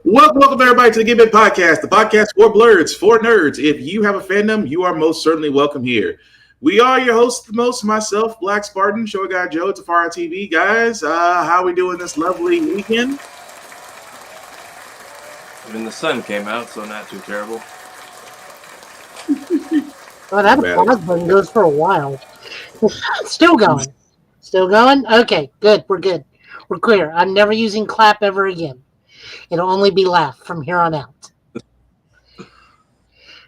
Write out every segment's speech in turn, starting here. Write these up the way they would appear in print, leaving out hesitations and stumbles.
Welcome everybody to the Give It Podcast, the podcast for blurs, for nerds. If you have a fandom, you are most certainly welcome here. We are your hosts, the most, myself, Black Spartan, Show Guy Joe, Tafara TV. Guys, how are we doing this lovely weekend? I mean, the sun came out, so not too terrible. Oh, that pause button goes for a while. Still going. Still going? Okay, good. We're good. We're clear. I'm never using clap ever again. It'll only be laugh from here on out.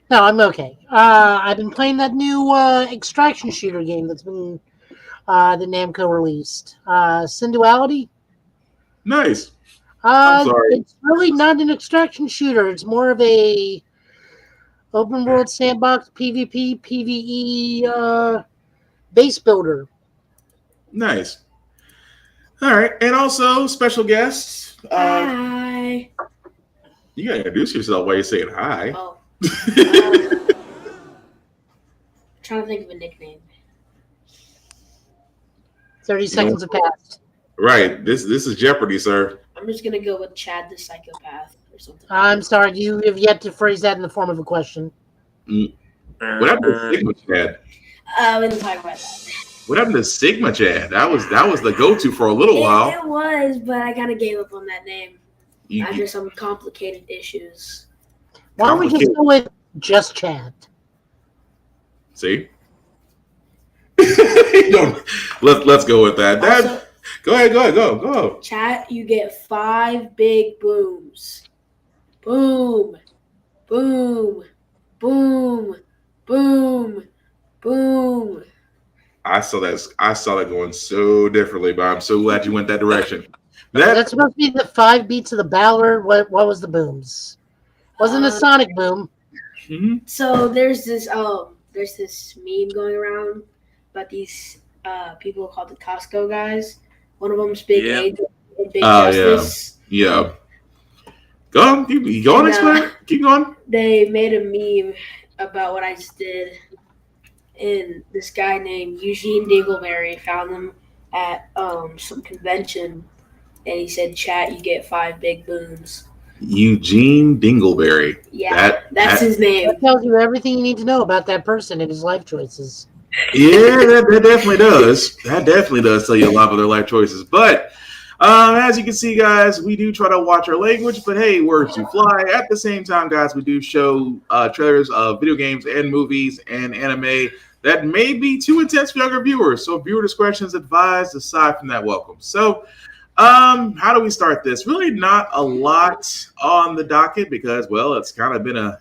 No, I'm okay. I've been playing that new extraction shooter game that's been the Namco released. Synduality. Nice. I'm sorry. It's really not an extraction shooter. It's more of a open world sandbox PvP, PvE base builder. Nice. All right. And also special guests. Hi. You gotta introduce yourself while you're saying hi. Oh. Trying to think of a nickname. 30 seconds have passed. Right. This is Jeopardy, sir. I'm just gonna go with Chad the Psychopath or something. I'm sorry, you have yet to phrase that in the form of a question. What happened to Sigma Chad? We didn't talk about that. What happened to Sigma Chad? That was the go-to for a little while. It was, but I kind of gave up on that name after some complicated issues. Why don't we just go with just Chad? See? Let's go with that. Also, go ahead, go. Chat, you get 5 big booms. Boom, boom, boom, boom, boom. I saw that going so differently, but I'm so glad you went that direction. That's supposed to be the 5 beats of the Ballard. What was the booms? Wasn't a Sonic boom. Mm-hmm. So there's this meme going around about these people called the Costco guys. One of them's Big A and Big Justice. Yeah. Go on, explain. Keep going. They made a meme about what I just did. And this guy named Eugene Dingleberry found them at some convention, and he said, "Chat, you get 5 big booms." Eugene Dingleberry. Yeah, that's his name. That tells you everything you need to know about that person and his life choices. Yeah, that definitely does. That definitely does tell you a lot of their life choices. But as you can see, guys, we do try to watch our language, but hey, words do fly. At the same time, guys, we do show trailers of video games and movies and anime that may be too intense for younger viewers. So viewer discretion is advised. Aside from that, welcome. So how do we start this? Really not a lot on the docket because, well, it's kind of been a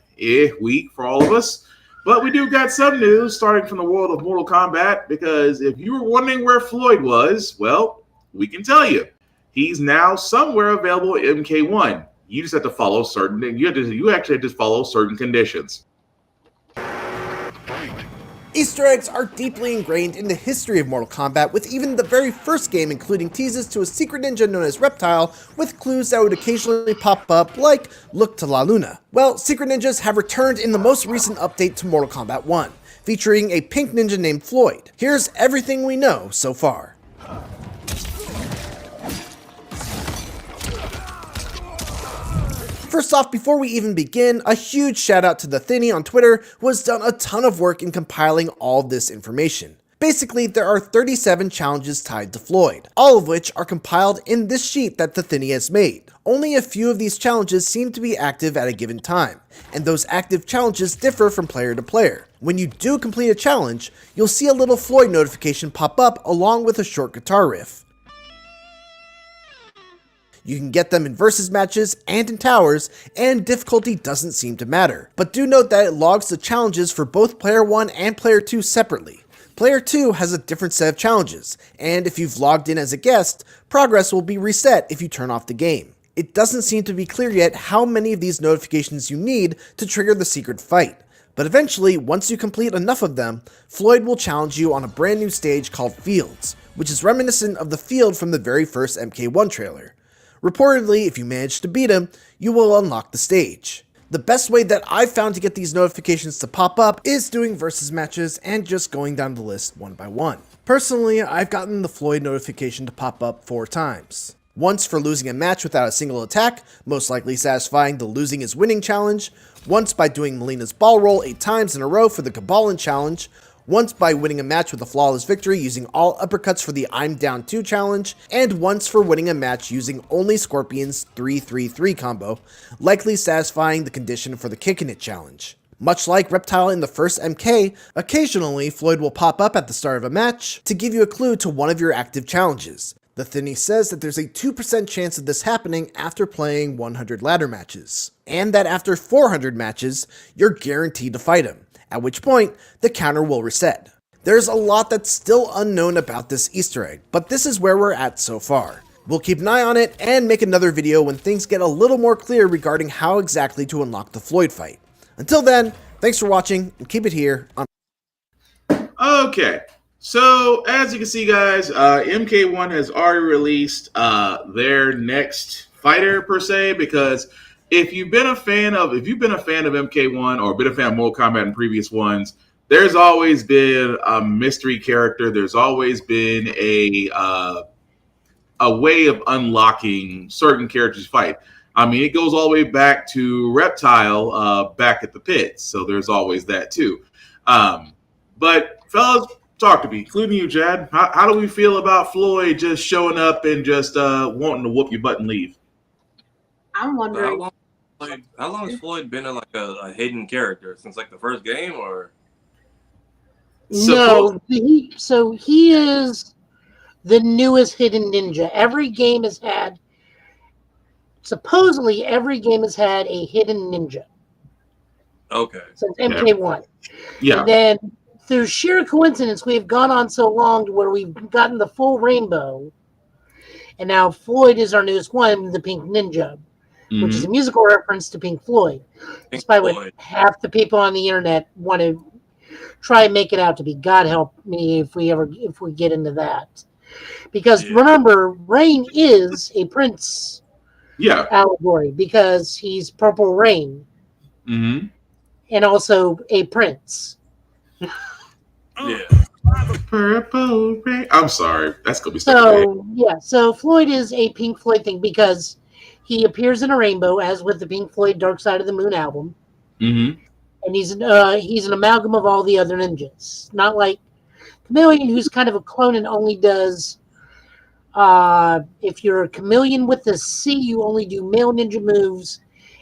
week for all of us. But we do got some news starting from the world of Mortal Kombat because if you were wondering where Floyd was, well, we can tell you. He's now somewhere available at MK1. You just have to follow certain. You actually have to follow certain conditions. Easter eggs are deeply ingrained in the history of Mortal Kombat, with even the very first game including teases to a secret ninja known as Reptile, with clues that would occasionally pop up like, "Look to La Luna." Well, secret ninjas have returned in the most recent update to Mortal Kombat 1, featuring a pink ninja named Floyd. Here's everything we know so far. First off, before we even begin, a huge shout out to the Thinny on Twitter, who has done a ton of work in compiling all this information. Basically, there are 37 challenges tied to Floyd, all of which are compiled in this sheet that the Thinny has made. Only a few of these challenges seem to be active at a given time, and those active challenges differ from player to player. When you do complete a challenge, you'll see a little Floyd notification pop up along with a short guitar riff. You can get them in versus matches and in towers, and difficulty doesn't seem to matter. But do note that it logs the challenges for both player 1 and player 2 separately. Player 2 has a different set of challenges, and if you've logged in as a guest, progress will be reset if you turn off the game. It doesn't seem to be clear yet how many of these notifications you need to trigger the secret fight, but eventually, once you complete enough of them, Floyd will challenge you on a brand new stage called Fields, which is reminiscent of the field from the very first MK1 trailer. Reportedly, if you manage to beat him, you will unlock the stage. The best way that I've found to get these notifications to pop up is doing versus matches and just going down the list one by one. Personally, I've gotten the Floyd notification to pop up 4 times. Once for losing a match without a single attack, most likely satisfying the losing is winning challenge, once by doing Melina's ball roll 8 times in a row for the Cabalin challenge, once by winning a match with a flawless victory using all uppercuts for the I'm Down 2 challenge, and once for winning a match using only Scorpion's 3-3-3 combo, likely satisfying the condition for the Kickin' It challenge. Much like Reptile in the first MK, occasionally Floyd will pop up at the start of a match to give you a clue to one of your active challenges. The Thinny says that there's a 2% chance of this happening after playing 100 ladder matches, and that after 400 matches, you're guaranteed to fight him, at which point the counter will reset. There's a lot that's still unknown about this Easter egg, but this is where we're at so far. We'll keep an eye on it and make another video when things get a little more clear regarding how exactly to unlock the Floyd fight. Until then, thanks for watching and keep it here on. Okay, so as you can see, guys, MK1 has already released their next fighter per se, because if you've been a fan of MK1 or been a fan of Mortal Kombat in previous ones, there's always been a mystery character. There's always been a way of unlocking certain characters to fight. I mean, it goes all the way back to Reptile back at the pits, so there's always that too. But fellas, talk to me, including you, Chad. How do we feel about Floyd just showing up and just wanting to whoop your butt and leave? I'm wondering. How long has Floyd been like a hidden character? Since like the first game, or? No, he is the newest hidden ninja. Supposedly every game has had a hidden ninja. Okay. Since MK1. Yeah. And then through sheer coincidence, we've gone on so long to where we've gotten the full rainbow. And now Floyd is our newest one, the Pink Ninja, which is a musical reference to Pink Floyd. Despite what half the people on the internet want to try and make it out to be. God help me if we get into that. Because remember, Rain is a Prince allegory because he's Purple Rain. Mm-hmm. And also a prince. Yeah. Purple Rain. I'm sorry. That's going to be so. So Floyd is a Pink Floyd thing because he appears in a rainbow, as with the Pink Floyd Dark Side of the Moon album. Mm-hmm. And he's an amalgam of all the other ninjas. Not like Chameleon, who's kind of a clone and only does... if you're a Chameleon with a C, you only do male ninja moves.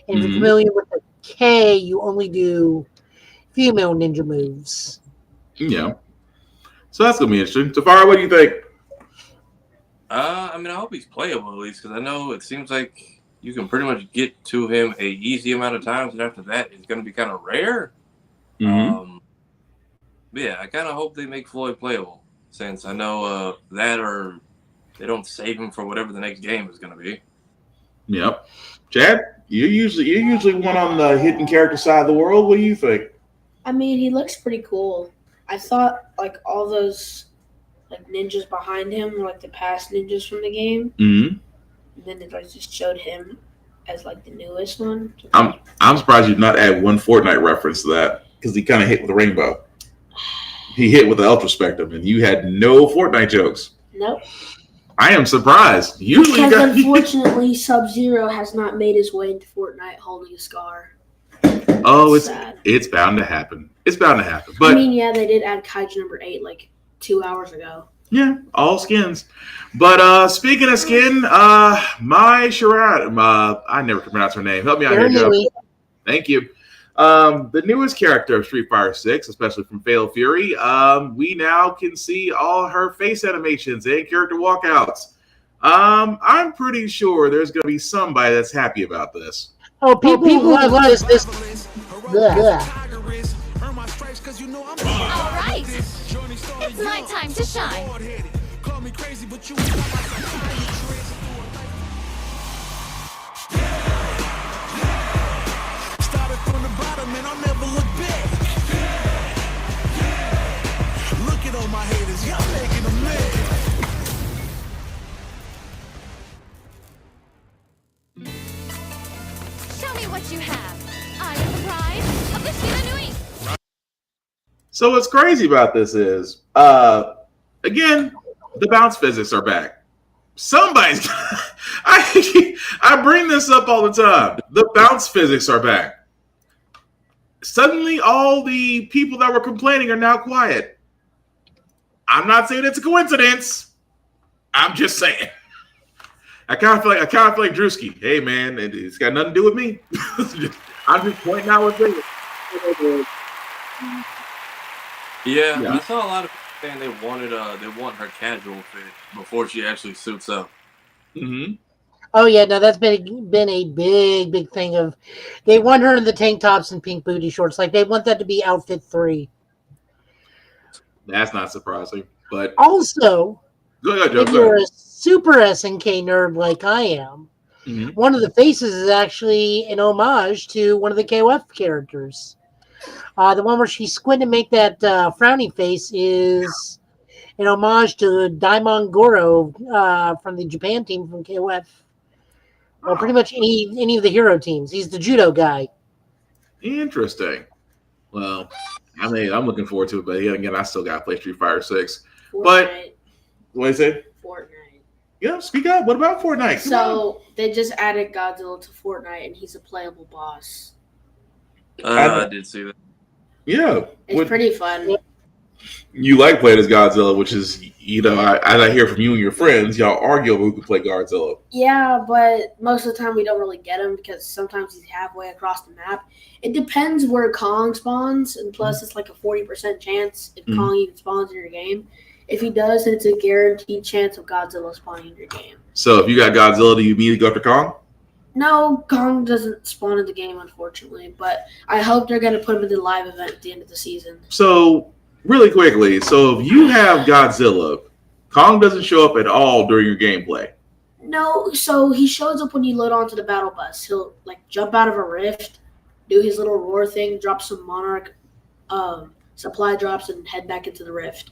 And if you're a Chameleon with a K, you only do female ninja moves. Yeah. So that's going to be interesting. Tafari, what do you think? I mean, I hope he's playable at least, because I know it seems like you can pretty much get to him a easy amount of times, and after that, it's going to be kind of rare. Mm-hmm. But yeah, I kind of hope they make Floyd playable, since I know that or they don't save him for whatever the next game is going to be. Yep. Chad, you're usually one on the hidden character side of the world. What do you think? I mean, he looks pretty cool. I thought like all those like ninjas behind him were like the past ninjas from the game. Mm-hmm. And then it like just showed him as like the newest one. I'm surprised you did not add one Fortnite reference to that, because he kind of hit with a rainbow. He hit with the Ultra Spectrum, and you had no Fortnite jokes. Nope. I am surprised. Usually, because unfortunately, Sub-Zero has not made his way into Fortnite holding a scar. Oh, sad. It's bound to happen. It's bound to happen. But I mean, yeah, they did add Kaiju number 8 like 2 hours ago. Yeah, all skins. But speaking of skin, my Sharad, I never can pronounce her name. Help me out here, Joe. Thank you. The newest character of Street Fighter 6, especially from Fatal Fury, we now can see all her face animations and character walkouts. I'm pretty sure there's going to be somebody that's happy about this. Oh, people love this. Yeah. All right, it's my time to shine. bottom and I'll never look back. Look at all my haters, y'all making them mad. Show me what you have. I am the bride of the Shiba Nui. So what's crazy about this is, again, the bounce physics are back. Somebody's I bring this up all the time. The bounce physics are back. Suddenly all the people that were complaining are now quiet. I'm not saying it's a coincidence. I'm just saying. I kind of feel like Drewski. Hey man, it's got nothing to do with me. I'm just pointing out what's there. Yeah, I saw a lot of people saying they want her casual fit before she actually suits up. Mm-hmm. Oh yeah, no, that's been a big thing of they want her in the tank tops and pink booty shorts. Like they want that to be outfit 3. That's not surprising. But Also, go ahead, Joe. if you're a super SNK nerd like I am, one of the faces is actually an homage to one of the KOF characters. The one where she squint and make that frowny face is an homage to Daimon Goro from the Japan team from KOF. Well, pretty much any of the hero teams. He's the judo guy. Interesting. Well, I'm looking forward to it, but again, I still got to play Street Fighter 6. Fortnite. But what do you say? Fortnite. Yeah, speak up. What about Fortnite? So they just added Godzilla to Fortnite, and he's a playable boss. I did see that. Yeah. It's pretty fun. You like playing as Godzilla, which is, as I hear from you and your friends, y'all argue over who can play Godzilla. Yeah, but most of the time we don't really get him because sometimes he's halfway across the map. It depends where Kong spawns, and plus it's like a 40% chance if Kong even spawns in your game. If he does, then it's a guaranteed chance of Godzilla spawning in your game. So if you got Godzilla, do you immediately go after Kong? No, Kong doesn't spawn in the game, unfortunately, but I hope they're going to put him in the live event at the end of the season. So, really quickly, so if you have Godzilla, Kong doesn't show up at all during your gameplay. No, so he shows up when you load onto the battle bus. He'll jump out of a rift, do his little roar thing, drop some Monarch supply drops, and head back into the rift.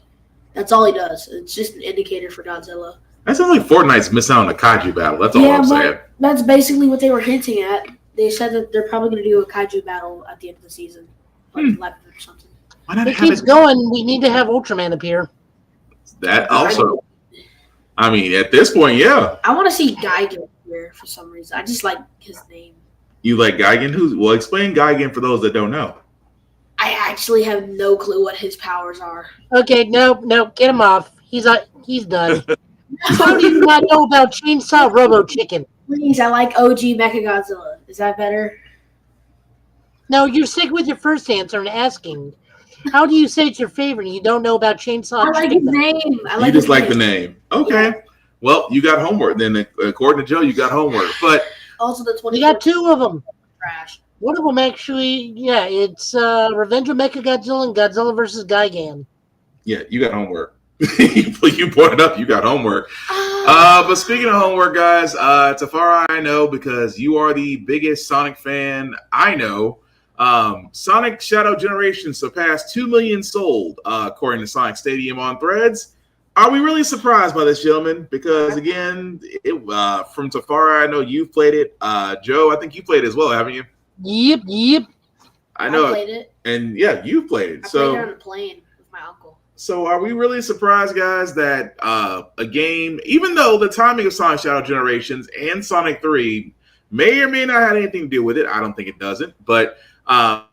That's all he does. It's just an indicator for Godzilla. That sounds like Fortnite's missing out on a kaiju battle. That's all I'm saying. That's basically what they were hinting at. They said that they're probably going to do a kaiju battle at the end of the season, like live or something. Why not It have keeps going. We need to have Ultraman appear. That also. I mean, at this point, yeah. I want to see Gigan here for some reason. I just like his name. You like Gigan? Well, explain Gigan for those that don't know. I actually have no clue what his powers are. Okay, no, get him off. He's done. How do you not know about Chainsaw Robo Chicken? Please, I like OG Mechagodzilla. Is that better? No, you're sick with your first answer and asking. How do you say it's your favorite and you don't know about Chainsaw I like Chicken? his name. You just like the name. Okay. Yeah. Well, you got homework. Then, according to Joe, you got homework. But also the 20. You got 2 of them. Trash. One of them actually, it's Revenge of Mechagodzilla and Godzilla vs. Gigan. Yeah, you got homework. You brought it up. You got homework. But speaking of homework, guys, Tafara, I know because you are the biggest Sonic fan I know. Sonic Shadow Generation surpassed 2 million sold, according to Sonic Stadium on Threads. Are we really surprised by this, gentlemen? Because again, from Tafara, I know you've played it. Joe, I think you played it as well, haven't you? Yep. I know. I played it. And yeah, you played it. I played it on a plane with my uncle. So are we really surprised, guys, that a game, even though the timing of Sonic Shadow Generations and Sonic 3 may or may not have anything to do with it, I don't think it doesn't, but are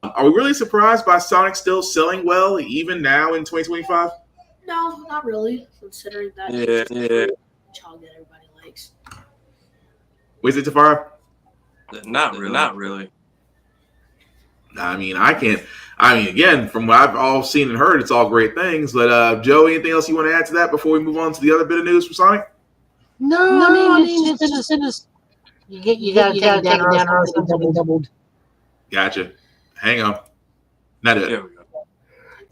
we really surprised by Sonic still selling well, even now in 2025? No, not really, considering that child that everybody likes. Was it Tafara? Not really. I mean, again, from what I've all seen and heard, it's all great things. But Joe, anything else you want to add to that before we move on to the other bit of news from Sonic? No, I mean, it's just you got to take it down or something doubled. Gotcha. Hang on. Not it. There we go.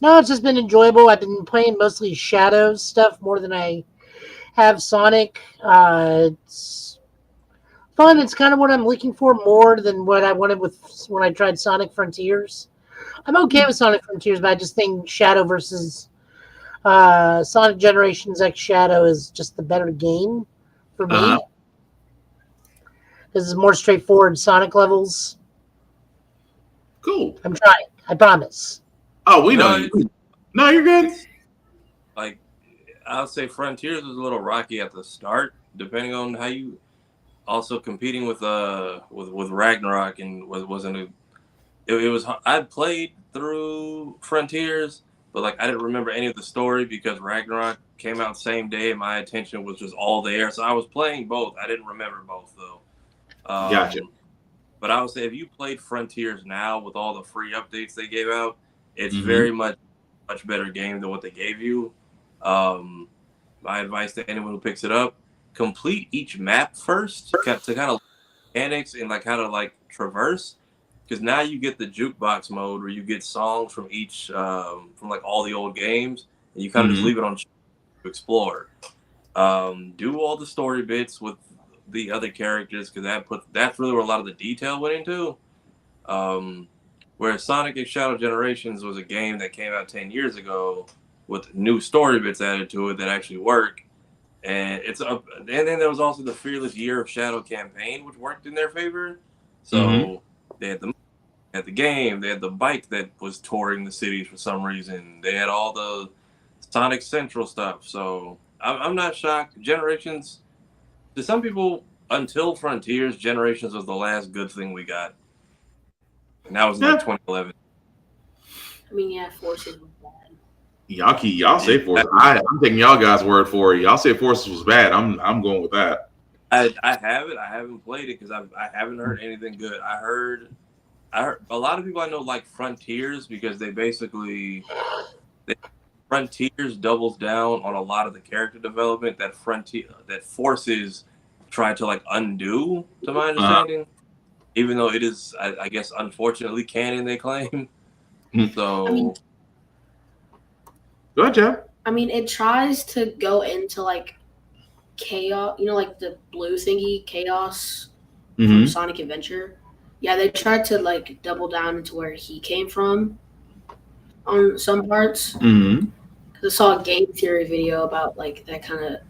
No, it's just been enjoyable. I've been playing mostly Shadows stuff more than I have Sonic. It's fun. It's kind of what I'm looking for more than what I wanted with when I tried Sonic Frontiers. I'm okay with Sonic Frontiers, but I just think Shadow versus Sonic Generations X Shadow is just the better game for me. Uh-huh. This is more straightforward Sonic levels. Cool. I'm trying. I promise. Oh, we know you. No, you're good. Like, I'll say Frontiers was a little rocky at the start, depending on how you. Also competing with Ragnarok and wasn't a. It was. I played through Frontiers, but like I didn't remember any of the story because Ragnarok came out the same day and my attention was just all there. So I was playing both. I didn't remember both though. Gotcha. But I would say if you played Frontiers now with all the free updates they gave out, it's very much better game than what they gave you. My advice to anyone who picks it up: complete each map first to kind of mechanics and like how to like traverse. Because now you get the jukebox mode where you get songs from each from like all the old games, and you kind of just leave it on to explore. Do all the story bits with the other characters because that's really where a lot of the detail went into. Whereas Sonic X Shadow Generations was a game that came out 10 years ago with new story bits added to it that actually work. And and then there was also the Fearless Year of Shadow campaign, which worked in their favor. So they had the game, they had the bike that was touring the cities for some reason. They had all the Sonic Central stuff. So I'm not shocked. Generations, to some people, until Frontiers, Generations was the last good thing we got. And that was like 2011. I mean, yeah, Forces was bad. Y'all say Forces. I'm taking y'all guys' word for it. Y'all say Forces was bad. I'm going with that. I haven't played it because I haven't heard anything good. I heard a lot of people I know like Frontiers because Frontiers doubles down on a lot of the character development that Forces try to like undo, to my understanding. Even though it is, I guess, unfortunately canon, they claim. So, I mean, go ahead, Jeff. I mean, it tries to go into like chaos, like the blue thingy, chaos from Sonic Adventure. Yeah, they tried to like double down into where he came from on some parts. Because I saw a game theory video about like that kind of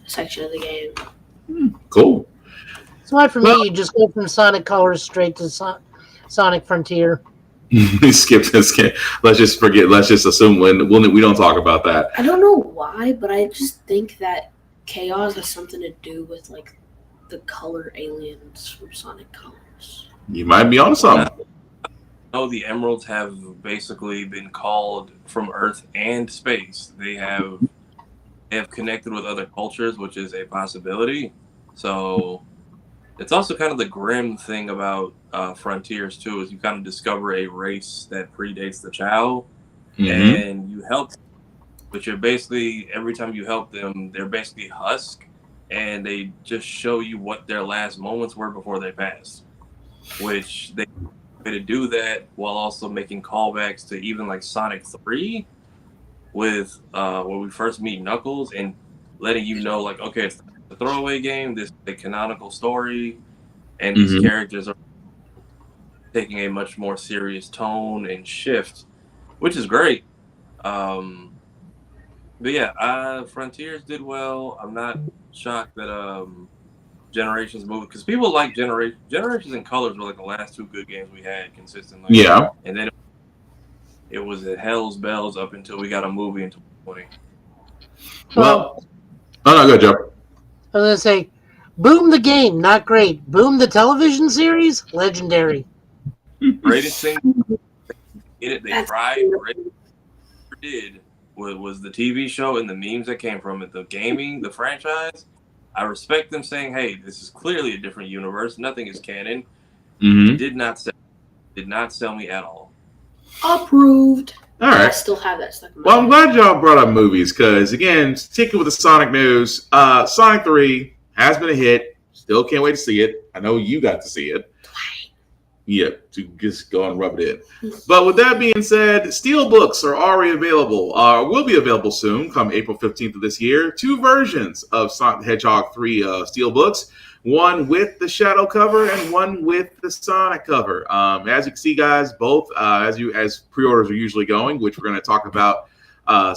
section of the game. Cool. That's why for me, you just go from Sonic Colors straight to Sonic Frontier. Skip this game. Let's just assume when we don't talk about that. I don't know why, but I just think that chaos has something to do with like the color aliens from Sonic Colors. You might be on something. No, the Emeralds have basically been called from Earth and space. They have connected with other cultures, which is a possibility. So it's also kind of the grim thing about Frontiers too, is you kind of discover a race that predates the Chow, and you help, but you're basically, every time you help them, they're basically husk, and they just show you what their last moments were before they passed, which they to do that while also making callbacks to even like Sonic 3 with when we first meet Knuckles and letting you know like, okay, it's a throwaway game, this is a canonical story, and these characters are taking a much more serious tone and shift, which is great. But yeah, Frontiers did well. I'm not shocked that Generations moved, because people like Generations and Colors were like the last two good games we had consistently. Yeah. And then it was at Hell's Bells up until we got a movie in 2020. Well, no, go, Joe. I was going to say, boom the game, not great. Boom the television series, legendary. Greatest thing they tried, did was the TV show and the memes that came from it. The gaming, the franchise, I respect them saying, hey, this is clearly a different universe. Nothing is canon. Did not sell me at all. Approved. All right. I still have that stuff. Well, I'm glad y'all brought up movies because, again, sticking with the Sonic news, Sonic 3 has been a hit. Still can't wait to see it. I know you got to see it. Yeah, to just go and rub it in. But with that being said, Steelbooks are already available, will be available soon, come April 15th of this year. 2 versions of Sonic the Hedgehog 3 Steelbooks. one with the Shadow cover and one with the Sonic cover. As you can see, guys, both as pre-orders are usually going, which we're going to talk about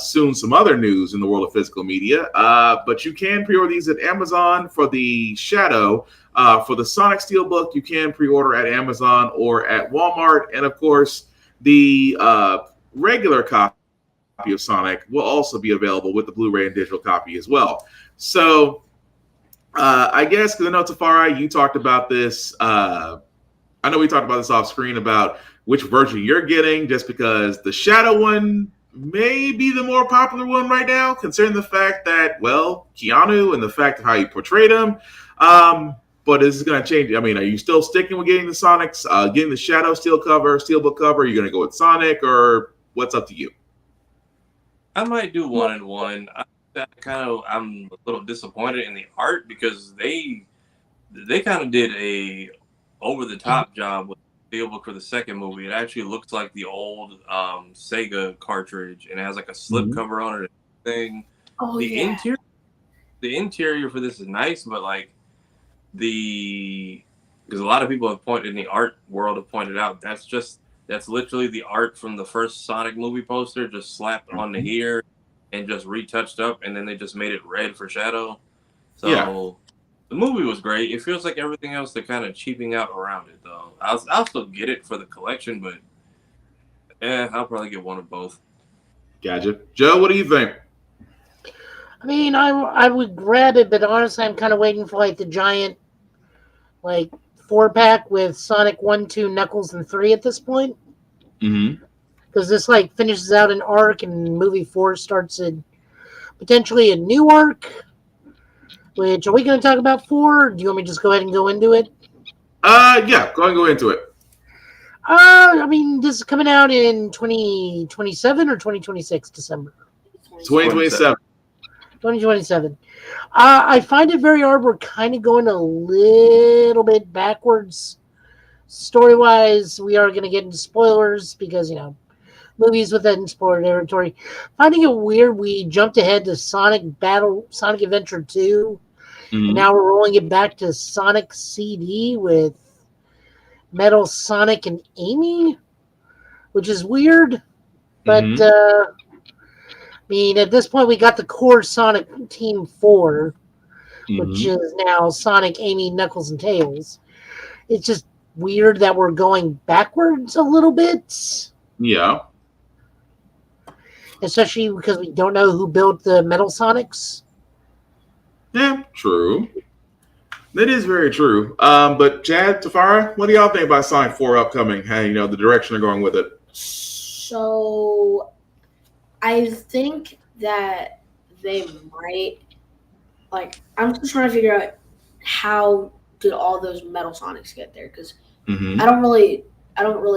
soon. Some other news in the world of physical media, but you can pre-order these at Amazon for the Shadow. For the Sonic Steelbook, you can pre-order at Amazon or at Walmart, and of course, the regular copy of Sonic will also be available with the Blu-ray and digital copy as well. So, I guess because I know Tafari, you talked about this. I know we talked about this off screen about which version you're getting, just because the Shadow one may be the more popular one right now, considering the fact that, well, Keanu and the fact of how you portrayed him. But is it going to change? I mean, are you still sticking with getting the Sonics, getting the Shadow Steelbook cover? Are you going to go with Sonic, or what's up to you? I might do 1 and 1. I'm a little disappointed in the art because they kind of did a over the top job with the Steelbook for the second movie. It actually looks like the old Sega cartridge, and it has like a slip cover on it. Thing. Oh, the interior for this is nice, but like because a lot of people have pointed in the art world have pointed out that's literally the art from the first Sonic movie poster, just slapped onto here and just retouched up, and then they just made it red for Shadow. So the movie was great. It feels like everything else they're kind of cheaping out around it, though. I'll still get it for the collection, but I'll probably get one of both. Gotcha. Joe, what do you think? I mean, I would grab it, but honestly, I'm kind of waiting for like the giant, like 4-pack with Sonic 1, 2, Knuckles, and 3 at this point. Because this like finishes out an arc, and movie 4 starts potentially a new arc. Which, are we going to talk about 4? Or do you want me to just go ahead and go into it? Yeah, go ahead and go into it. I mean, this is coming out in 2027 or 2026 December. 2027. 2027. I find it very hard. We're kind of going a little bit backwards story-wise. We are going to get into spoilers because, movies within spoiler territory. Finding it weird, we jumped ahead to Sonic Adventure 2. And now we're rolling it back to Sonic CD with Metal Sonic and Amy, which is weird. But, I mean, at this point, we got the core Sonic Team 4, which is now Sonic, Amy, Knuckles, and Tails. It's just weird that we're going backwards a little bit. Yeah. Especially because we don't know who built the Metal Sonics. Yeah, true. That is very true. But Chad, Tafara, what do y'all think about Sonic 4 upcoming? How, the direction they're going with it? So I think that they might, I'm just trying to figure out how did all those Metal Sonics get there, because I don't really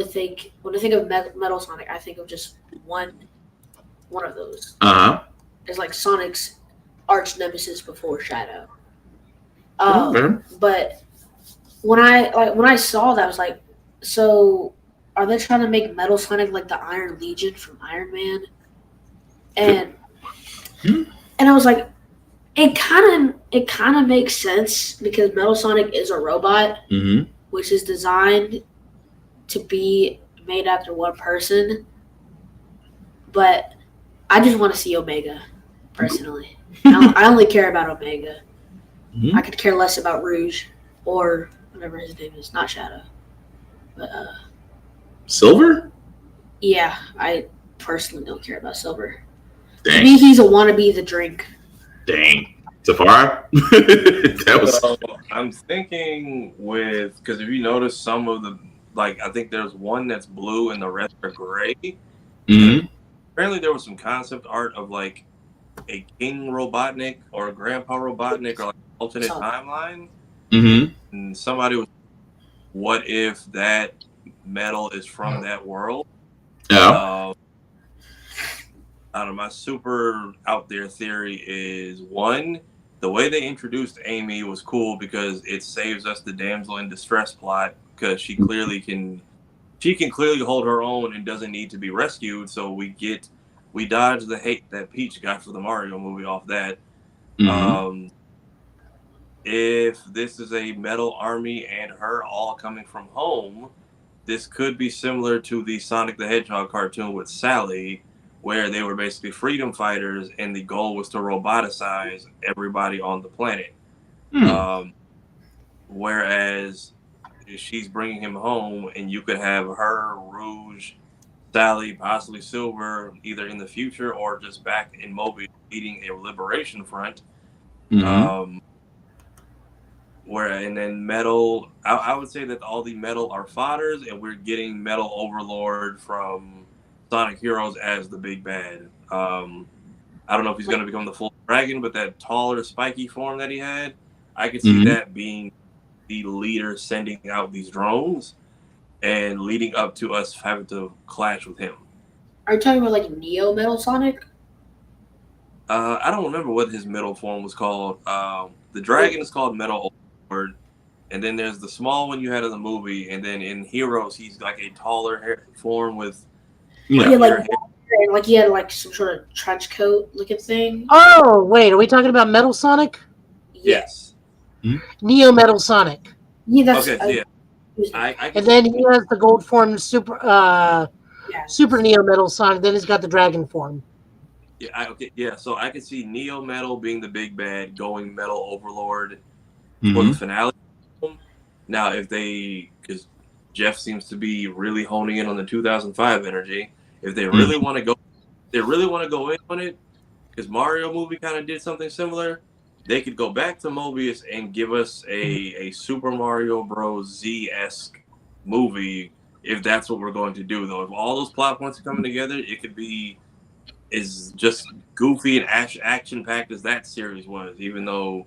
think, when I think of Metal Sonic, I think of just one of those. It's like Sonic's arch nemesis before Shadow. But when I saw that, I was like, so are they trying to make Metal Sonic like the Iron Legion from Iron Man? And I was like, it kind of makes sense, because Metal Sonic is a robot, which is designed to be made after one person. But I just want to see Omega, personally. I only care about Omega. I could care less about Rouge or whatever his name is, not Shadow. But Silver? Yeah, I personally don't care about Silver. Dang. To me, he's a wannabe the drink. Dang. Tafara? So, I'm thinking because if you notice some of the, I think there's one that's blue and the rest are gray. Apparently there was some concept art of a King Robotnik or a Grandpa Robotnik, or alternate timeline. And somebody was, what if that metal is from that world? Yeah. I don't know, my super out there theory is, one, the way they introduced Amy was cool because it saves us the damsel in distress plot, because she can clearly hold her own and doesn't need to be rescued. So we dodge the hate that Peach got for the Mario movie off that. if this is a Metal Army and her all coming from home, this could be similar to the Sonic the Hedgehog cartoon with Sally, where they were basically freedom fighters and the goal was to roboticize everybody on the planet. Whereas she's bringing him home, and you could have her, Rouge, Sally, possibly Silver, either in the future or just back in Mobius leading a liberation front. And then Metal, I would say that all the Metal are fodders, and we're getting Metal Overlord from Sonic Heroes as the big bad. I don't know if he's going to become the full dragon, but that taller, spiky form that he had, I could see that being the leader sending out these drones and leading up to us having to clash with him. Are you talking about like Neo Metal Sonic? I don't remember what his middle form was called. The dragon is called Metal Overlord, and then there's the small one you had in the movie, and then in Heroes he's like a taller form with He had like he had like some sort of trench coat looking thing. Oh, wait, are we talking about Metal Sonic? Yes. Neo Metal Sonic. Yeah, that's Okay, I And then he has the gold form Super Neo Metal Sonic, then he's got the dragon form. So I could see Neo Metal being the big bad, going Metal Overlord for the finale. Now, because Jeff seems to be really honing in on the 2005 energy. If they really want to go, in on it, because Mario movie kind of did something similar. They could go back to Mobius and give us a Super Mario Bros. Z-esque movie if that's what we're going to do, though. If all those plot points are coming together, it could be as just goofy and action-packed as that series was, even though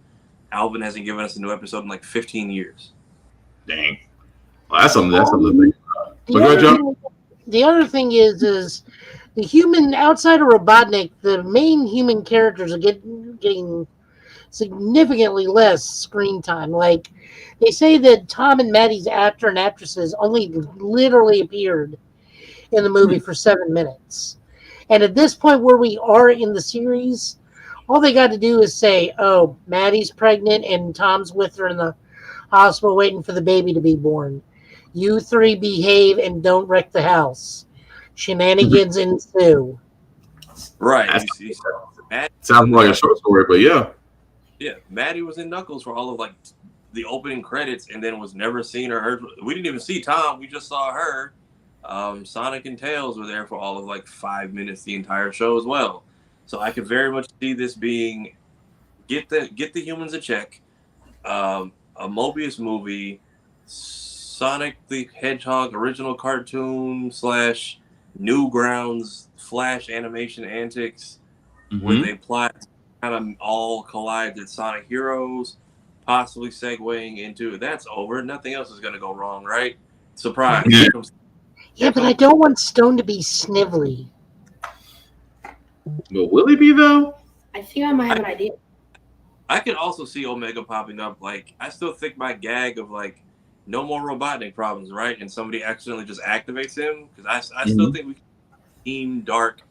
Alvin hasn't given us a new episode in like 15 years. Dang. Well, that's something to think about. The other thing is the human, outside of Robotnik, the main human characters are getting significantly less screen time. Like, they say that Tom and Maddie's actor and actresses only literally appeared in the movie for 7 minutes. And at this point where we are in the series, all they got to do is say, oh, Maddie's pregnant and Tom's with her in the hospital waiting for the baby to be born. You three behave and don't wreck the house. Shenanigans ensue. Right. Sounds like a short story, but yeah. Yeah, Maddie was in Knuckles for all of like the opening credits, and then was never seen or heard. We didn't even see Tom. We just saw her. Sonic and Tails were there for all of like 5 minutes the entire show as well. So I could very much see this being get the humans a check, a Mobius movie, Sonic the Hedgehog original cartoon / Newgrounds Flash animation antics with a plot kind of all collides at Sonic Heroes, possibly segueing into that's over. Nothing else is going to go wrong, right? Surprise. Yeah, but I don't want Stone to be snivelly. But will he be, though? I think I might have an idea. I could also see Omega popping up. Like, I still think my gag of, like, no more Robotnik problems, right? And somebody accidentally just activates him. Because I still think we can Team Dark.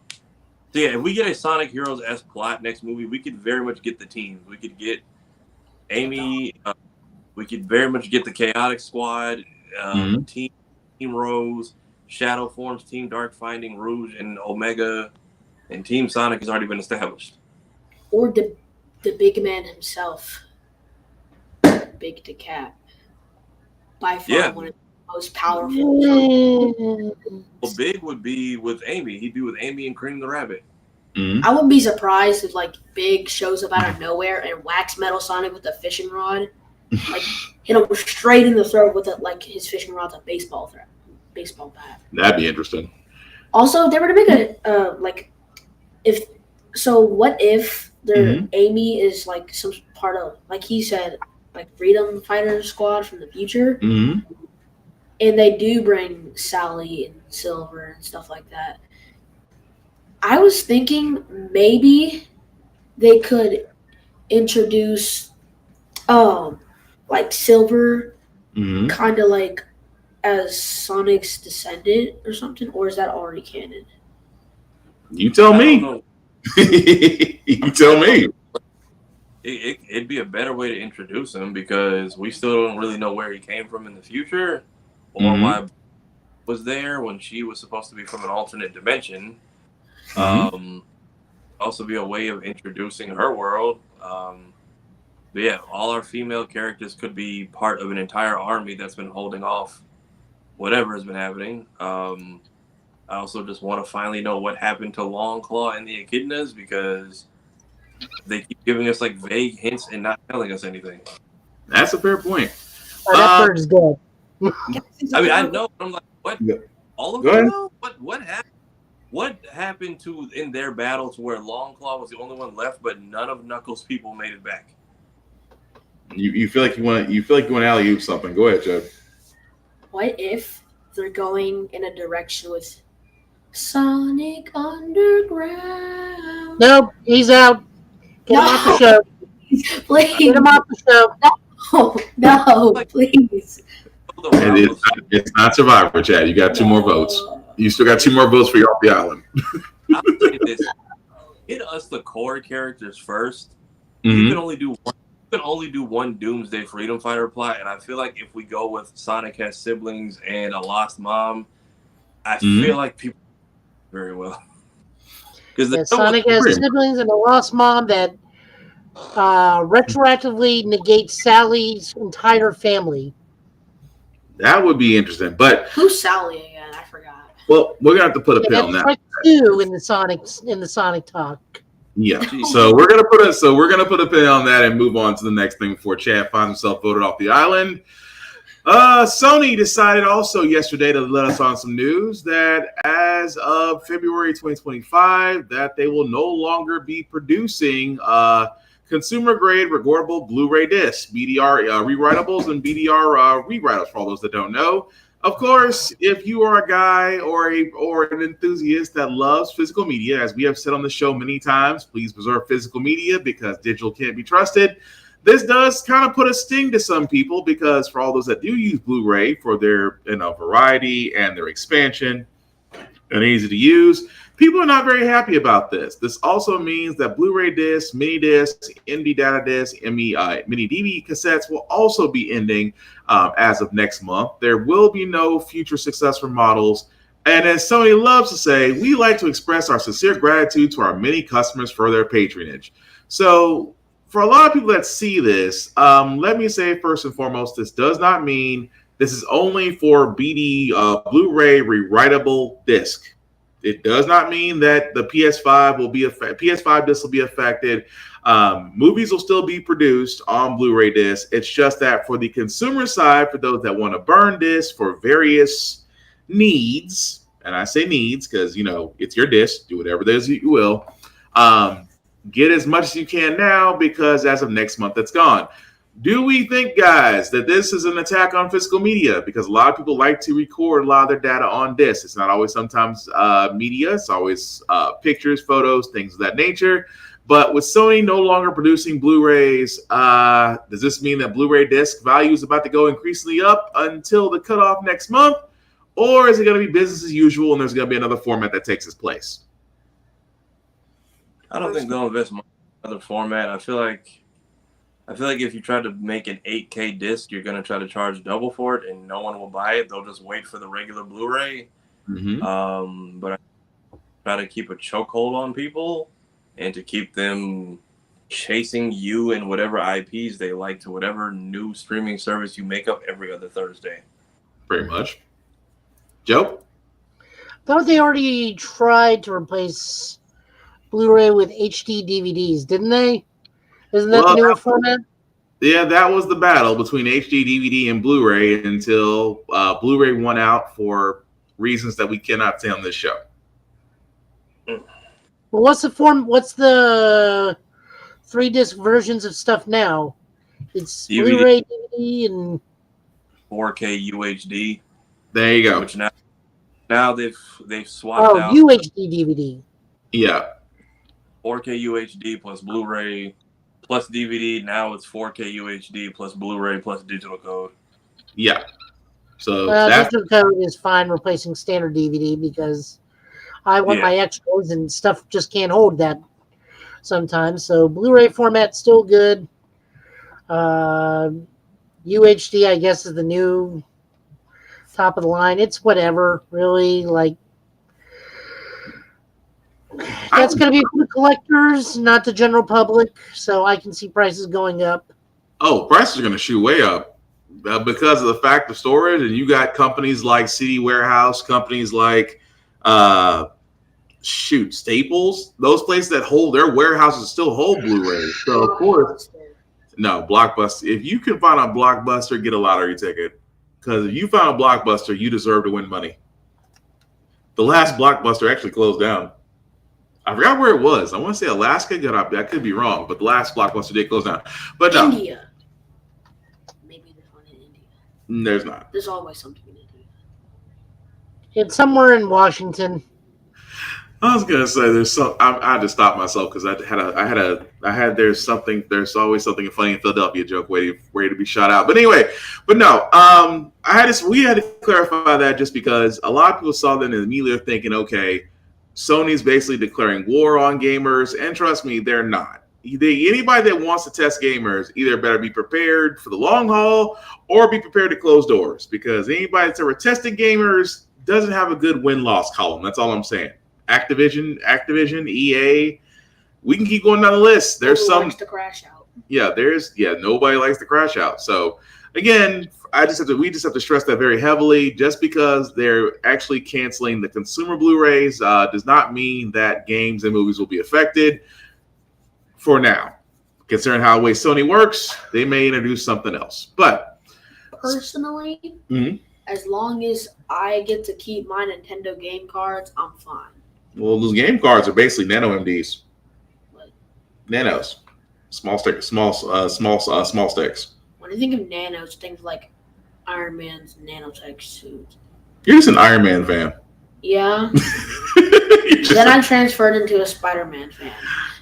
So, yeah, if we get a Sonic Heroes-esque plot next movie, we could very much get the teams. We could get Amy. We could very much get the Chaotic Squad, Team Rose, Shadow Forms, Team Dark finding Rouge and Omega, and Team Sonic has already been established. Or the big man himself, Big the Cat. By far one of the most powerful. Well, Big would be with Amy. He'd be with Amy and Cream the Rabbit. I wouldn't be surprised if like Big shows up out of nowhere and whacks Metal Sonic with a fishing rod, like hit him straight in the throat with his fishing rod's a baseball bat. That'd be interesting. Also, if they were to make what if Amy is like some part of, like he said, like Freedom Fighter Squad from the future, and they do bring Sally and Silver and stuff like that. I was thinking maybe they could introduce like Silver kind of like as Sonic's descendant or something, or is that already canon? You tell me. You tell me. it'd be a better way to introduce him because we still don't really know where he came from in the future or why he was there when she was supposed to be from an alternate dimension. Also be a way of introducing her world. But yeah, all our female characters could be part of an entire army that's been holding off whatever has been happening. I also just want to finally know what happened to Longclaw and the Echidnas because they keep giving us like vague hints and not telling us anything. That's a fair point. That bird is dead. I mean, I know. I'm like, what? Yeah. All of Go them? ahead. Know? What happened? What happened to in their battle to where Longclaw was the only one left, but none of Knuckles' people made it back? You feel like you want to alley-oop something. Go ahead, Joe. What if they're going in a direction with Sonic Underground? Nope, he's out. Get him off the show. Please. Get him off the show. No, please. It's not Survivor, Chad. You got 2 more votes. You still got 2 more votes for you off the island. I'll say this: hit us the core characters first. You can only do one. You can only do one Doomsday Freedom Fighter plot, and I feel like if we go with Sonic has siblings and a lost mom, I feel like people very well because Sonic has siblings and a lost mom that retroactively negates Sally's entire family. That would be interesting. But Who's Sally again? I forgot. well, we're gonna have to put a pin on that. That's 2 in the Sonic talk. Yeah. So we're gonna put a pin on that and move on to the next thing before Chad finds himself voted off the island. Sony decided also yesterday to let us on some news that as of February 2025, that they will no longer be producing consumer-grade recordable Blu-ray discs, BDR rewritables and BDR rewriters. For all those that don't know, of course, if you are a guy or an enthusiast that loves physical media, as we have said on the show many times, please preserve physical media because digital can't be trusted. This does kind of put a sting to some people because for all those that do use Blu-ray for their variety and their expansion and easy to use, people are not very happy about this. This also means that Blu-ray discs, mini discs, MD data discs, mini DV cassettes will also be ending as of next month. There will be no future successor models. And as Sony loves to say, we like to express our sincere gratitude to our many customers for their patronage. So for a lot of people that see this, let me say first and foremost, this does not mean this is only for BD Blu-ray rewritable disc. It does not mean that the PS5 will be PS5 disc will be affected. Movies will still be produced on Blu-ray disc. It's just that for the consumer side, for those that want to burn discs for various needs, and I say needs because it's your disc, do whatever it is you will. Get as much as you can now because as of next month, it's gone. Do we think, guys, that this is an attack on physical media? Because a lot of people like to record a lot of their data on disc. It's not always sometimes media. It's always pictures, photos, things of that nature. But with Sony no longer producing Blu-rays, does this mean that Blu-ray disc value is about to go increasingly up until the cutoff next month? Or is it going to be business as usual and there's going to be another format that takes its place? I don't think they'll invest money in another format. I feel like if you try to make an 8K disc, you're going to try to charge double for it, and no one will buy it. They'll just wait for the regular Blu-ray. But I try to keep a chokehold on people and to keep them chasing you and whatever IPs they like to whatever new streaming service you make up every other Thursday. Pretty much. Joe? Thought they already tried to replace Blu-ray with HD DVDs, didn't they? Isn't that the newer format? Yeah, that was the battle between HD DVD and Blu-ray until Blu-ray won out for reasons that we cannot say on this show. Well, what's the 3-disc versions of stuff now? It's DVD, Blu-ray, DVD, and 4K UHD. There you go. Which now they've swapped out. UHD DVD. Yeah. 4K UHD plus Blu-ray plus DVD. Now it's 4K UHD plus Blu-ray plus digital code. Yeah. So digital code is fine replacing standard DVD because I want my extras and stuff just can't hold that sometimes. So Blu-ray format's still good. UHD, I guess, is the new top of the line. It's whatever, really. Like, that's going to be for the collectors, not the general public. So I can see prices going up. Oh, prices are going to shoot way up because of the fact of storage. And you got companies like CD Warehouse, companies like Staples. Those places that hold their warehouses still hold Blu-rays. So of course, no, Blockbuster. If you can find a Blockbuster, get a lottery ticket. Because if you found a Blockbuster, you deserve to win money. The last Blockbuster actually closed down. I forgot where it was. I want to say Alaska. I could be wrong, but the last Blockbuster did close down. But no. India. Maybe there's one in India. There's not. There's always something in India. It's somewhere in Washington. I was gonna say there's some. I had to stop myself because there's always something funny in Philadelphia joke waiting to be shot out. But anyway, no. We had to clarify that just because a lot of people saw that and immediately are thinking, okay, Sony's basically declaring war on gamers, and trust me, they're not. Anybody that wants to test gamers either better be prepared for the long haul or be prepared to close doors, because anybody that's ever tested gamers doesn't have a good win-loss column. That's all I'm saying. Activision, EA, we can keep going down the list. There's Nobody some likes to crash out. Nobody likes to crash out. So again, we just have to stress that very heavily. Just because they're actually canceling the consumer Blu-rays does not mean that games and movies will be affected. For now, considering how the way Sony works, they may introduce something else. But Personally, as long as I get to keep my Nintendo game cards, I'm fine. well, those game cards are basically nano MDs, What? nanos, small sticks. When I think of nanos, things like Iron Man's nanotech suit. You're just an Iron Man fan. Yeah. You're just Then I transferred into a Spider-Man fan.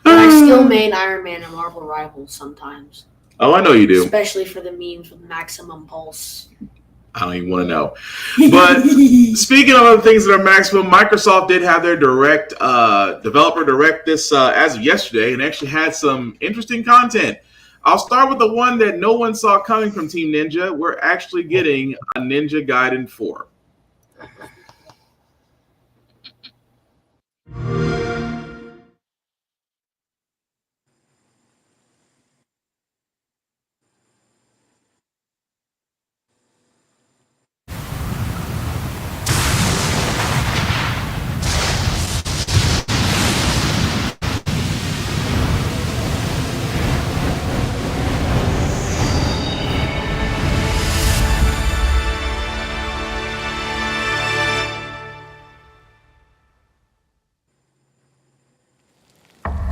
But I still main Iron Man and Marvel Rivals sometimes. Oh, I know you do. Especially for the memes with Maximum Pulse. I don't even want to know. But speaking of other things that are maximum, Microsoft did have their developer direct this as of yesterday, and actually had some interesting content. I'll start with the one that no one saw coming from Team Ninja. We're actually getting a Ninja Gaiden 4.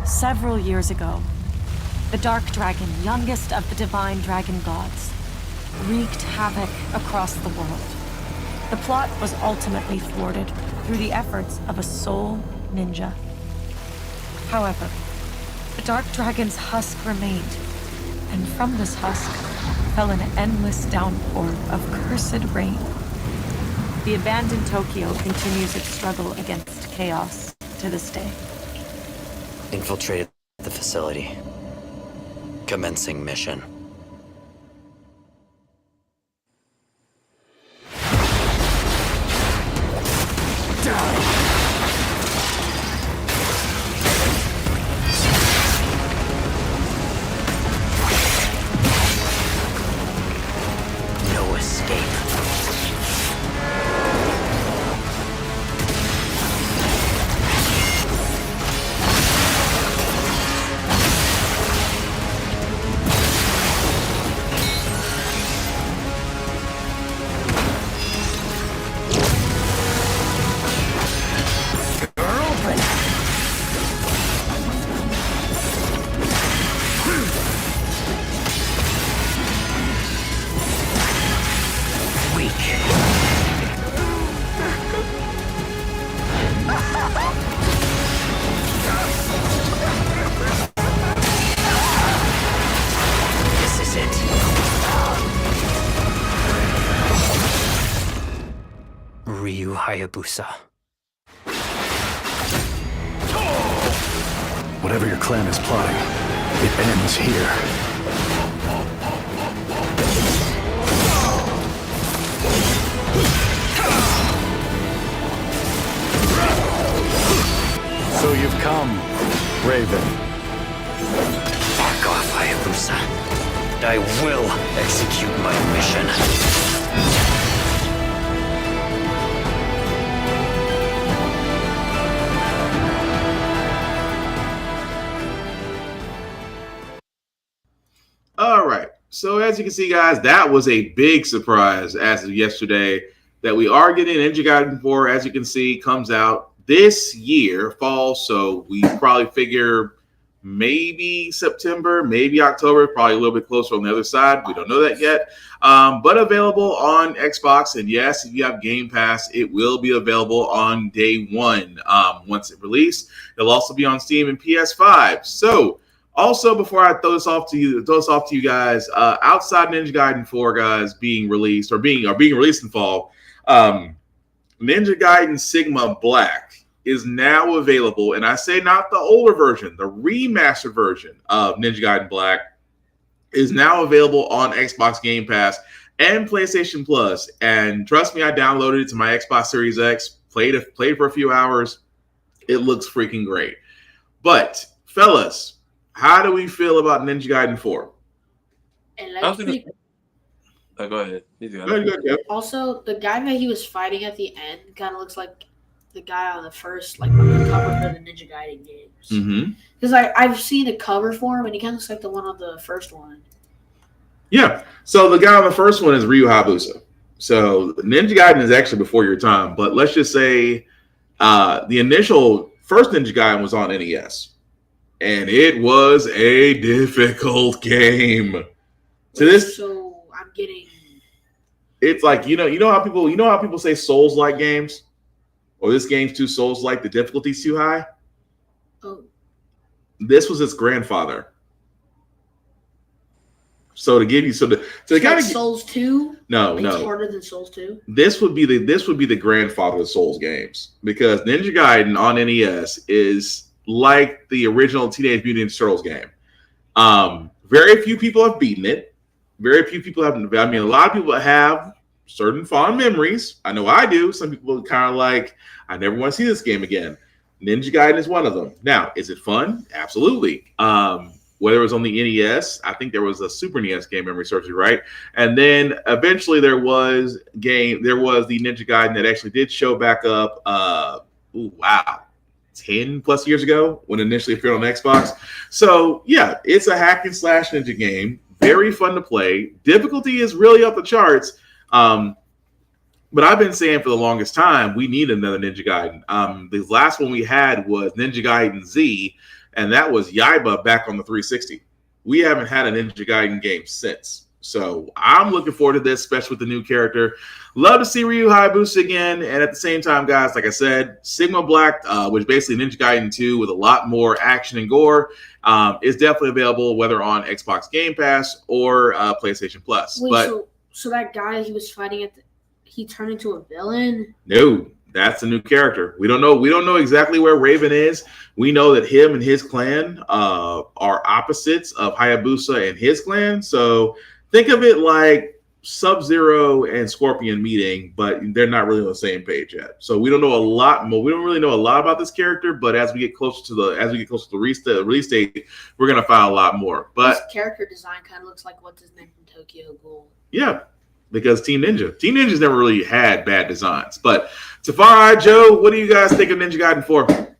Several years ago, the Dark Dragon, youngest of the divine dragon gods, wreaked havoc across the world. The plot was ultimately thwarted through the efforts of a sole ninja. However, the Dark Dragon's husk remained, and from this husk fell an endless downpour of cursed rain. The abandoned Tokyo continues its struggle against chaos to this day. Infiltrated the facility. Commencing mission. No escape. Ryu Hayabusa. Whatever your clan is plotting, it ends here. So you've come, Raven. Fuck off, Hayabusa. I will execute my mission. All right. So as you can see, guys, that was a big surprise as of yesterday that we are getting Ninja Gaiden 4. As you can see, comes out this year, fall. So we probably figure maybe September, maybe October, probably a little bit closer on the other side. We don't know that yet. But available on Xbox. And yes, if you have Game Pass, it will be available on day one once it released. It'll also be on Steam and PS5. So also, before I throw this off to you guys, outside Ninja Gaiden 4, guys, being released or being released in fall, Ninja Gaiden Sigma Black is now available, and I say not the older version, the remastered version of Ninja Gaiden Black is now available on Xbox Game Pass and PlayStation Plus. And trust me, I downloaded it to my Xbox Series X, played for a few hours. It looks freaking great. But fellas, how do we feel about Ninja Gaiden 4? Go ahead. Also, the guy that he was fighting at the end kind of looks like the guy on the first, like on the cover for the Ninja Gaiden games. Because I've seen a cover for him, and he kind of looks like the one on the first one. Yeah. So the guy on the first one is Ryu Hayabusa. So Ninja Gaiden is actually before your time, but let's just say the initial first Ninja Gaiden was on NES. And it was a difficult game. So I'm getting. It's like you know how people say Souls-like games, or this game's too Souls-like. The difficulty's too high. Oh. This was its grandfather. So to give you to kind of Souls 2. No. It's harder than Souls 2. This would be the grandfather of Souls games, because Ninja Gaiden on NES is like the original Teenage Mutant Ninja Turtles game. Very few people have beaten it. Very few people have. I mean, a lot of people have certain fond memories. I know I do. Some people kind of like, I never want to see this game again. Ninja Gaiden is one of them. Now, is it fun? Absolutely. Whether it was on the NES, I think there was a Super NES game, memory serves me right. And then eventually there was the Ninja Gaiden that actually did show back up. 10 plus years ago when it initially appeared on Xbox. So yeah, it's a hack and slash ninja game. Very fun to play. Difficulty is really up the charts. But I've been saying for the longest time, we need another Ninja Gaiden. The last one we had was Ninja Gaiden Z, and that was Yaiba back on the 360. We haven't had a Ninja Gaiden game since. So I'm looking forward to this, especially with the new character. Love to see Ryu Hayabusa again. And at the same time, guys, like I said, Sigma Black, which basically Ninja Gaiden 2 with a lot more action and gore, is definitely available, whether on Xbox Game Pass or PlayStation Plus. Wait, so that guy he was fighting he turned into a villain? No, that's a new character. We don't know exactly where Raven is. We know that him and his clan are opposites of Hayabusa and his clan. So think of it like Sub-Zero and Scorpion meeting, but they're not really on the same page yet. So we don't know a lot more. We don't really know a lot about this character, but as we get closer to the release date, we're gonna find a lot more. But his character design kind of looks like what's his name from Tokyo Ghoul. Yeah, because Team Ninja's never really had bad designs. But Tafari, Joe, what do you guys think of Ninja Gaiden 4?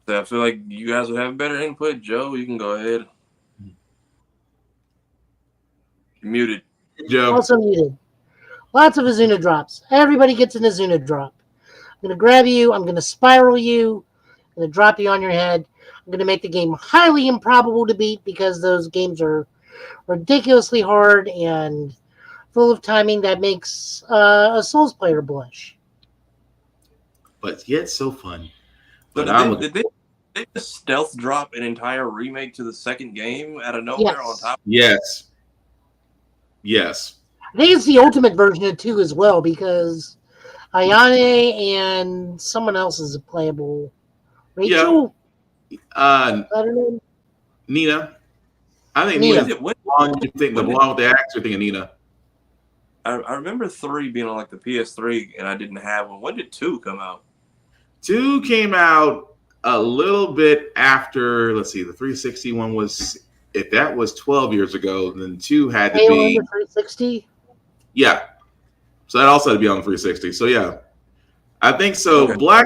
I feel like you guys would have better input. Joe, you can go ahead. You're muted. Joe. Also muted. Lots of Azuna drops. Everybody gets an Azuna drop. I'm going to grab you. I'm going to spiral you. I'm going to drop you on your head. I'm going to make the game highly improbable to beat because those games are ridiculously hard and full of timing that makes a Souls player blush. But yet so fun. But did they just stealth drop an entire remake to the second game out of nowhere on top? Yes. I think it's the ultimate version of 2 as well, because Ayane and someone else is playable. Rachel? Uh, don't know. Nina. I think Nina. Nina's the blonde. You think the blonde with the axe? You're thinking Nina. I remember 3 being on like the PS3, and I didn't have one. When did 2 come out? 2 came out a little bit after. Let's see, the 360 one was. If that was 12 years ago, then 2 had to Halo be. on the 360. Yeah. So that also had to be on the 360. So yeah, I think so. Okay. Black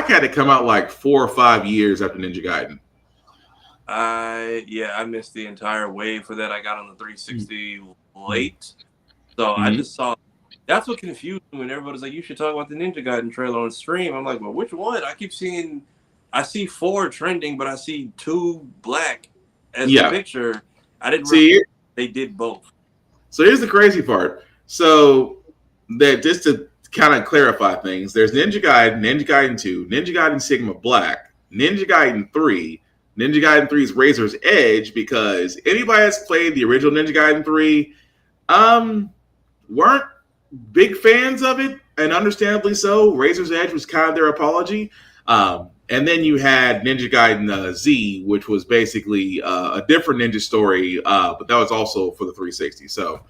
had to come out like 4 or 5 years after Ninja Gaiden. I missed the entire wave for that. I got on the 360 late, so I just saw. That's what confused me when everybody's like, "You should talk about the Ninja Gaiden trailer on stream." I'm like, "Well, which one?" I keep seeing, I see 4 trending, but I see 2 black as the picture. I didn't see they did both. So here's the crazy part. So that just to kind of clarify things, there's Ninja Gaiden 2, Ninja Gaiden Sigma Black, Ninja Gaiden 3. Ninja Gaiden 3's Razor's Edge, because anybody that's played the original Ninja Gaiden 3 weren't big fans of it, and understandably so. Razor's Edge was kind of their apology. And then you had Ninja Gaiden Z, which was basically a different ninja story, but that was also for the 360. So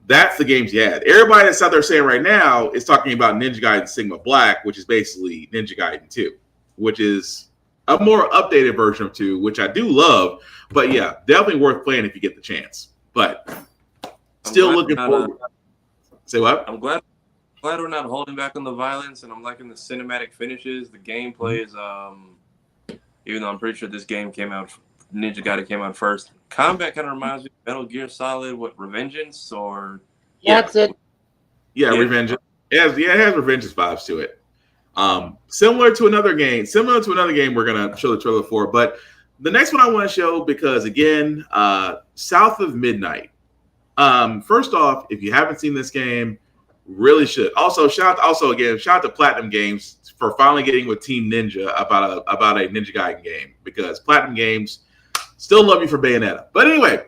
that's the games you had. Everybody that's out there saying right now is talking about Ninja Gaiden Sigma Black, which is basically Ninja Gaiden 2, which is a more updated version of 2, which I do love. But yeah, definitely worth playing if you get the chance. But still looking forward. Say what? I'm glad we're not holding back on the violence, and I'm liking the cinematic finishes. The gameplay is, even though I'm pretty sure this game came out, Ninja Gaiden came out first. Combat kind of reminds me of Metal Gear Solid, Revengeance, or That's it. Yeah, Revengeance. It has Revengeance vibes to it. Similar to another game we're gonna show the trailer for. But the next one I want to show, because again, South of Midnight. First off, if you haven't seen this game, really should. Also, shout out to Platinum Games for finally getting with Team Ninja about a Ninja Gaiden game, because Platinum Games still love you for Bayonetta. But anyway,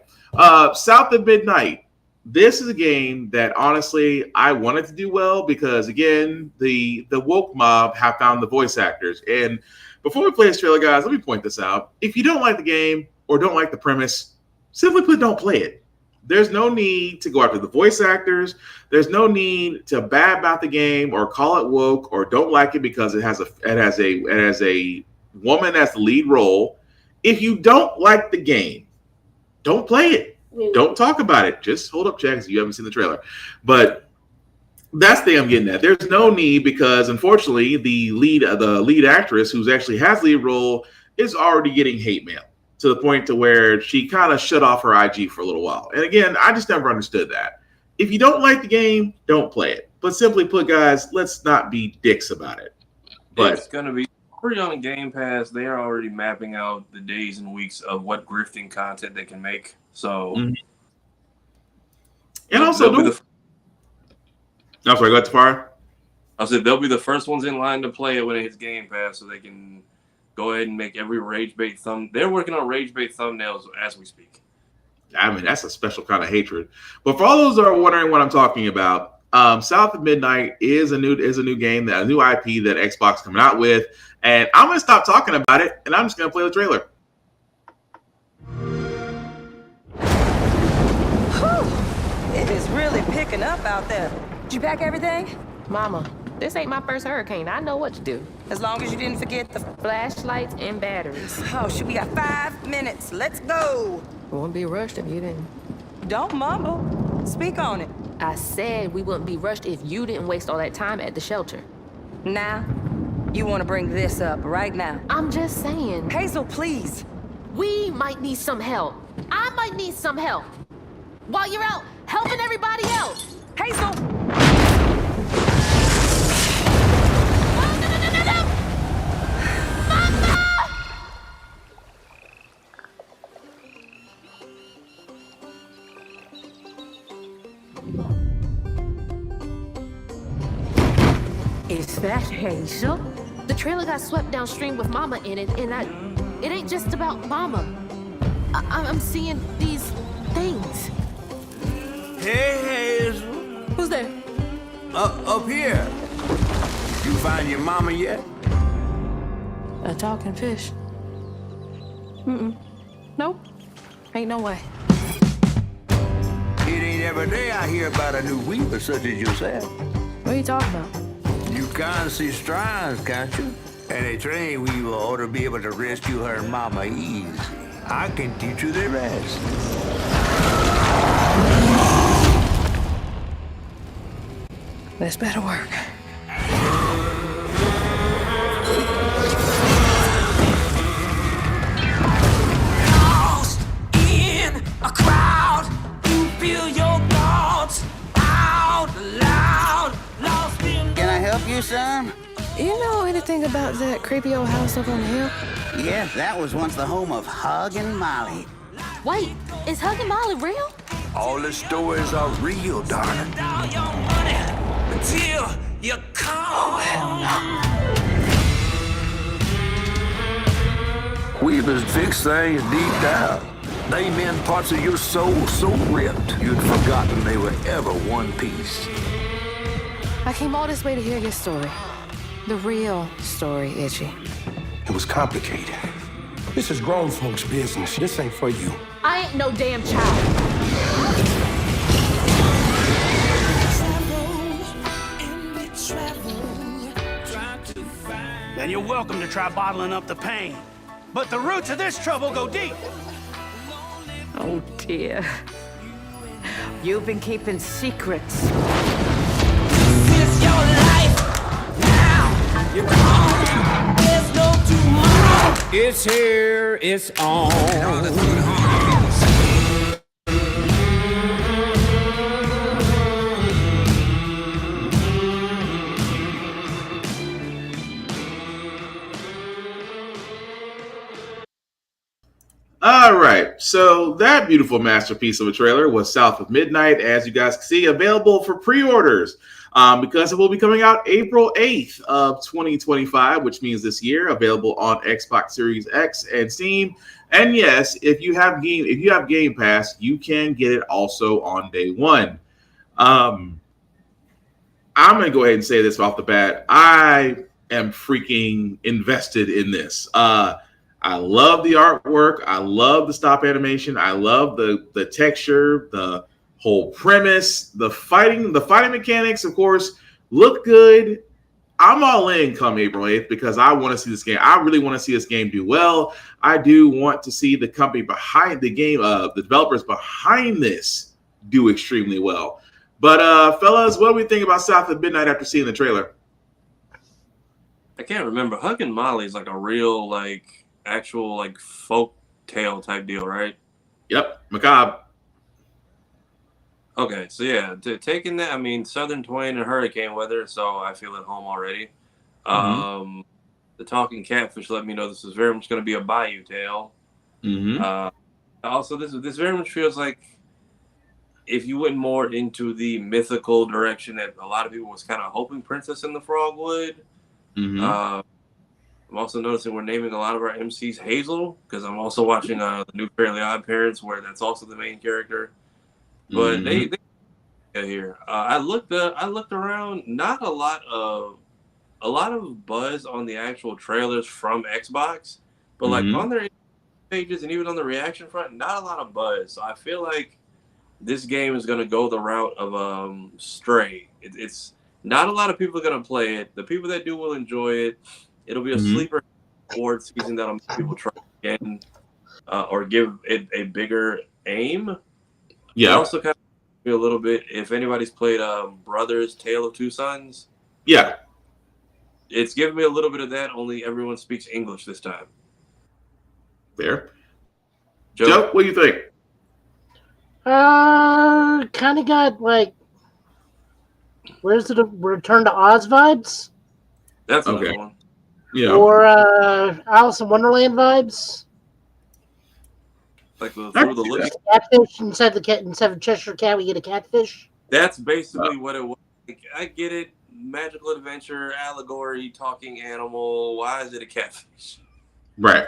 South of Midnight. This is a game that honestly I wanted to do well, because again, the woke mob have found the voice actors. And before we play this trailer, guys, let me point this out. If you don't like the game or don't like the premise, simply put, don't play it. There's no need to go after the voice actors. There's no need to badmouth the game or call it woke or don't like it because it has a woman as the lead role. If you don't like the game, don't play it. Don't talk about it. Just hold up, Jack, because you haven't seen the trailer. But that's the thing I'm getting at. There's no need, because unfortunately, the lead actress, who's actually has the lead role, is already getting hate mail to the point to where she kind of shut off her IG for a little while. And again, I just never understood that. If you don't like the game, don't play it. But simply put, guys, let's not be dicks about it. But it's going to be free on Game Pass. They are already mapping out the days and weeks of what grifting content they can make. So, and also, I'm sorry, go ahead, Tafari. I said they'll be the first ones in line to play it when it hits Game Pass, so they can go ahead and make every rage bait They're working on rage bait thumbnails as we speak. I mean, that's a special kind of hatred. But for all those that are wondering what I'm talking about, South of Midnight is a new game, a new IP that Xbox is coming out with, and I'm going to stop talking about it, and I'm just going to play the trailer. It is really picking up out there. Did you pack everything? Mama, this ain't my first hurricane. I know what to do. As long as you didn't forget the flashlights and batteries. Oh, shoot, we got 5 minutes. Let's go. We wouldn't be rushed if you didn't. Don't mumble. Speak on it. I said we wouldn't be rushed if you didn't waste all that time at the shelter. Now, you want to bring this up right now? I'm just saying. Hazel, please. We might need some help. I might need some help. While you're out helping everybody else. Hazel! No! Mama! Is that Hazel? The trailer got swept downstream with Mama in it, and it ain't just about Mama. I'm seeing these things. Hey, Hazel. Who's there? Up here. You find your mama yet? A talking fish. Nope. Ain't no way. It ain't every day I hear about a new weaver such as yourself. What are you talking about? You can't see strides, can't you? And a trained weaver ought to be able to rescue her mama easy. I can teach you the rest. This better work. Lost in a crowd, you feel your thoughts out loud. Lost in. Can I help you, son? You know anything about that creepy old house up on the hill? Yes, that was once the home of Hug and Molly. Wait, is Hug and Molly real? All the stories are real, darling. All your money until you come. Weavers fix things deep down. They mend parts of your soul so ripped you'd forgotten they were ever one piece. I came all this way to hear your story. The real story, Itchy. It was complicated. This is grown folks' business. This ain't for you. I ain't no damn child. Then you're welcome to try bottling up the pain. But the roots of this trouble go deep. Oh dear. You've been keeping secrets. It's your life. Now you're gone. There's no tomorrow. It's here. It's on. All right, so that beautiful masterpiece of a trailer was South of Midnight, as you guys can see, available for pre-orders because it will be coming out April 8th of 2025, which means this year, available on Xbox Series X and Steam. And yes, if you have Game Pass, you can get it also on day one. I'm going to go ahead and say this off the bat. I am freaking invested in this. I love the artwork. I love the stop animation. I love the texture, the whole premise, the fighting mechanics, of course, look good. I'm all in come April 8th because I want to see this game. I really want to see this game do well. I do want to see the company behind the game, the developers behind this do extremely well. But fellas, what do we think about South of Midnight after seeing the trailer? I can't remember. Hug and Molly is like a real actual folk tale type deal, right? Yep, macabre. Okay, so yeah, taking that, I mean, Southern Twin and hurricane weather, so I feel at home already. Mm-hmm. The talking catfish let me know this is very much going to be a bayou tale. Mm-hmm. Also, this very much feels like if you went more into the mythical direction that a lot of people was kind of hoping Princess and the Frog would. Mm-hmm. I'm also noticing we're naming a lot of our MCs Hazel because I'm also watching the new Fairly Odd Parents where that's also the main character. But they here. I looked around. Not a lot of buzz on the actual trailers from Xbox, but on their pages and even on the reaction front, not a lot of buzz. So I feel like this game is going to go the route of Stray. It's not a lot of people are going to play it. The people that do will enjoy it. It'll be a sleeper award season that'll make people try again or give it a bigger aim. Yeah. It also kind of a little bit, if anybody's played Brothers, Tale of Two Sons. Yeah. It's giving me a little bit of that, only everyone speaks English this time. Fair. Joe, what do you think? Kind of got where's the Return to Oz vibes? That's another one. Yeah. Or Alice in Wonderland vibes. Like through the look. Catfish instead of Cheshire Cat, we get a catfish. That's basically what it was. I get it. Magical adventure, allegory, talking animal. Why is it a catfish? Right.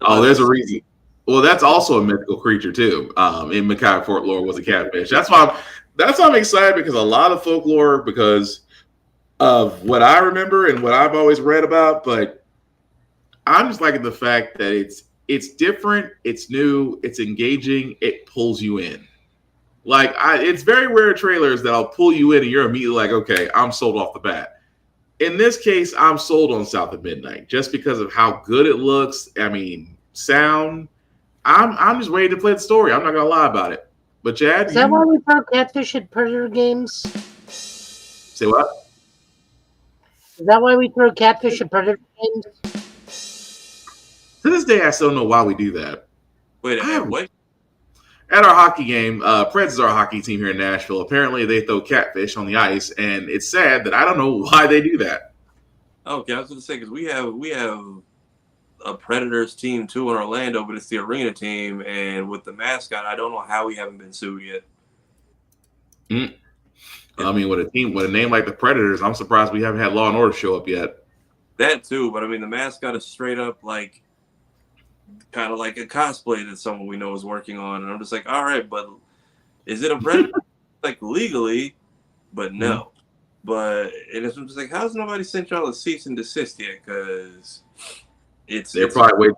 Oh, there's a reason. Well, that's also a mythical creature too. In Mackay folklore was a catfish. That's why I'm excited because a lot of folklore because of what I remember and what I've always read about, but I'm just liking the fact that it's different, it's new, it's engaging, it pulls you in. Like, it's very rare trailers that'll pull you in and you're immediately like, okay, I'm sold off the bat. In this case, I'm sold on South of Midnight just because of how good it looks. I mean, sound. I'm just ready to play the story. I'm not gonna lie about it. But Chad, is that why we throw Catfish at Predator games? Say what? Is that why we throw Catfish at Predator games? To this day, I still don't know why we do that. Wait, what? At our hockey game, Preds is our hockey team here in Nashville. Apparently, they throw catfish on the ice, and it's sad that I don't know why they do that. Okay, I was going to say because we have a Predators team too in Orlando, but it's the arena team, and with the mascot, I don't know how we haven't been sued yet. I mean, with a name like the Predators, I'm surprised we haven't had Law and Order show up yet. That too, but I mean, the mascot is straight up like kind of like a cosplay that someone we know is working on, and I'm just like, all right, but is it a Predator? Like legally, but no. But it's just like, how's nobody sent y'all a cease and desist yet? Because they're probably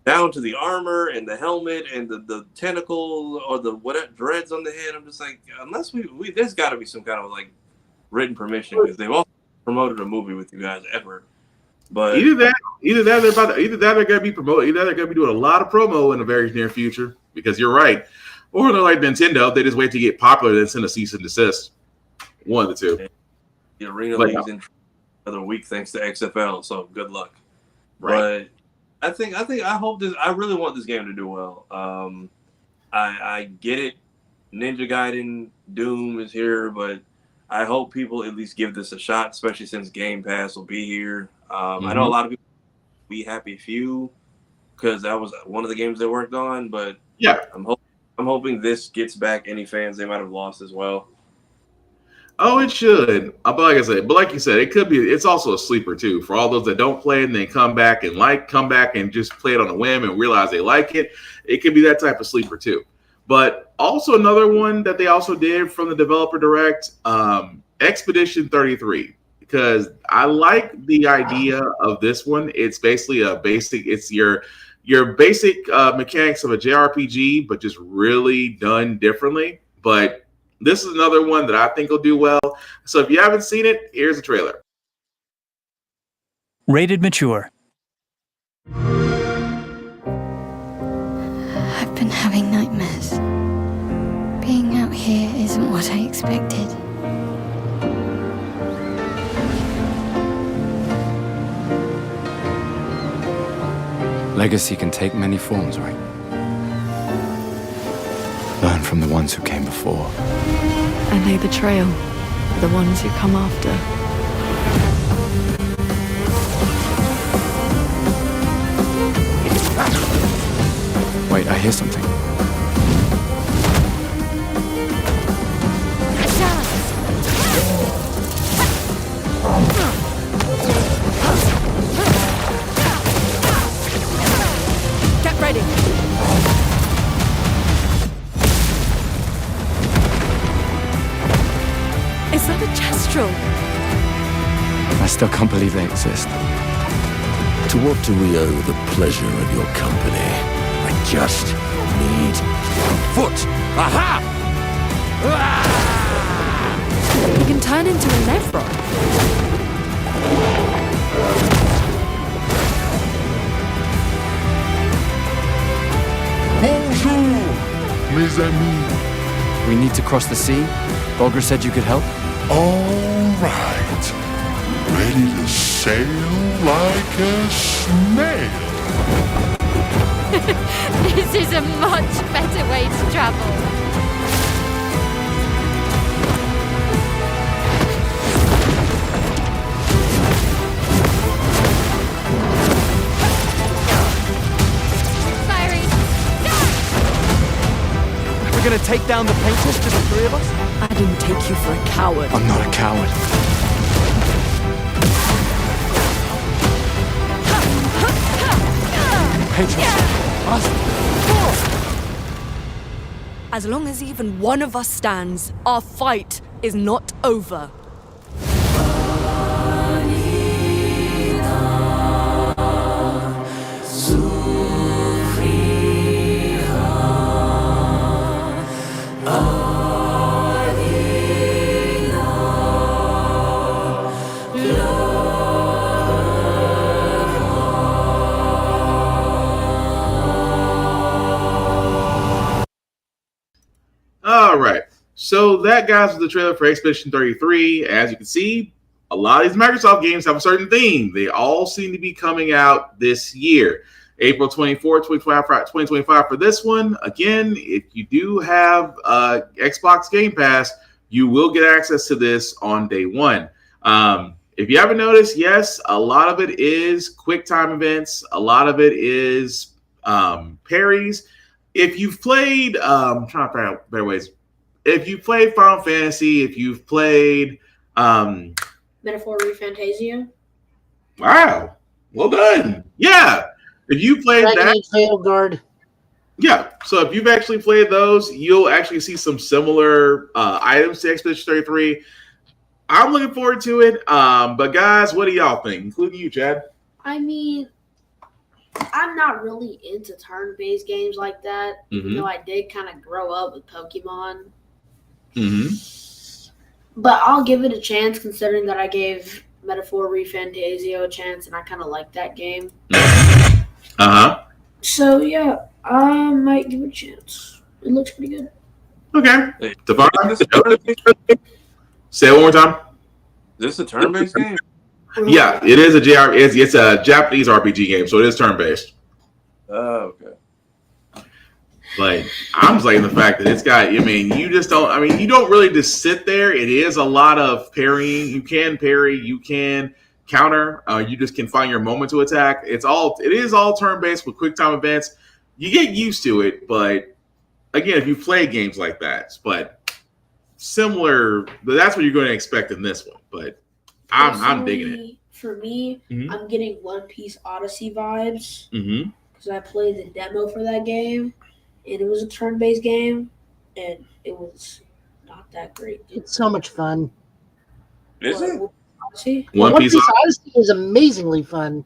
down to the armor and the helmet and the tentacle or the whatever dreads on the head. I'm just like, unless we there's got to be some kind of like written permission because they've also promoted a movie with you guys ever. But either they're gonna be promoting, either they're gonna be doing a lot of promo in the very near future because you're right, or they're like Nintendo, they just wait to get popular then send a cease and desist. One of the two. The arena league's in another week thanks to XFL, so good luck. Right. But I hope this. I really want this game to do well. I get it. Ninja Gaiden Doom is here, but I hope people at least give this a shot, especially since Game Pass will be here. I know a lot of people will be Happy Few because that was one of the games they worked on, but yeah, I'm hoping this gets back any fans they might have lost as well. Oh, it should. But like you said, it could be. It's also a sleeper too for all those that don't play it and then come back and just play it on a whim and realize they like it. It could be that type of sleeper too. But also another one that they also did from the developer direct, Expedition 33, because I like the idea of this one. It's basically it's your basic mechanics of a JRPG, but just really done differently. But this is another one that I think will do well. So if you haven't seen it, here's a trailer. Rated mature. I've been having nightmares. Being out here isn't what I expected. Legacy can take many forms, right? Learn from the ones who came before. And lay the trail for the ones who come after. Wait, I hear something. Get ready. Is that a Kestrel? I still can't believe they exist. To what do we owe the pleasure of your company? I just need a foot. Aha! You can turn into a Nevron. Bonjour, mes amis. We need to cross the sea? Bulger said you could help? All right. Ready to sail like a snail. This is a much better way to travel. We're gonna take down the painters, just the three of us? I didn't take you for a coward. I'm not a coward. As long as even one of us stands, our fight is not over. So that, guys, was the trailer for Expedition 33. As you can see, a lot of these Microsoft games have a certain theme. They all seem to be coming out this year. April 24th, 2025 for this one. Again, if you do have Xbox Game Pass, you will get access to this on day one. If you haven't noticed, yes, a lot of it is quick time events. A lot of it is parries. If you've played, I'm trying to figure out better ways. If you played Final Fantasy, if you've played Metaphor ReFantazio. Wow, well done. Yeah, if you played that, yeah. So if you've actually played those, you'll actually see some similar items to Expedition 33. I'm looking forward to it. But guys, what do y'all think, including you, Chad? I mean, I'm not really into turn-based games like that. Even though I did kind of grow up with Pokemon. But I'll give it a chance, considering that I gave Metaphor ReFantazio a chance, and I kind of like that game. So yeah, I might give it a chance. It looks pretty good. Okay. Say it one more time. Is this a turn-based game? Yeah, it is a JR. It's a Japanese RPG game, so it is turn-based. Oh, okay. But I'm just liking the fact that it's got. I mean, you just don't. I mean, you don't really just sit there. It is a lot of parrying. You can parry. You can counter. You just can find your moment to attack. It is all turn-based with quick time events. You get used to it, but again, if you play games like that, but similar, but that's what you're going to expect in this one. But I'm digging it. For me, I'm getting One Piece Odyssey vibes because I played the demo for that game, and it was a turn-based game, and it was not that great. It's so much fun. Is it? Odyssey? One Piece Odyssey is amazingly fun.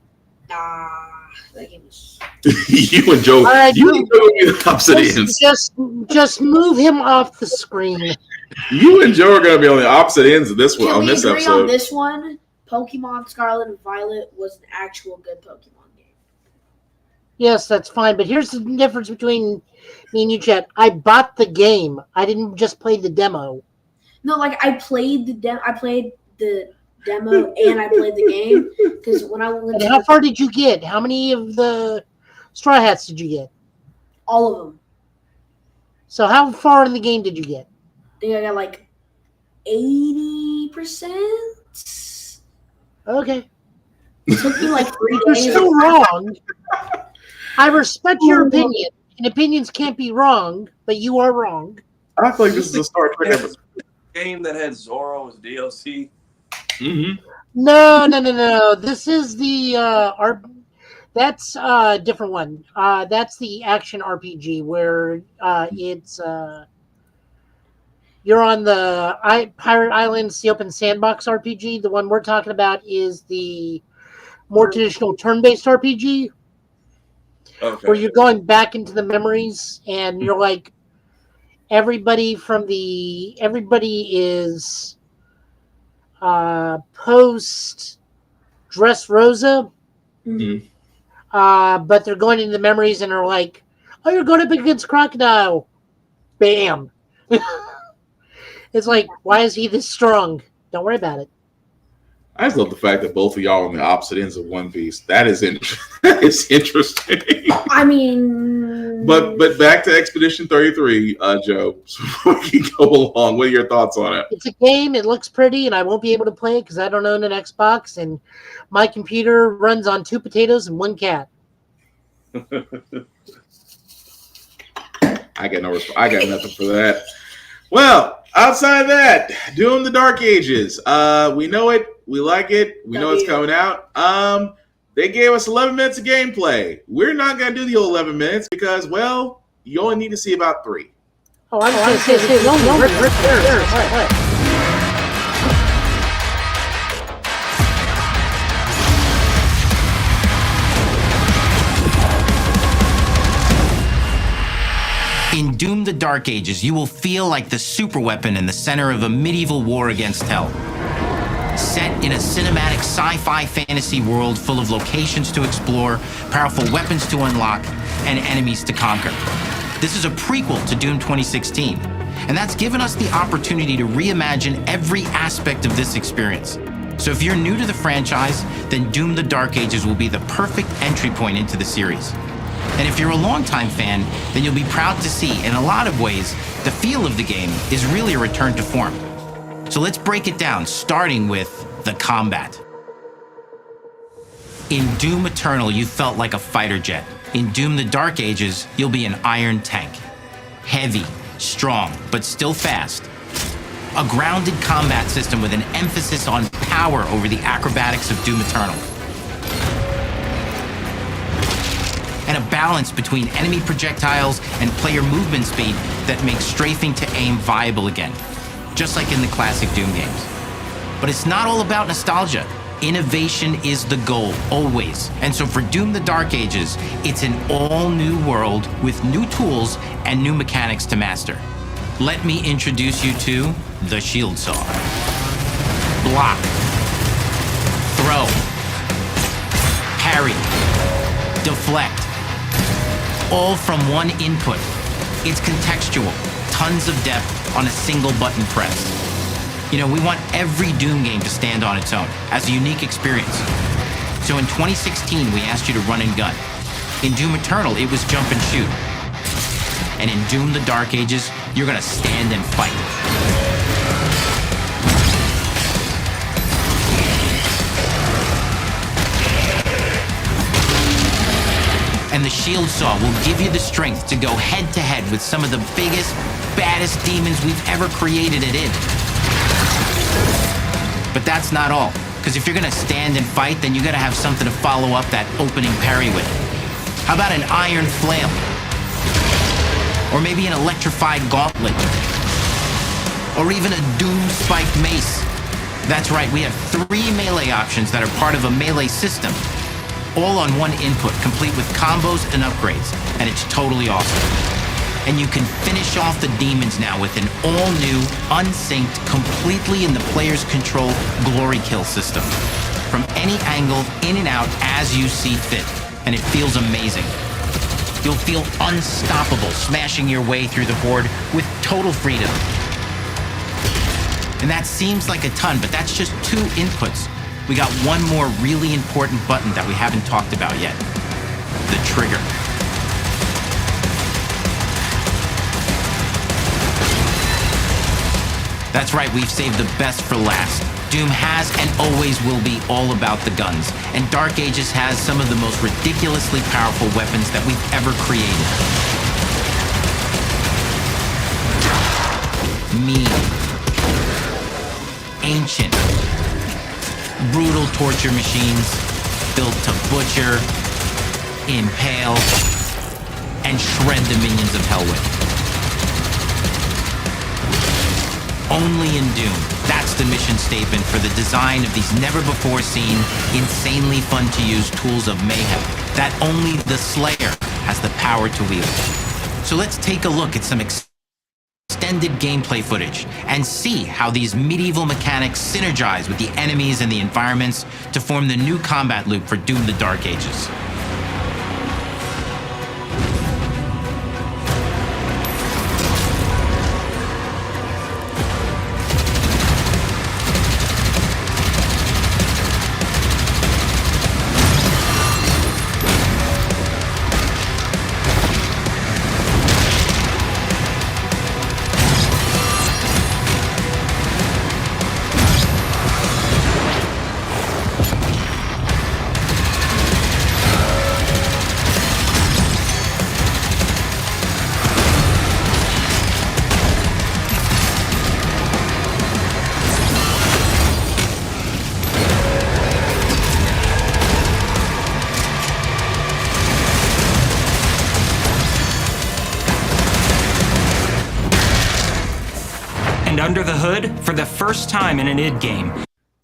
That game is. You and Joe. All right, you and Joe are the opposite ends. Just move him off the screen. You and Joe are going to be on the opposite ends of this one on this agree episode. On this one, Pokemon Scarlet and Violet was an actual good Pokemon game. Yes, that's fine. But here's the difference between me and you, Chet. I bought the game. I didn't just play the demo. No, like I played the demo and I played the game because when I went. And how far did you get? How many of the Straw Hats did you get? All of them. So how far in the game did you get? I think I got like 80%. Okay. It took me like 3 You're days. still wrong. I respect your opinion, and opinions can't be wrong, but you are wrong. I feel like this is a Star Trek episode. Game that had Zoro as DLC. No. This is the that's a different one. That's the action RPG where it's you're on the Pirate Islands, the open sandbox RPG. The one we're talking about is the more traditional turn-based RPG. Okay. Where you're going back into the memories and you're like everybody is post Dressrosa. But they're going into the memories and are like, oh, you're going up against Crocodile. Bam. It's like, why is he this strong? Don't worry about it. I just love the fact that both of y'all are on the opposite ends of One Piece. That is interesting. I mean, but back to Expedition 33, Joe. So we can go along. What are your thoughts on it? It's a game. It looks pretty, and I won't be able to play it because I don't own an Xbox, and my computer runs on 2 potatoes and 1 cat. I got nothing for that. Well, outside that, Doom: The Dark Ages. We know it. We like it. We know it's coming out. They gave us 11 minutes of gameplay. We're not going to do the whole 11 minutes because, well, you only need to see about 3. Oh, I was going to say, In Doom: The Dark Ages, you will feel like the superweapon in the center of a medieval war against hell. Set in a cinematic sci-fi fantasy world full of locations to explore, powerful weapons to unlock, and enemies to conquer. This is a prequel to Doom 2016, And that's given us the opportunity to reimagine every aspect of this experience. So if you're new to the franchise, then Doom: The Dark Ages will be the perfect entry point into the series. And if you're a longtime fan, then you'll be proud to see, in a lot of ways, the feel of the game is really a return to form. So let's break it down, starting with the combat. In Doom Eternal, you felt like a fighter jet. In Doom: The Dark Ages, you'll be an iron tank. Heavy, strong, but still fast. A grounded combat system with an emphasis on power over the acrobatics of Doom Eternal. And a balance between enemy projectiles and player movement speed that makes strafing to aim viable again, just like in the classic Doom games. But it's not all about nostalgia. Innovation is the goal, always. And so for Doom: The Dark Ages, it's an all-new world with new tools and new mechanics to master. Let me introduce you to the Shield Saw. Block. Throw. Parry. Deflect. All from one input. It's contextual, tons of depth on a single button press. You know, we want every Doom game to stand on its own as a unique experience. So in 2016, we asked you to run and gun. In Doom Eternal, it was jump and shoot. And in Doom: The Dark Ages, you're gonna stand and fight. And the Shield Saw will give you the strength to go head to head with some of the biggest, baddest demons we've ever created at id. But that's not all, because if you're gonna stand and fight, then you gotta have something to follow up that opening parry with. How about an iron flail? Or maybe an electrified gauntlet? Or even a Doom spiked mace? That's right, we have 3 melee options that are part of a melee system, all on one input, complete with combos and upgrades, and it's totally awesome. And you can finish off the demons now with an all-new, unsynced, completely in the player's control glory kill system. From any angle, in and out, as you see fit. And it feels amazing. You'll feel unstoppable, smashing your way through the horde with total freedom. And that seems like a ton, but that's just 2 inputs. We got one more really important button that we haven't talked about yet. The trigger. That's right, we've saved the best for last. Doom has and always will be all about the guns, and Dark Ages has some of the most ridiculously powerful weapons that we've ever created. Mean. Ancient. Brutal torture machines, built to butcher, impale, and shred the minions of hell with. Only in Doom. That's the mission statement for the design of these never-before-seen, insanely fun-to-use tools of mayhem that only the Slayer has the power to wield. So let's take a look at some extended gameplay footage and see how these medieval mechanics synergize with the enemies and the environments to form the new combat loop for Doom: The Dark Ages. Under the hood for the first time in an id game.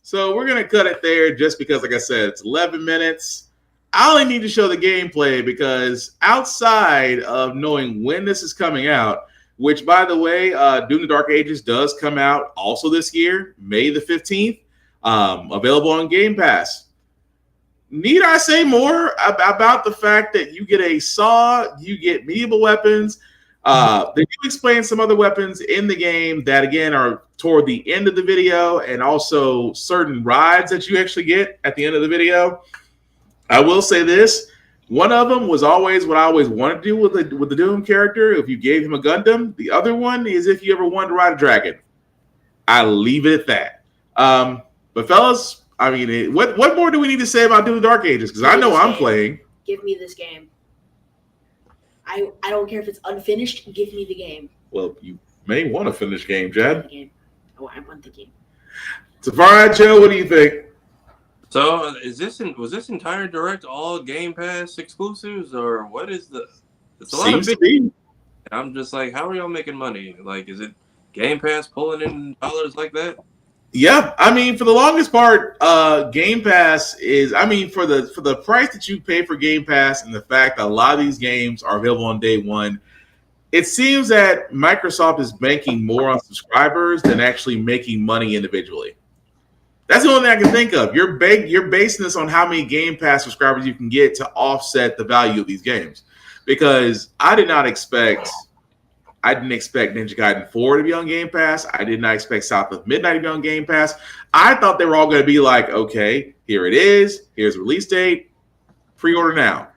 So we're going to cut it there just because, like I said, it's 11 minutes. I only need to show the gameplay because outside of knowing when this is coming out, which, by the way, Doom: The Dark Ages does come out also this year, May the 15th, available on Game Pass. Need I say more about the fact that you get a saw, you get medieval weapons, They do explain some other weapons in the game that, again, are toward the end of the video, and also certain rides that you actually get at the end of the video. I will say this. One of them was always what I always wanted to do with the Doom character. If you gave him a Gundam, the other one is if you ever wanted to ride a dragon. I leave it at that. But fellas, I mean, what more do we need to say about Doom Dark Ages? Because I know I'm playing. Give me this game. I don't care if it's unfinished. Give me the game. Well, you may want to finish game, Jed. I want the game. Tafari, Joe, what do you think? So, was this entire direct all Game Pass exclusives, or what is the? It's a lot Seems of to be. I'm just like, how are y'all making money? Like, is it Game Pass pulling in dollars like that? Yeah, I mean, for the longest part, Game Pass is. I mean, for the price that you pay for Game Pass, and the fact that a lot of these games are available on day one, it seems that Microsoft is banking more on subscribers than actually making money individually. That's the only thing I can think of. You're basing this on how many Game Pass subscribers you can get to offset the value of these games. Because I didn't expect Ninja Gaiden 4 to be on Game Pass. I did not expect South of Midnight to be on Game Pass. I thought they were all going to be like, okay, here it is. Here's the release date. Pre-order now.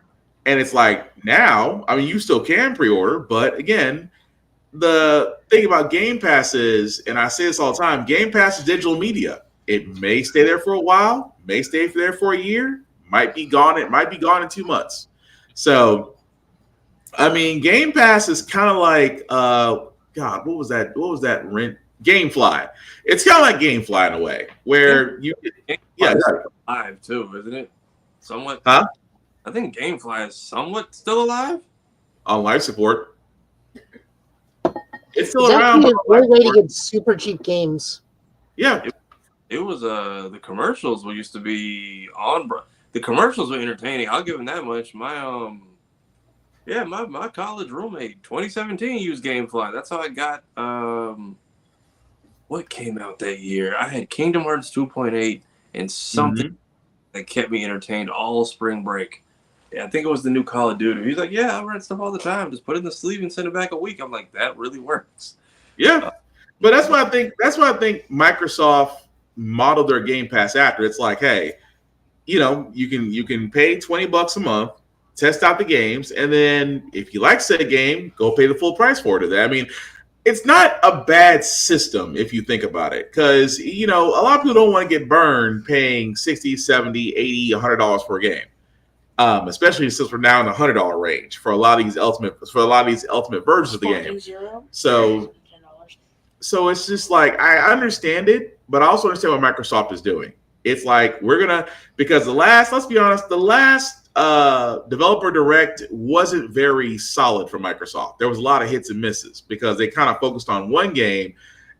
And it's like, now, I mean, you still can pre-order. But again, the thing about Game Pass is, and I say this all the time, Game Pass is digital media. It may stay there for a while, may stay there for a year, might be gone. It might be gone in 2 months. So, I mean, Game Pass is kind of like, God, what was that? What was that? GameFly. It's kind of like GameFly in a way, where Live too, isn't it? Somewhat. Huh? I think GameFly is somewhat still alive. On live support. It's still It's around. actually a great way to get super cheap games. Yeah. It was the commercials used to be on. The commercials were entertaining. I'll give them that much. My my college roommate 2017 used GameFly. That's how I got what came out that year. I had Kingdom Hearts 2.8 and something that kept me entertained all spring break. Yeah, I think it was the new Call of Duty. He's like, yeah, I rent stuff all the time. Just put it in the sleeve and send it back a week. I'm like, that really works. Yeah. But that's why I think Microsoft modeled their Game Pass after. It's like, hey, you can pay $20 a month, test out the games, and then if you like said game, go pay the full price for it. I mean, it's not a bad system if you think about it, because a lot of people don't want to get burned paying $60, $70, $80, $100 for a game, especially since we're now in the $100 range for a lot of these ultimate versions of the game. So it's just like, I understand it, but I also understand what Microsoft is doing. It's like, because let's be honest, the last developer direct wasn't very solid for Microsoft. There was a lot of hits and misses because they kind of focused on one game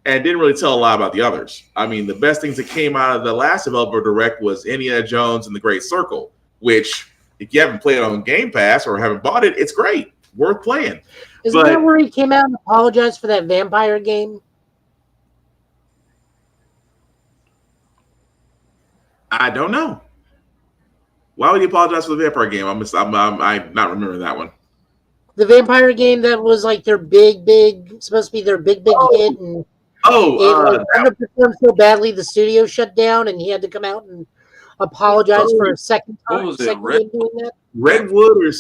and didn't really tell a lot about the others. I mean, the best things that came out of the last developer direct was Indiana Jones and the Great Circle, which if you haven't played it on Game Pass or haven't bought it, it's great, worth playing. Isn't that where he came out and apologized for that vampire game? I don't know. Why would you apologize for the vampire game? I'm not remembering that one. The vampire game that was like their supposed to be their big hit, and it underperformed so badly the studio shut down, and he had to come out and apologize for a second time. What was it? Doing that. Redwood or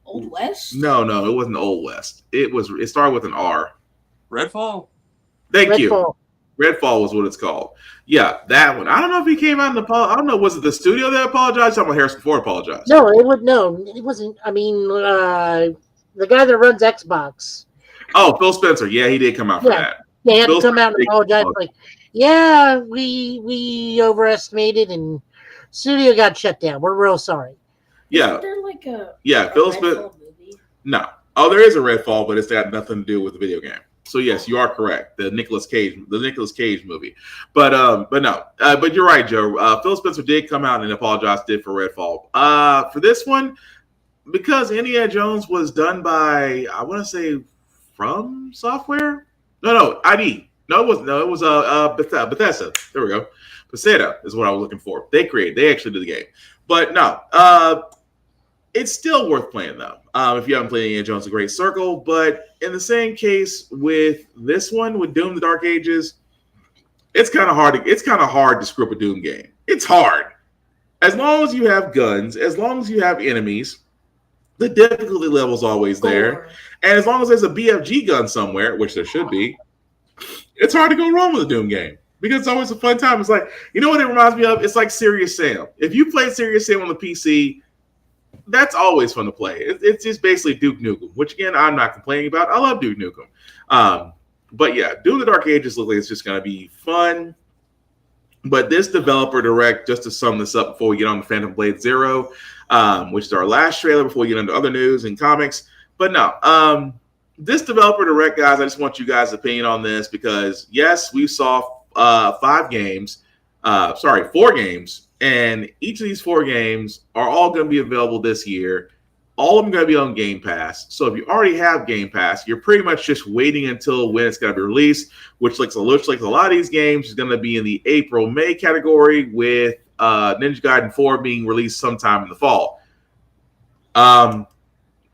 Old West? No, it wasn't Old West. It started with an R. Redfall. Thank you. Redfall was what it's called. Yeah, that one. I don't know if he came out and apologized. I don't know. Was it the studio that apologized? I'm Harrison Ford apologized. No, it wasn't. I mean, the guy that runs Xbox. Oh, Phil Spencer. Yeah, he did come out for that. They had to come out and apologize. Like, yeah, we overestimated and studio got shut down. We're real sorry. Yeah. Is there like a Phil Spencer. No. Oh, there is a Redfall, but it's got nothing to do with the video game. So yes, you are correct. The Nicolas Cage movie, but no, but you're right, Joe. Phil Spencer did come out and apologize for Redfall. For this one, because Indiana Jones was done by, I want to say, From Software. No, ID. No, it wasn't. No, it was Bethesda. There we go. Bethesda is what I was looking for. They actually did the game, but no. It's still worth playing though. If you haven't played Indiana Jones: The Great Circle, but in the same case with this one, with Doom: The Dark Ages, it's kind of hard. It's kind of hard to screw up a Doom game. It's hard. As long as you have guns, as long as you have enemies, the difficulty level is always there. And as long as there's a BFG gun somewhere, which there should be, it's hard to go wrong with a Doom game because it's always a fun time. It's like, you know what it reminds me of? It's like Serious Sam. If you play Serious Sam on the PC, that's always fun to play. It's just basically Duke Nukem, which again, I'm not complaining about. I love Duke Nukem. But yeah, Doom: The Dark Ages looks like it's just going to be fun. But this developer direct, just to sum this up before we get on to Phantom Blade Zero, which is our last trailer before we get into other news and comics. But no, this developer direct, guys, I just want you guys' opinion on this because, yes, we saw 4 games, and each of these 4 games are all going to be available this year. All of them going to be on Game Pass. So if you already have Game Pass, you're pretty much just waiting until when it's going to be released, which looks like a lot of these games is going to be in the April-May category, with Ninja Gaiden 4 being released sometime in the fall.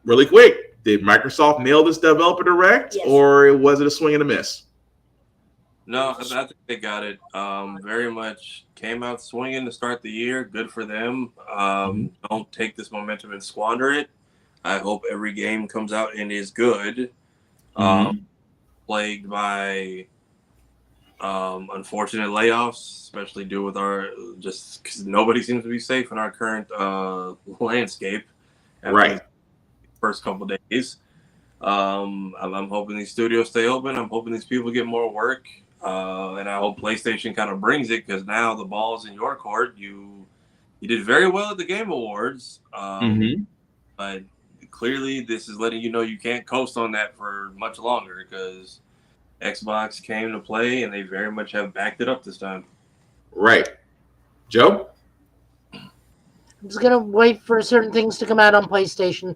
Really quick, did Microsoft nail this developer direct, or was it a swing and a miss? No, I think they got it. Very much came out swinging to start the year. Good for them. Don't take this momentum and squander it. I hope every game comes out and is good. Plagued by unfortunate layoffs, especially due with our just because nobody seems to be safe in our current landscape. Right. First couple days. I'm hoping these studios stay open. I'm hoping these people get more work. And I hope PlayStation kind of brings it because now the ball's in your court. You did very well at the Game Awards, but clearly this is letting you know you can't coast on that for much longer because Xbox came to play and they very much have backed it up this time. Right. Joe? I'm just going to wait for certain things to come out on PlayStation.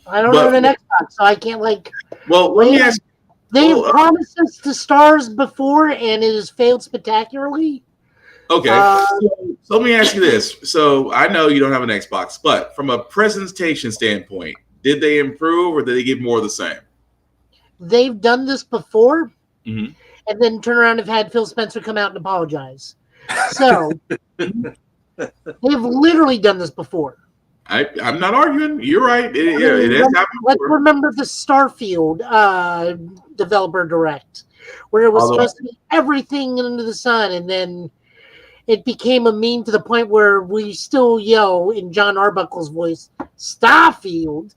I don't own an Xbox, so I can't Well, let me ask. They promised us the stars before, and it has failed spectacularly. Okay, so let me ask you this. So I know you don't have an Xbox, but from a presentation standpoint, did they improve or did they give more of the same? They've done this before, and then turn around and have had Phil Spencer come out and apologize. So they've literally done this before. I'm not arguing. You're right. It has happened. Let's remember the Starfield developer direct, where it was supposed to be everything under the sun, and then it became a meme to the point where we still yell in John Arbuckle's voice, "Starfield."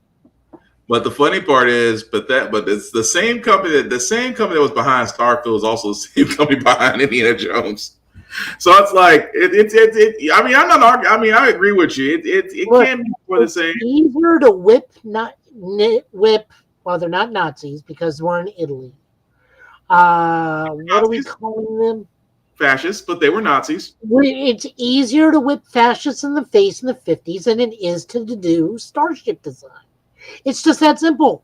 But the funny part is, but it's the same company that was behind Starfield is also the same company behind Indiana Jones. So it's like I mean, I'm not arguing. I mean, I agree with you. It can be for the same. It's easier to whip. Well, they're not Nazis because we're in Italy. What are we calling them? Fascists, but they were Nazis. It's easier to whip fascists in the face in the 50s than it is to do starship design. It's just that simple.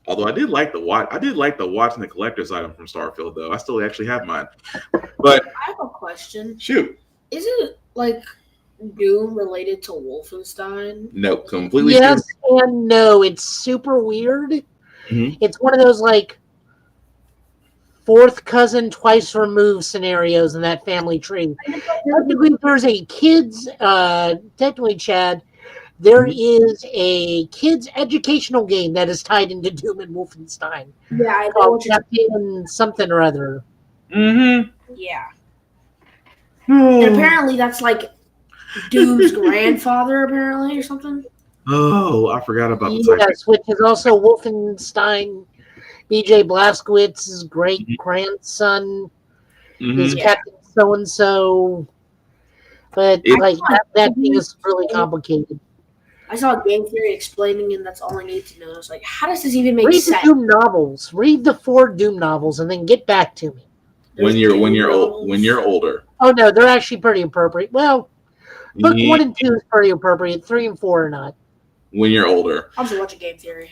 Although I did like the watch and the collector's item from Starfield, though. I still actually have mine. But I have a question. Shoot. Is it like Doom related to Wolfenstein? No, completely. Yes and no. It's super weird. It's one of those like fourth cousin, twice removed scenarios in that family tree. Technically, there's a kids. Technically, Chad. There is a kids' educational game that is tied into Doom and Wolfenstein. Yeah, I know. Called Captain something or other. Yeah. And apparently that's like Doom's grandfather, apparently, or something. Oh, I forgot about the Yes, which is also Wolfenstein. B.J. Blazkowicz's great grandson is Captain so-and-so. But that thing is really complicated. I saw Game Theory explaining, and that's all I need to know. It's like, how does this even make Read sense? the Doom novels. Read the 4 Doom novels, and then get back to me. When you're older. Oh no, they're actually pretty appropriate. Well, book 1 and 2 is pretty appropriate. 3 and 4 are not. When you're older. I'll just watch a Game Theory.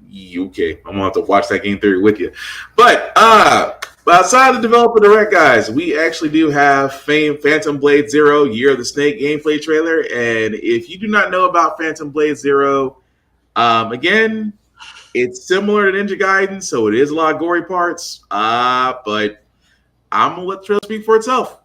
Okay, I'm gonna have to watch that game theory with you. But outside the developer direct, guys, we actually do have Phantom Blade Zero Year of the Snake gameplay trailer. And if you do not know about Phantom Blade Zero, again, it's similar to Ninja Gaiden, so it is a lot of gory parts. But I'm gonna let the trailer speak for itself.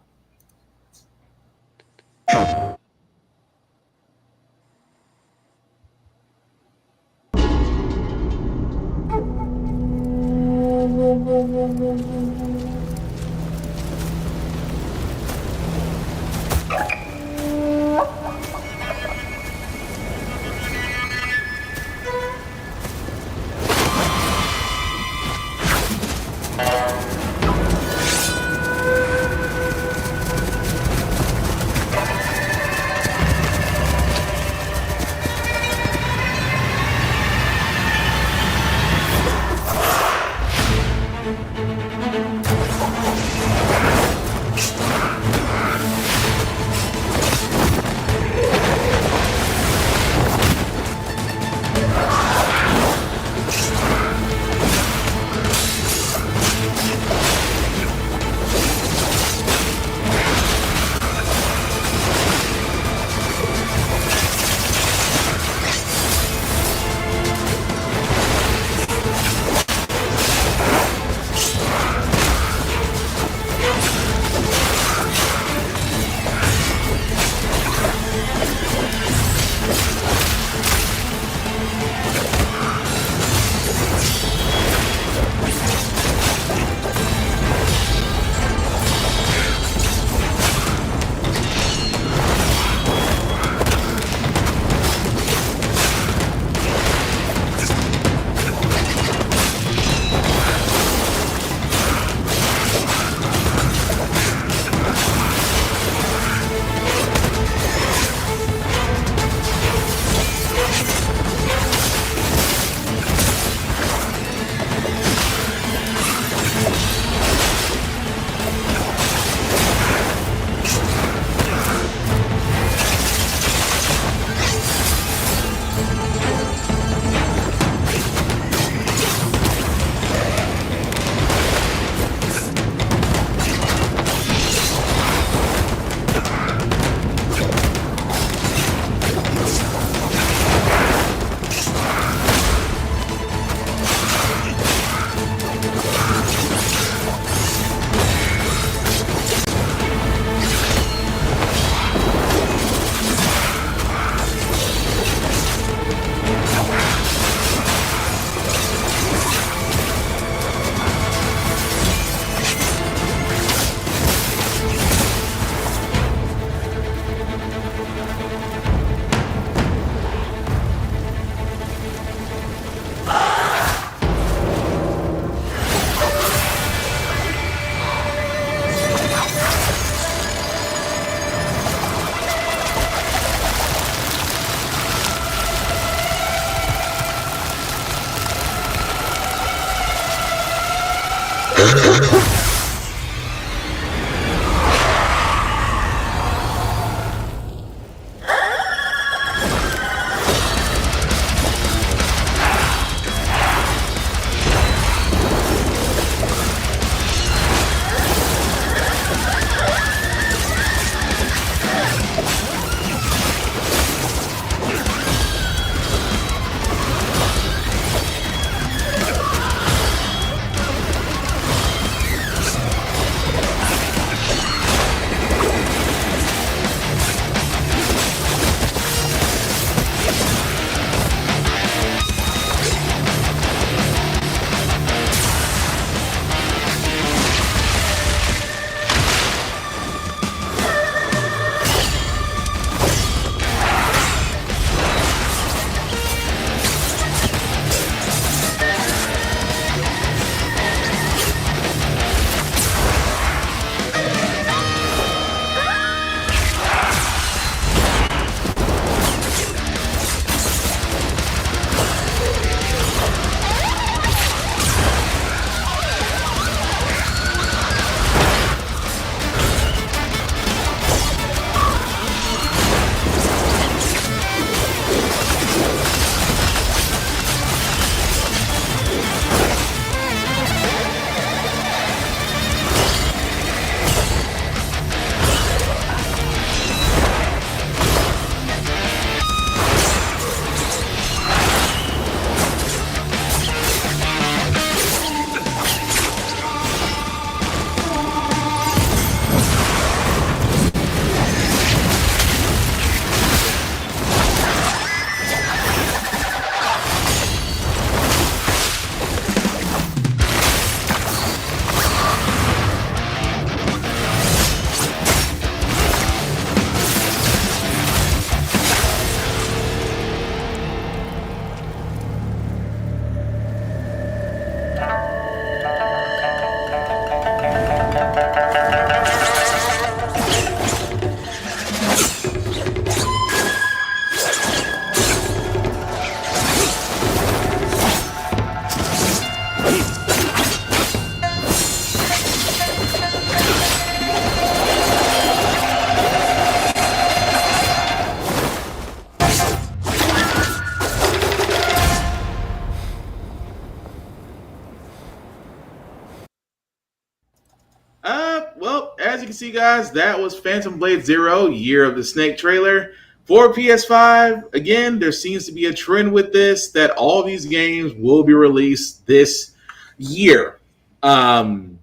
can see, guys, that was Phantom Blade Zero, Year of the Snake trailer. For PS5, again, there seems to be a trend with this that all these games will be released this year. I'm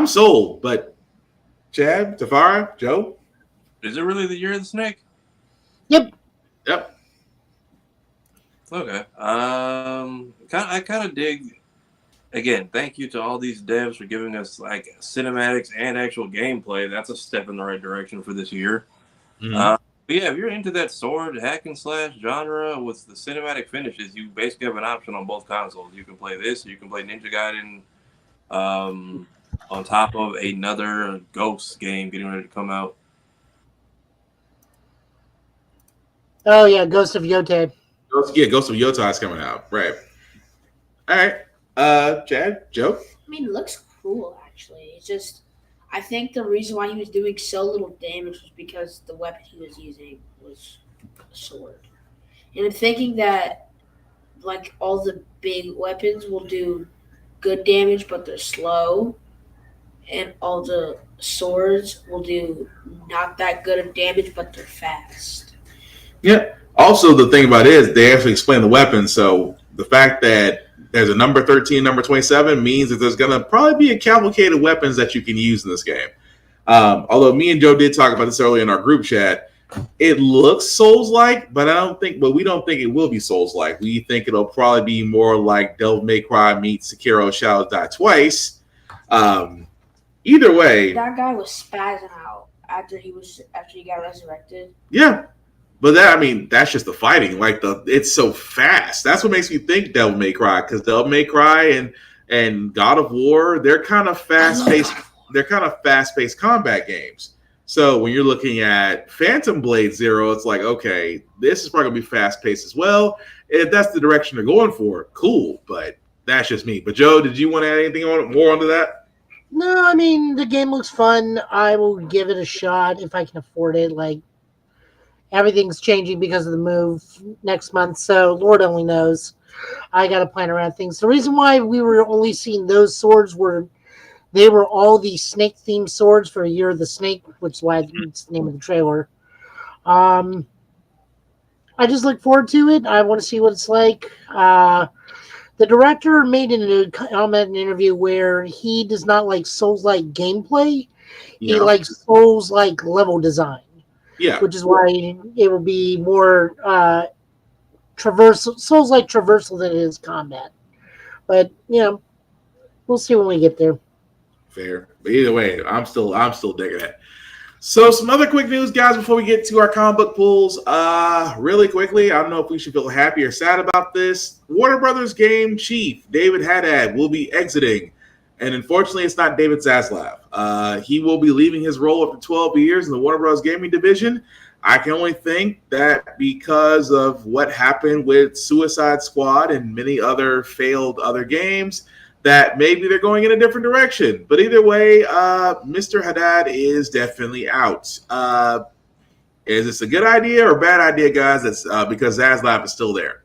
sold, but Chad, Tafara, Joe? Is it really the Year of the Snake? Yep. Okay. I kind of dig. Again, thank you to all these devs for giving us like cinematics and actual gameplay. That's a step in the right direction for this year. Mm-hmm. But yeah, if you're into that sword hack and slash genre with the cinematic finishes, you basically have an option on both consoles. You can play this, or you can play Ninja Gaiden on top of another Ghost game getting ready to come out. Oh yeah, Ghost of Yotei. Ghost of Yotei is coming out. Right. All right. Chad, Joe? I mean, it looks cool, actually. It's just, I think the reason why he was doing so little damage was because the weapon he was using was a sword. And I'm thinking that, like, all the big weapons will do good damage, but they're slow. And all the swords will do not that good of damage, but they're fast. Yeah. Also, the thing about it is they actually explain the weapons. So the fact that there's a number 13, number 27 means that there's going to probably be a cavalcade of weapons that you can use in this game. Although me and Joe did talk about this earlier in our group chat, it looks Souls-like, but we don't think it will be Souls-like. We think it'll probably be more like Devil May Cry meets Sekiro Shadows Die Twice. Either way, that guy was spazzing out after he got resurrected. Yeah. But that's just the fighting. Like it's so fast. That's what makes me think Devil May Cry, because Devil May Cry and God of War, they're kind of fast-paced. They're kind of fast-paced combat games. So when you're looking at Phantom Blade Zero, it's like, okay, this is probably gonna be fast-paced as well. If that's the direction they're going for, cool. But that's just me. But Joe, did you want to add anything more onto that? No, I mean the game looks fun. I will give it a shot if I can afford it. Like, everything's changing because of the move next month, so Lord only knows. I got to plan around things. The reason why we were only seeing those swords they were all the snake-themed swords for Year of the Snake, which is why it's the name of the trailer. I just look forward to it. I want to see what it's like. The director made a comment in an interview where he does not like Souls-like gameplay. Yeah. He likes Souls-like level design. Yeah, which is why it will be more Souls-like traversal than it is combat. But we'll see when we get there. Fair, but either way, I'm still digging it. So some other quick news, guys, before we get to our comic book pools. Really quickly, I don't know if we should feel happy or sad about this. Warner Brothers game chief David Haddad will be exiting. And unfortunately, it's not David Zaslav. He will be leaving his role after 12 years in the Warner Bros. Gaming division. I can only think that because of what happened with Suicide Squad and many other failed other games, that maybe they're going in a different direction. But either way, Mr. Haddad is definitely out. Is this a good idea or a bad idea, guys? That's because Zaslav is still there.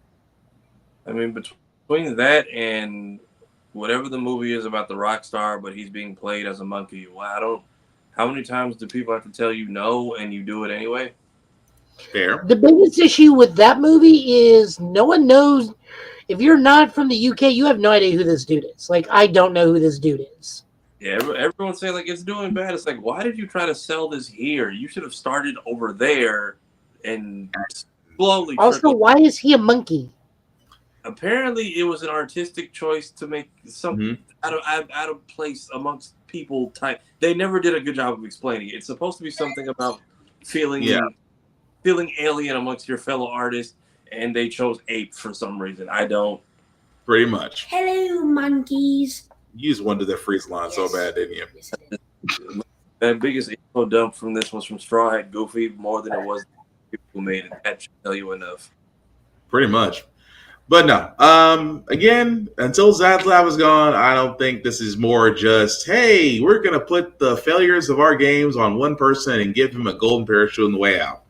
I mean, between that and whatever the movie is about the rock star, but he's being played as a monkey. How many times do people have to tell you no and you do it anyway? Fair. The biggest issue with that movie is no one knows. If you're not from the UK, you have no idea who this dude is. Like, I don't know who this dude is. Yeah, everyone's saying, like, it's doing bad. It's like, why did you try to sell this here? You should have started over there and slowly. Also, why is he a monkey? Apparently, it was an artistic choice to make something out of place amongst people. They never did a good job of explaining it. It's supposed to be something about feeling alien amongst your fellow artists, and they chose ape for some reason. I don't. Pretty much. Hello, monkeys. You just wanted the freeze line so bad, didn't you? The biggest info dump from this was from Straw Hat Goofy, more than it was people who made it. That should tell you enough. Pretty much. But no, again, until Zaslav is gone, I don't think this is more just, hey, we're going to put the failures of our games on one person and give him a golden parachute on the way out.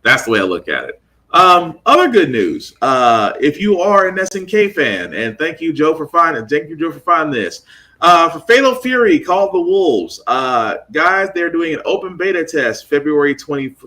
That's the way I look at it. Other good news, if you are an SNK fan, and thank you, Joe, for finding this. For Fatal Fury, Call of the Wolves. Guys, they're doing an open beta test February 20th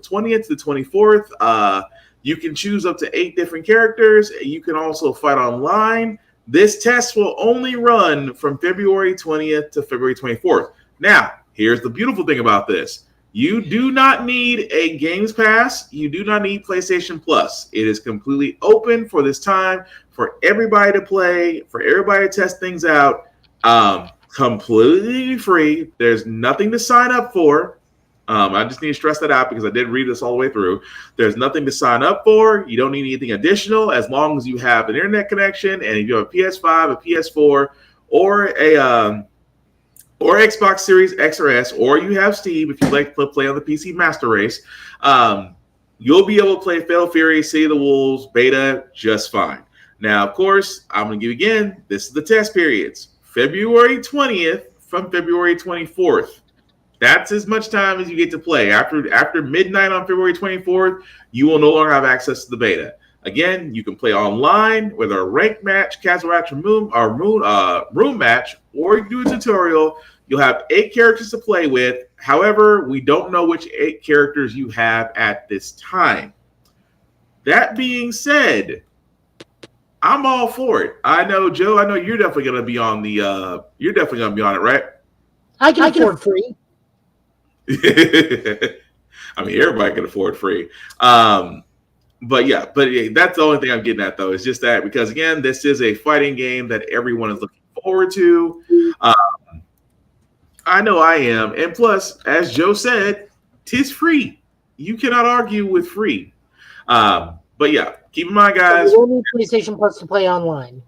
to 24th. You can choose up to 8 different characters. You can also fight online. This test will only run from February 20th to February 24th. Now, here's the beautiful thing about this. You do not need a Games Pass. You do not need PlayStation Plus. It is completely open for this time for everybody to play, for everybody to test things out. Completely free. There's nothing to sign up for. I just need to stress that out because I did read this all the way through. There's nothing to sign up for. You don't need anything additional as long as you have an internet connection and if you have a PS5, a PS4, or Xbox Series X or S, or you have Steam if you like to play on the PC Master Race. You'll be able to play Fatal Fury, City of the Wolves beta just fine. Now, of course, I'm going to give you again, this is the test periods. February 20th from February 24th. That's as much time as you get to play. After midnight on February 24th, you will no longer have access to the beta. Again, you can play online, whether a ranked match, casual match, or room match, or you do a tutorial. You'll have 8 characters to play with. However, we don't know which 8 characters you have at this time. That being said, I'm all for it. I know, Joe. I know you're definitely going to be on the. You're definitely going to be on it, right? I can afford free. I mean, everybody can afford free. But yeah, that's the only thing I'm getting at, though. Is just that because again, this is a fighting game that everyone is looking forward to. I know I am, and plus, as Joe said, 'tis free. You cannot argue with free. But yeah, keep in mind, guys. You don't need PlayStation Plus to play online.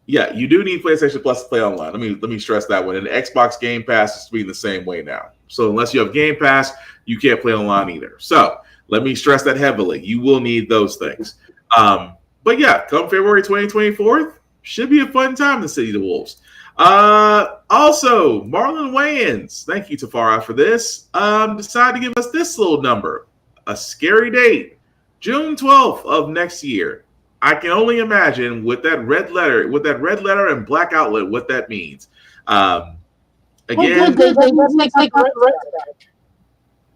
Yeah, you do need PlayStation Plus to play online. Let me stress that one. And the Xbox Game Pass is being the same way now. So unless you have Game Pass, you can't play online either. So let me stress that heavily. You will need those things. But yeah, come February 2024, should be a fun time to City of the Wolves. Also, Marlon Wayans, thank you, Tafara, for this. Decided to give us this little number, a scary date, June 12th of next year. I can only imagine with that red letter and black outlet, what that means. Again,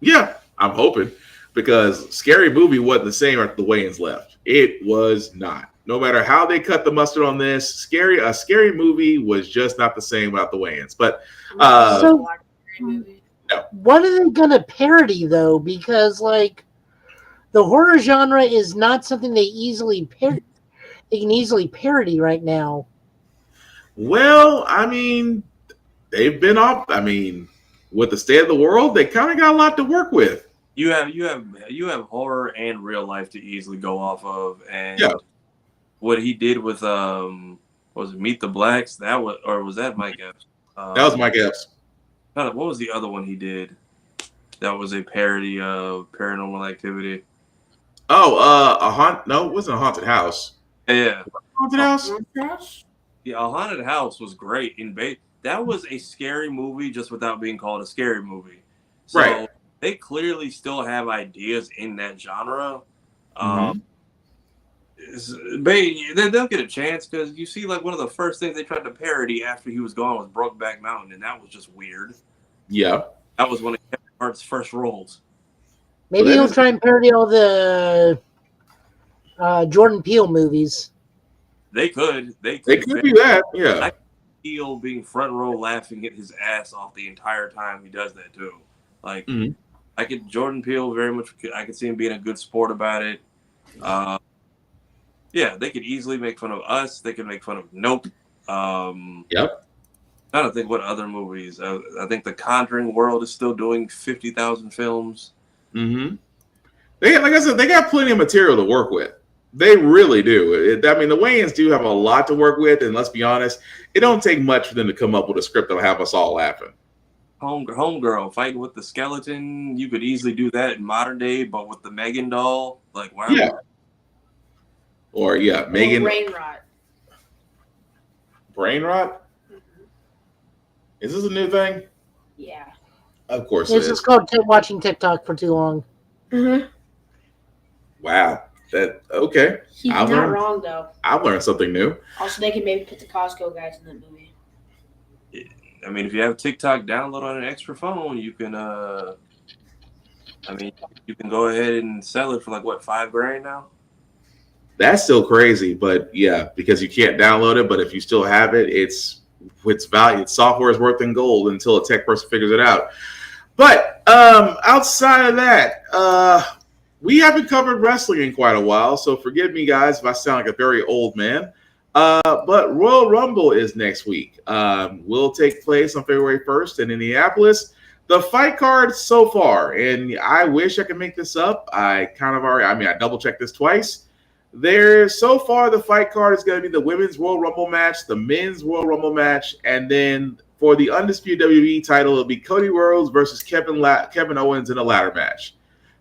yeah, I'm hoping because Scary Movie wasn't the same after the Wayans left. It was not. No matter how they cut the mustard on this, a Scary Movie was just not the same without the Wayans. But so, what are they gonna parody though? Because like the horror genre is not something they can easily parody right now. Well, I mean, they've been off. I mean, with the state of the world, they kind of got a lot to work with. You have horror and real life to easily go off of, and what he did with was it Meet the Blacks? Was that Mike Epps? That was Mike Epps. What was the other one he did? That was a parody of Paranormal Activity. Oh, no, it wasn't a haunted house. Yeah, haunted house. Yeah, A Haunted House was great. That was a scary movie just without being called a scary movie. So right. They clearly still have ideas in that genre. They'll get a chance because you see, like one of the first things they tried to parody after he was gone was Brokeback Mountain, and that was just weird. Yeah, that was one of Kevin Hart's first roles. Maybe he'll try and parody all the Jordan Peele movies. They could do that. Yeah, I could Peele being front row laughing at his ass off the entire time he does that too. Like I could Jordan Peele very much. I could see him being a good sport about it. Yeah, they could easily make fun of Us. They could make fun of Nope. Yep. I don't think what other movies. I think the Conjuring world is still doing 50,000 films. Mm-hmm. Like I said, they got plenty of material to work with. They really do. I mean, the Wayans do have a lot to work with, and let's be honest, it don't take much for them to come up with a script that'll have us all laughing. Homegirl fighting with the skeleton. You could easily do that in modern day, but with the Megan doll, like wow. Yeah. Or Megan. Brain rot. Brain rot? Mm-hmm. Is this a new thing? Yeah. Of course This is called watching TikTok for too long. Mm-hmm. Wow. Okay. He's not wrong though. I've learned something new. Also, they can maybe put the Costco guys in that movie. I mean, if you have TikTok download on an extra phone, you can. You can go ahead and sell it for like what, $5,000 now. That's still crazy, but yeah, because you can't download it. But if you still have it, it's value. Software is worth in gold until a tech person figures it out. But outside of that, we haven't covered wrestling in quite a while, so forgive me, guys, if I sound like a very old man. But Royal Rumble is next week. Will take place on February 1st in Indianapolis. The fight card so far, and I wish I could make this up. I double checked this twice. So far, the fight card is going to be the women's Royal Rumble match, the men's Royal Rumble match, and then for the undisputed WWE title, it'll be Cody Rhodes versus Kevin Owens in a ladder match.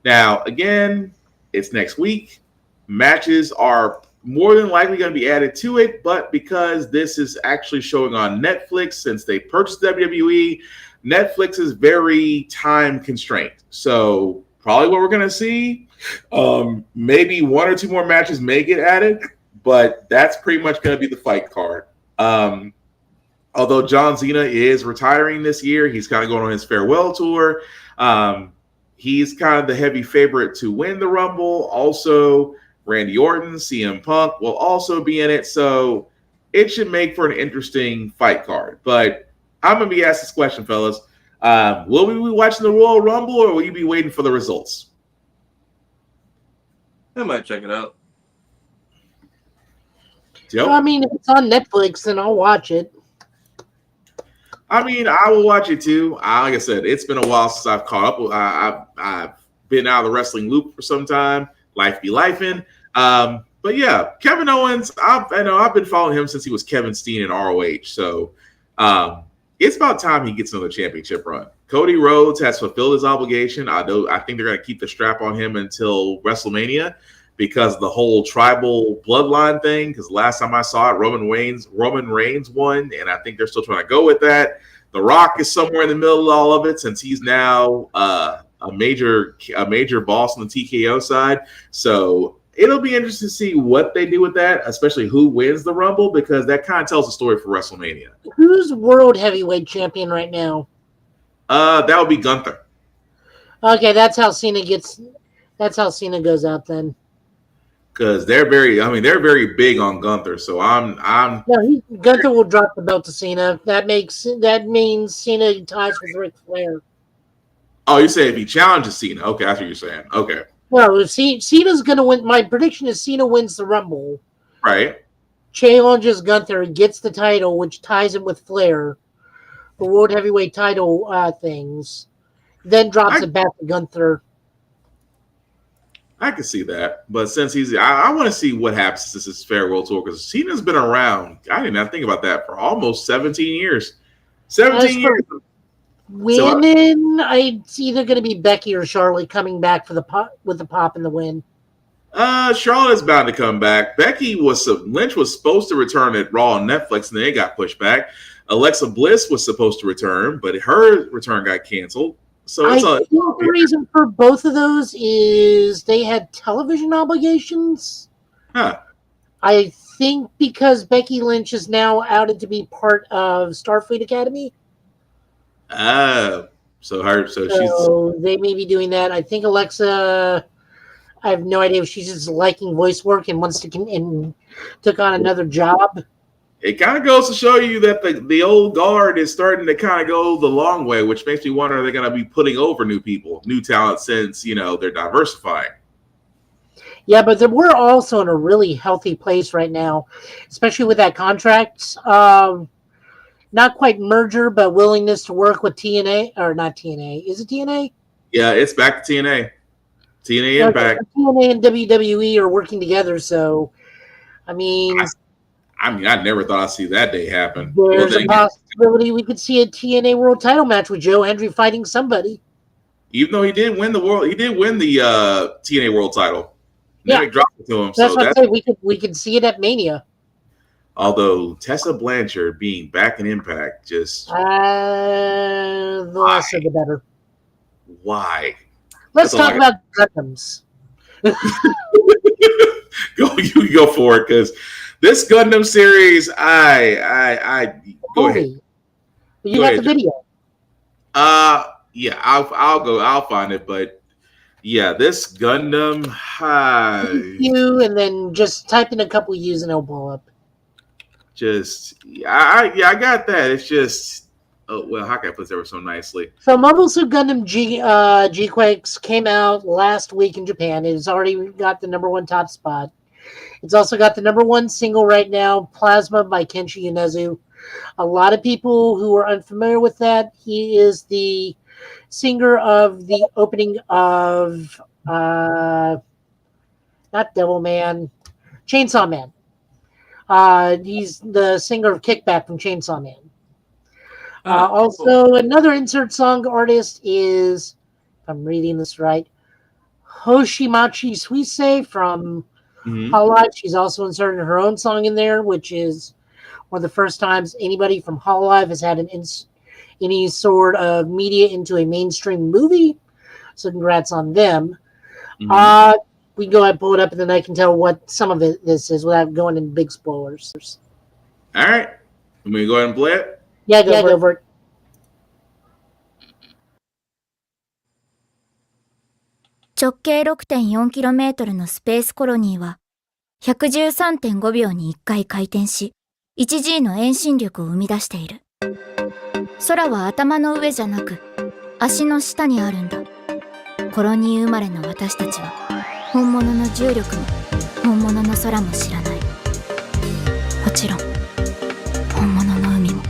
Now, again, it's next week. Matches are more than likely going to be added to it, but because this is actually showing on Netflix since they purchased WWE, Netflix is very time constrained. So probably what we're going to see, maybe one or two more matches may get added, but that's pretty much going to be the fight card. Although John Cena is retiring this year, he's kind of going on his farewell tour. He's kind of the heavy favorite to win the Rumble. Also, Randy Orton, CM Punk will also be in it. So it should make for an interesting fight card. But I'm going to be asked this question, fellas. Will we be watching the Royal Rumble or will you be waiting for the results? I might check it out. Yep. I mean, if it's on Netflix, then I'll watch it. I mean, I will watch it too. Like I said, it's been a while since I've caught up. I've been out of the wrestling loop for some time. Life be lifing. But yeah, Kevin Owens, I've been following him since he was Kevin Steen in ROH. So it's about time he gets another championship run. Cody Rhodes has fulfilled his obligation. I think they're going to keep the strap on him until WrestleMania because of the whole tribal bloodline thing. Because last time I saw it, Roman Reigns won, and I think they're still trying to go with that. The Rock is somewhere in the middle of all of it since he's now a major boss on the TKO side. So it'll be interesting to see what they do with that, especially who wins the Rumble, because that kind of tells the story for WrestleMania. Who's world heavyweight champion right now? That would be Gunther. Okay, that's how Cena goes out then. Because they're very big on Gunther. So Gunther will drop the belt to Cena. That means Cena ties with Ric Flair. Oh, you say if he challenges Cena? Okay, that's what you're saying. Okay. Well, if Cena's going to win, my prediction is Cena wins the Rumble. Right. Challenges Gunther, gets the title, which ties him with Flair, the World Heavyweight title things, then drops it back to Gunther. I can see that. But since I want to see what happens since his farewell tour, because Cena's been around, I did not think about that, for almost 17 years. 17 years. Women, it's either going to be Becky or Charlotte coming back with the pop and the win. Charlotte's bound to come back. Lynch was supposed to return at Raw on Netflix, and then it got pushed back. Alexa Bliss was supposed to return, but her return got canceled. So I think the reason for both of those is they had television obligations. Huh. I think because Becky Lynch is now outed to be part of Starfleet Academy. So they may be doing that. I think Alexa, I have no idea if she's just liking voice work and wants to and took on another job. It kind of goes to show you that the old guard is starting to kind of go the long way, which makes me wonder, are they going to be putting over new people, new talent, since, they're diversifying? Yeah, but we're also in a really healthy place right now, especially with that contract. Not quite merger, but willingness to work with TNA, or not TNA. Is it TNA? Yeah, it's back to TNA. TNA Impact. TNA and WWE are working together, so, I never thought I'd see that day happen. There's a possibility we could see a TNA World Title match with Joe Hendry fighting somebody. Even though he did win the TNA World Title. Yeah, Nick dropped it to him. That's what I say. We could see it at Mania. Although Tessa Blanchard being back in Impact, just the lesser the better. Why? Let's talk about Gundams. You go for it, because this Gundam series, I go ahead. You got the video. Yeah, I'll find it, but yeah, this Gundam. You and then just type in a couple U's and it'll blow up. I got that. It's just, oh well, how can I put that so nicely? So Mobile Suit Gundam G-Quakes came out last week in Japan. It has already got the #1 top spot. It's also got the #1 single right now, Plasma by Kenshi Yonezu. A lot of people who are unfamiliar with that, he is the singer of the opening of not Devilman, Chainsaw Man. He's the singer of Kickback from Chainsaw Man. Also, another insert song artist is, if I'm reading this right, Hoshimachi Suisei from Hololive. She's also inserted her own song in there, which is one of the first times anybody from Hololive has had any sort of media into a mainstream movie. So congrats on them. We can go ahead and pull it up, and then I can tell what some of this is without going into big spoilers. All right. Let me go ahead and play it. Yeah, go for it.直径 6.4km のスペースコロニーは 113.5 秒に1回回転し 1G の遠心力を生み出している。空は頭の上じゃなく足の下にあるんだ。コロニー生まれの私たちは本物の重力も本物の空も知らない。もちろん本物の海も。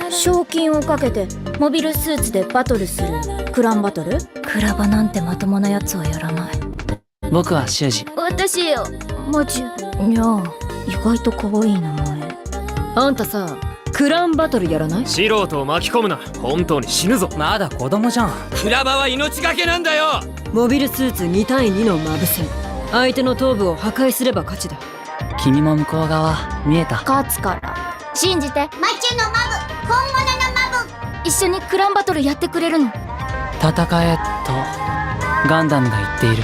賞金をかけてモビルスーツでバトルするクランバトル？クラバなんてまともなやつはやらない。僕は修二。私よ、マジ。いや、意外と可愛い名前。あんたさ、クランバトルやらない？素人を巻き込むな。本当に死ぬぞ。まだ子供じゃん。クラバは命がけなんだよ。モビルスーツ2対2のマブ戦。相手の頭部を破壊すれば勝ちだ。君も向こう側見えた。勝つから信じて。マチュのマブ、本物のマブ。一緒にクランバトルやってくれるの？戦えとガンダムが言っている。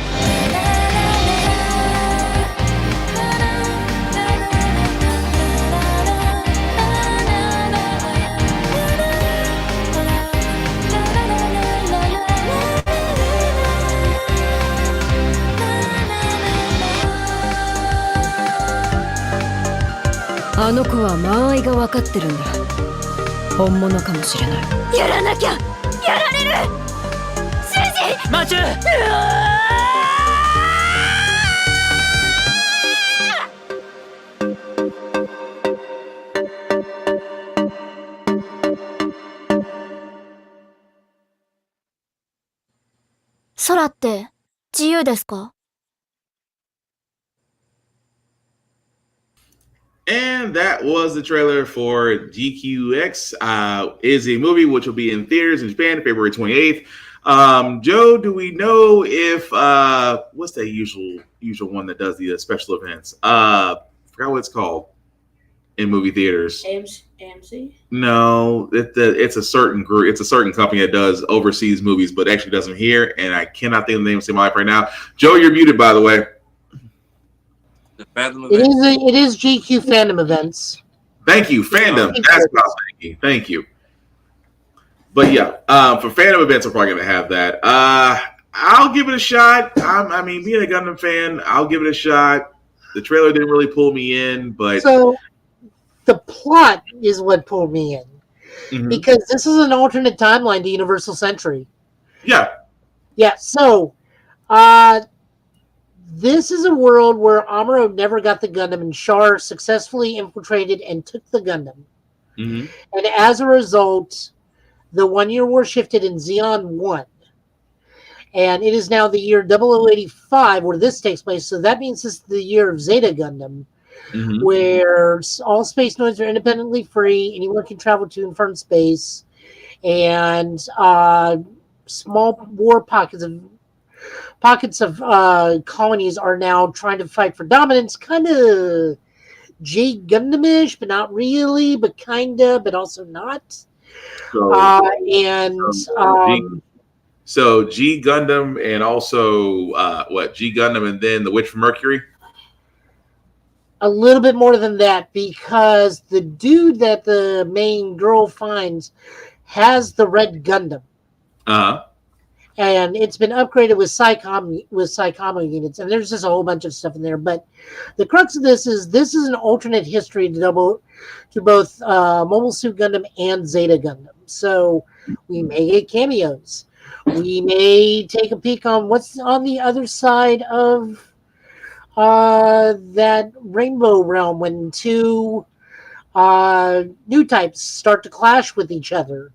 あの子は間合いが分かってるんだ。本物かもしれない。やらなきゃ。やられる。シュジ。マチュ。空って自由ですか？ And that was the trailer for GQX. Is a movie which will be in theaters in Japan February 28th. Joe, do we know if what's that usual one that does the special events? Forgot what it's called in movie theaters. AMC? No, it's a certain group. It's a certain company that does overseas movies, but actually doesn't here. And I cannot think of the name of my life right now. Joe, you're muted, by the way. The Fathom event? It is GQ Fandom Events. Thank you, Fandom. That's what I was thinking. Thank you. But yeah, for Fandom Events, I'm probably going to have that. I'll give it a shot. I mean, being a Gundam fan, I'll give it a shot. The trailer didn't really pull me in, but... So, the plot is what pulled me in. Because this is an alternate timeline to Universal Century. Yeah. Yeah, so... this is a world where Amuro never got the Gundam, and Char successfully infiltrated and took the Gundam. And as a result, the 1 year war shifted in Zeon 1. And it is now the year 0085 where this takes place. So that means this is the year of Zeta Gundam, where all space nodes are independently free. Anyone can travel to and from space. And small war pockets of colonies are now trying to fight for dominance, kind of G Gundam-ish, but not really, but kind of, but also not. So G Gundam and also G Gundam and then the Witch from Mercury. A little bit more than that, because the dude that the main girl finds has the red Gundam. And it's been upgraded with Psycom units, and there's just a whole bunch of stuff in there. But the crux of this is an alternate history to both Mobile Suit Gundam and Zeta Gundam. So we may get cameos. We may take a peek on what's on the other side of that rainbow realm when two new types start to clash with each other.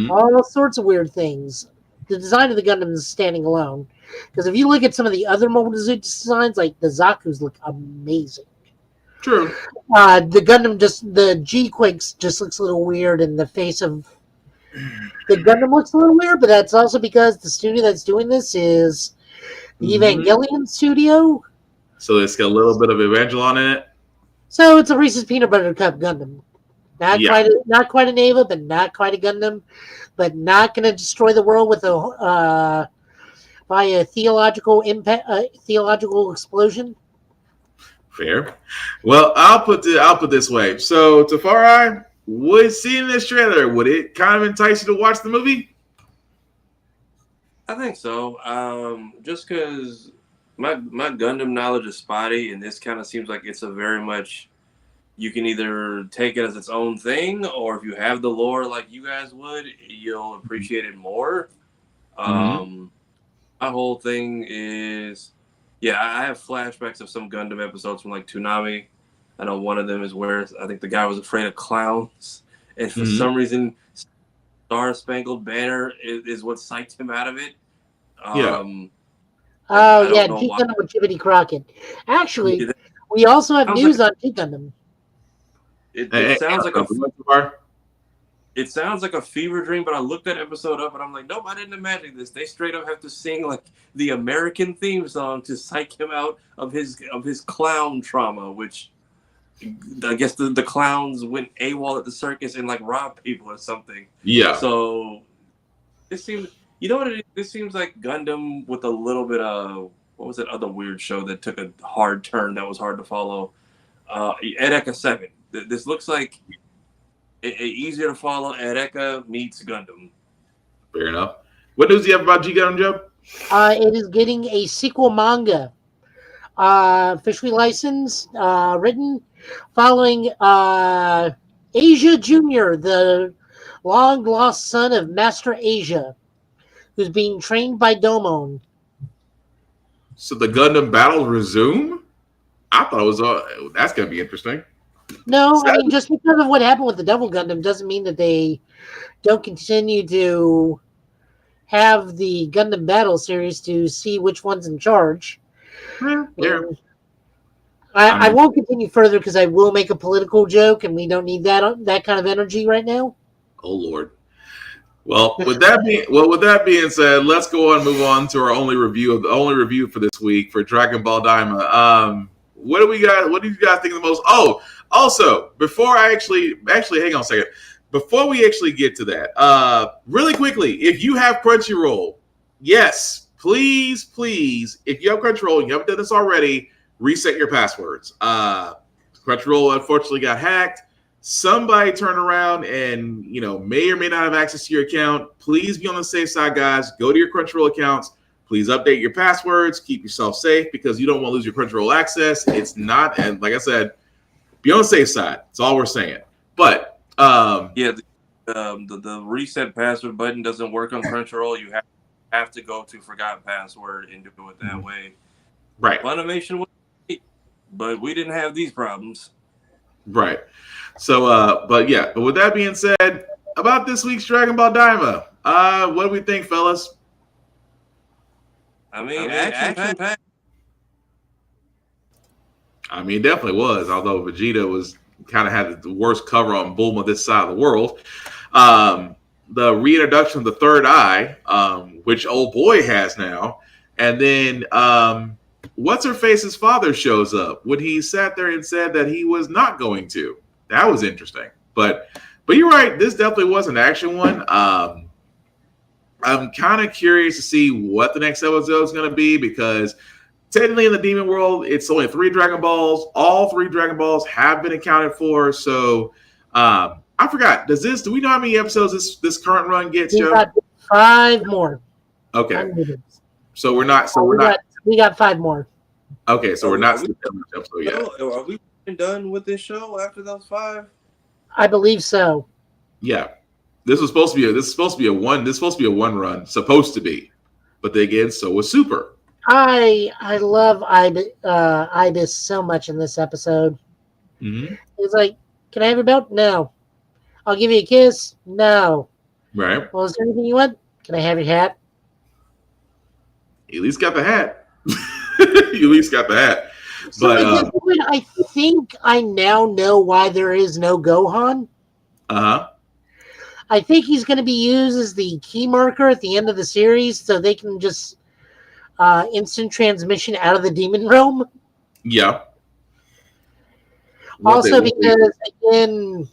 All sorts of weird things. The design of the Gundam is standing alone. Because if you look at some of the other Mobile Suit designs, like the Zaku's look amazing. True. The Gundam the G-Quakes just looks a little weird, and the face of the Gundam looks a little weird, but that's also because the studio that's doing this is the Evangelion studio. So it's got a little bit of Evangelon in it. So it's a Reese's Peanut Butter Cup Gundam. Not quite an Eva, but not quite a Gundam, but not going to destroy the world with by a theological explosion. Fair. Well, I'll put this way. So, Tafari, seeing this trailer, would it kind of entice you to watch the movie? I think so. Just because my Gundam knowledge is spotty, and this kind of seems like it's a very much. You can either take it as its own thing, or if you have the lore like you guys would, you'll appreciate it more. My whole thing is, I have flashbacks of some Gundam episodes from like Toonami. I know one of them is where I think the guy was afraid of clowns, and for some reason, Star Spangled Banner is what psyched him out of it. Gundam with Jiminy Crockett. Actually, we also have news on T Gundam. It sounds like a fever dream, but I looked that episode up and I'm like, nope, I didn't imagine this. They straight up have to sing like the American theme song to psych him out of his clown trauma, which I guess the clowns went AWOL at the circus and like robbed people or something. Yeah. So this seems, you know what it is? This seems like Gundam with a little bit of, what was that other weird show that took a hard turn that was hard to follow? Eureka 7. This looks like easier to follow. Eureka meets Gundam. Fair enough. What news do you have about G Gundam, Joe? It is getting a sequel manga, officially licensed, written, following Asia Jr., the long lost son of Master Asia, who's being trained by Domon. So the Gundam battles resume? I thought it was that's going to be interesting. No, I mean, just because of what happened with the Double Gundam doesn't mean that they don't continue to have the Gundam Battle series to see which one's in charge. I won't continue further because I will make a political joke, and we don't need that kind of energy right now. Oh Lord. Well, with that being said, let's go on and move on to our only review for this week for Dragon Ball Daima. What do you guys think of the most? Oh, also, before I actually hang on a second. Before we actually get to that, really quickly, if you have Crunchyroll, yes, please, if you have Crunchyroll and you haven't done this already, reset your passwords. Crunchyroll unfortunately got hacked. Somebody turned around and may or may not have access to your account. Please be on the safe side, guys. Go to your Crunchyroll accounts. Please update your passwords. Keep yourself safe because you don't want to lose your Crunchyroll access. It's not, and like I said, be on the safe side. That's all we're saying. But the reset password button doesn't work on Crunchyroll. You have to go to forgot password and do it that way. Right. Funimation was, but we didn't have these problems. Right. So, but with that being said, about this week's Dragon Ball Daima, what do we think, fellas? I mean action-packed. I mean, it definitely was, although Vegeta was kind of had the worst cover on Bulma this side of the world. The reintroduction of the third eye, which old boy has now, and then What's-Her-Face's father shows up when he sat there and said that he was not going to. That was interesting. But you're right, this definitely was an action one. I'm kind of curious to see what the next episode is going to be because technically in the demon world, it's only 3 Dragon Balls. All 3 Dragon Balls have been accounted for. So I forgot. Do we know how many episodes this current run gets, We Joe? got 5 more. Okay. So we're not. We got 5 more. Okay, so we're not skipping much episode yet. Are we done with this show after those 5? I believe so. Yeah, this is supposed to be a one. This is supposed to be a 1 run. Supposed to be, but then again, so was Super. I love Ibis so much in this episode. Mm-hmm. It's like, can I have your belt? No. I'll give you a kiss? No. Right. Well, is there anything you want? Can I have your hat? At least got the hat. You at least got the hat. So But at this point, I think I now know why there is no Gohan. I think he's going to be used as the key marker at the end of the series, so they can just instant transmission out of the demon realm. Yeah. Also, because again,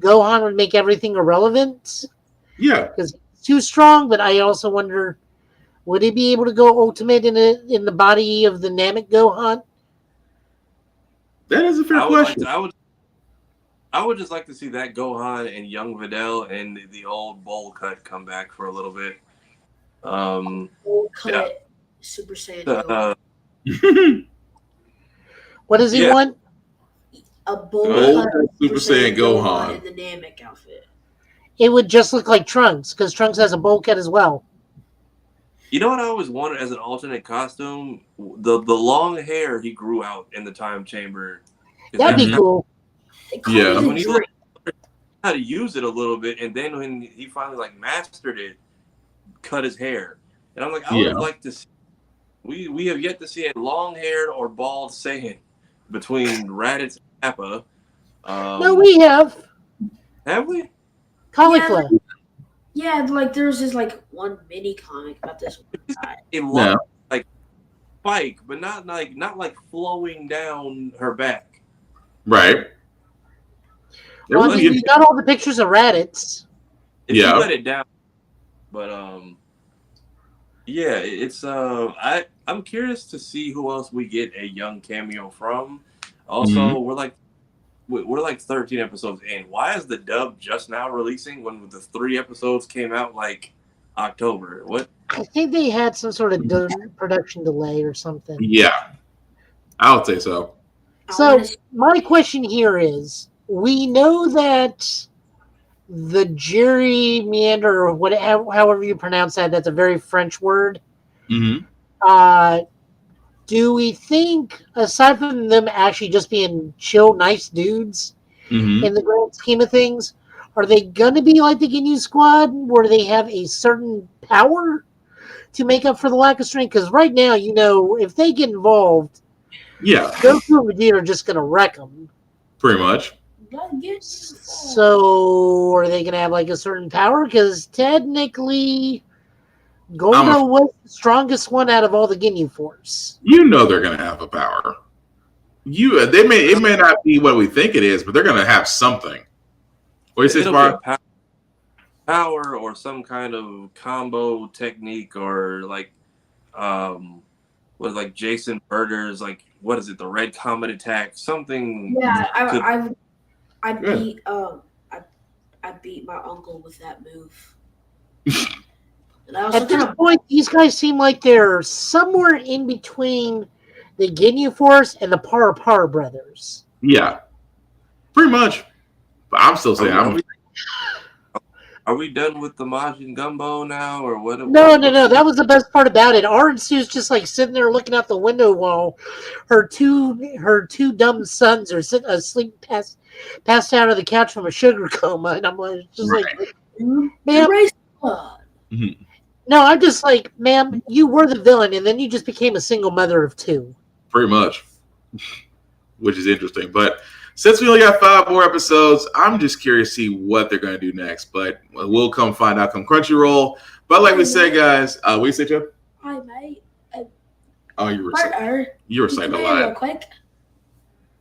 Gohan would make everything irrelevant. Yeah. Because he's too strong, but I also wonder, would he be able to go ultimate in the body of the Namek Gohan? That is a fair question. I would just like to see that Gohan and young Videl and the old bowl cut come back for a little bit. Bowl cut Super Saiyan. What does he want? A bowl cut Super Saiyan Gohan. in the Namek outfit. It would just look like Trunks, because Trunks has a bowl cut as well. You know what I always wanted as an alternate costume? The long hair he grew out in the time chamber. That'd be cool. Yeah. When he learned how to use it a little bit, and then when he finally mastered it, cut his hair. And I'm like, I would like to see. We have yet to see a long-haired or bald Saiyan between Raditz and Appa. No, we have. Have we? Cauliflower. Yeah, there's this one mini comic about this one guy. A long, spike, but not flowing down her back. Right. Well, you got all the pictures of Raditz. You let it down, but yeah, it's I'm curious to see who else we get a young cameo from. Also, we're like 13 episodes in. Why is the dub just now releasing when the 3 episodes came out October? What? I think they had some sort of production delay or something. Yeah, I would say so. So my question here is, we know that the Jerry Meander, or whatever, however you pronounce that's a very French word. Mm-hmm. Do we think, aside from them actually just being chill, nice dudes in the grand scheme of things, are they going to be like the Ginyu Squad, where they have a certain power to make up for the lack of strength? Because right now, if they get involved, Goku and Vegeta are just going to wreck them. Pretty much. So, are they going to have a certain power? Because technically, Goldo was the strongest one out of all the Ginyu Force. They're going to have a power. It may not be what we think it is, but they're going to have something. What do you say, Spark? Power or some kind of combo technique, or Jason Berger's what is it? The Red Comet attack, something. Yeah, I beat my uncle with that move. At this point, these guys seem like they're somewhere in between the Ginyu Force and the Par brothers. Yeah, pretty much. But I'm still saying, Are we done with the Majin Gumbo now, or what? No. That was the best part about it. Aransu's just sitting there looking out the window while her two dumb sons are sitting asleep, passed out of the couch from a sugar coma, and I'm ma'am. No, I'm just ma'am, you were the villain, and then you just became a single mother of 2. Pretty much, which is interesting. But since we only got 5 more episodes, I'm just curious to see what they're going to do next. But we'll come find out come Crunchyroll. But like we said, guys, what you say, Joe? Hi, mate. Oh, you were saying a lot. Real quick.